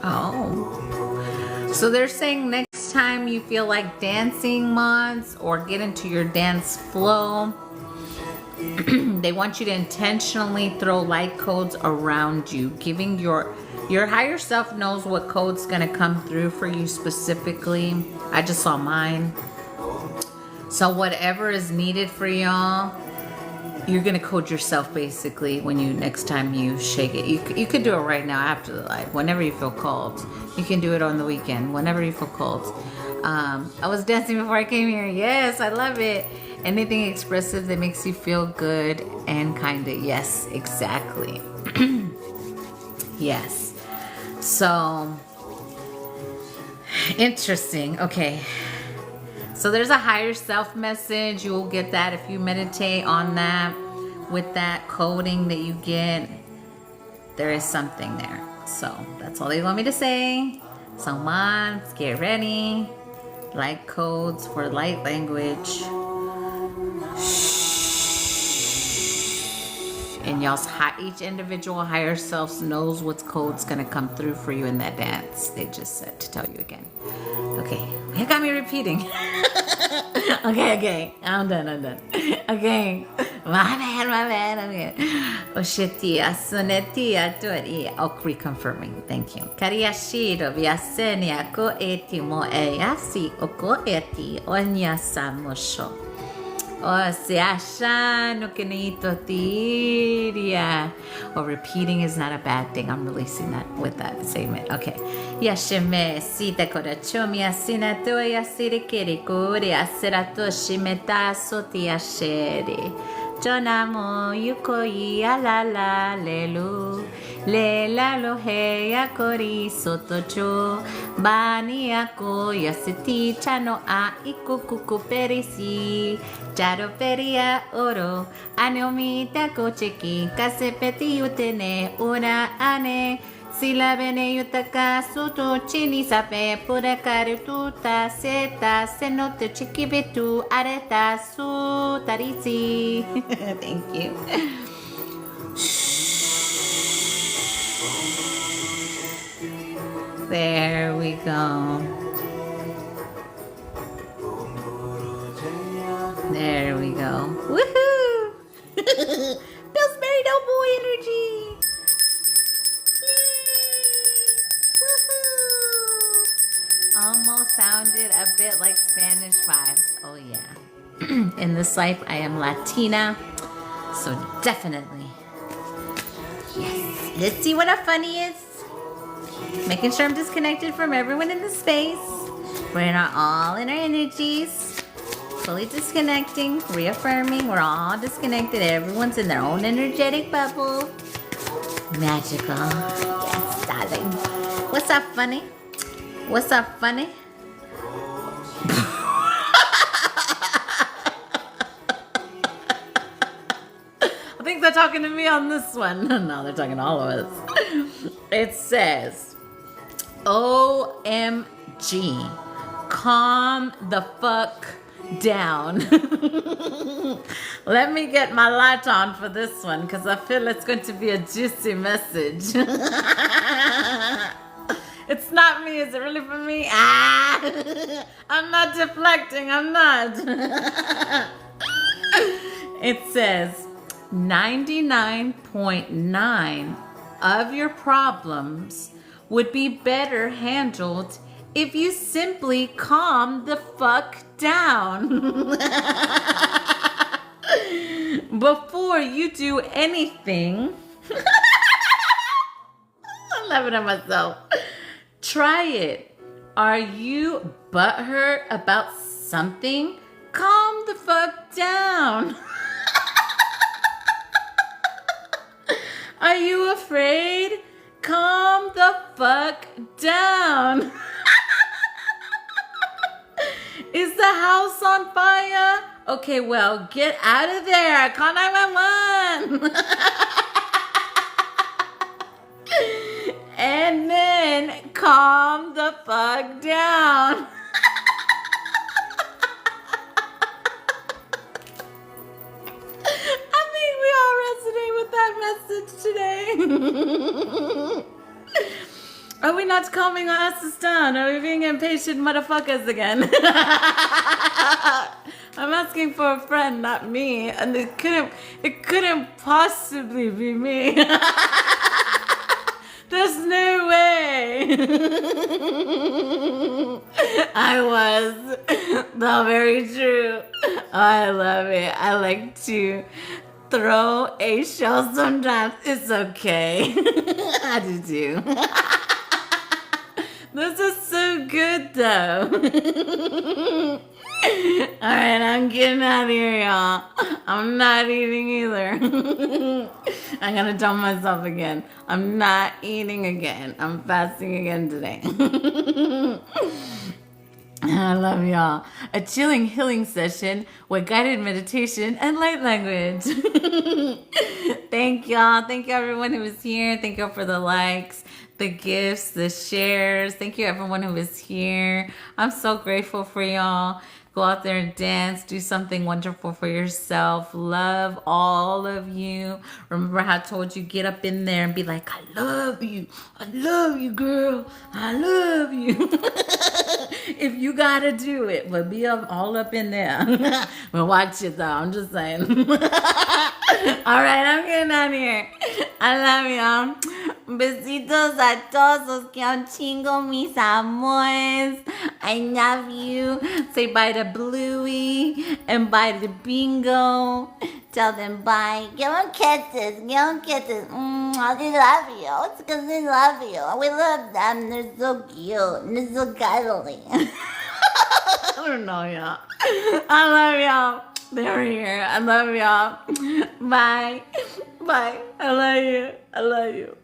Oh. So they're saying next time you feel like dancing, mods, or get into your dance flow, they want you to intentionally throw light codes around you, giving your higher self knows what code's gonna come through for you specifically. I just saw mine. So whatever is needed for y'all, you're gonna code yourself basically when you next time you shake it. You could do it right now after the live, whenever you feel called. You can do it on the weekend, whenever you feel called. I was dancing before I came here. Yes, I love it. Anything expressive that makes you feel good and kinda, yes, exactly. Yes. So, interesting. Okay. So there's a higher self message. You'll get that if you meditate on that. With that coding that you get, there is something there. So that's all they want me to say. So moms, get ready. Light codes for light language. And y'all's each individual higher self knows what code's gonna come through for you in that dance. They just said to tell you again. Okay, it got me repeating. Okay, I'm done. Okay, my bad. Okay. Oshetia, sonetia, tuaria. Oh, reconfirming. Thank you. Kariashiro, viasenia, ko eti mo eyasi, oko eti, onya samosho. Or repeating is not a bad thing. I'm releasing that with that statement. Okay. Yashime sita korachomi asina to yasiri kirikuri asirato shimeta soti ashere. Jonamo yukoi alala lelu. Lela loheya kori sotocho. Bani ako yasiti chano a ikukuku perisi. Charo peria oro. Aneomita kocheki. Kasepeti utene una ane. Sila bene yutaka suto chini sape pura karututa seta senote chikibitu areta su tarisi. Thank you. There we go. There we go. Woohoo! Pillsbury Doughboy energy. Almost sounded a bit like Spanish vibes. Oh yeah. In this life, I am Latina, so definitely. Yes. Let's see what our funny is. Making sure I'm disconnected from everyone in the space. We're not all in our energies. Fully disconnecting, reaffirming. We're all disconnected. Everyone's in their own energetic bubble. Magical. Yes, darling. What's up, funny? What's up, funny? I think they're talking to me on this one. No, they're talking to all of us. It says, OMG, calm the fuck down. Let me get my light on for this one because I feel it's going to be a juicy message. It's not me. Is it really for me? I'm not deflecting. I'm not. It says 99.9 of your problems would be better handled if you simply calm the fuck down before you do anything. I'm laughing at myself. Try it. Are you butthurt about something? Calm the fuck down. Are you afraid? Calm the fuck down. Is the house on fire? Okay, well, get out of there. Call 911. And then calm the fuck down. I think we all resonate with that message today. Are we not calming our asses down? Are we being impatient motherfuckers again? I'm asking for a friend, not me, and it couldn't possibly be me. There's no way. I was. No, very true. Oh, I love it. I like to throw a shell sometimes. It's okay. I do too. This is so good though. Alright, I'm getting out of here, y'all. I'm not eating either. I'm gonna tell myself again. I'm not eating again. I'm fasting again today. I love y'all. A chilling healing session with guided meditation and light language. Thank y'all. Thank you everyone who was here. Thank y'all for the likes, the gifts, the shares. Thank you everyone who was here. I'm so grateful for y'all. Go out there and dance. Do something wonderful for yourself. Love all of you. Remember how I told you, get up in there and be like, I love you. I love you, girl. I love you. If you gotta do it, but be all up in there. Well, watch it though. I'm just saying. All right, I'm getting out of here. I love y'all. Besitos a todos. Que un chingo, mis amores. I love you. Say bye to Bluey and bye to Bingo. Tell them bye. Give them kisses. Give them kisses. They love you. It's because they love you. We love them. They're so cute. And they're so cuddly. I don't know, y'all. I love y'all. They're here. I love y'all. Bye. Bye. I love you. I love you.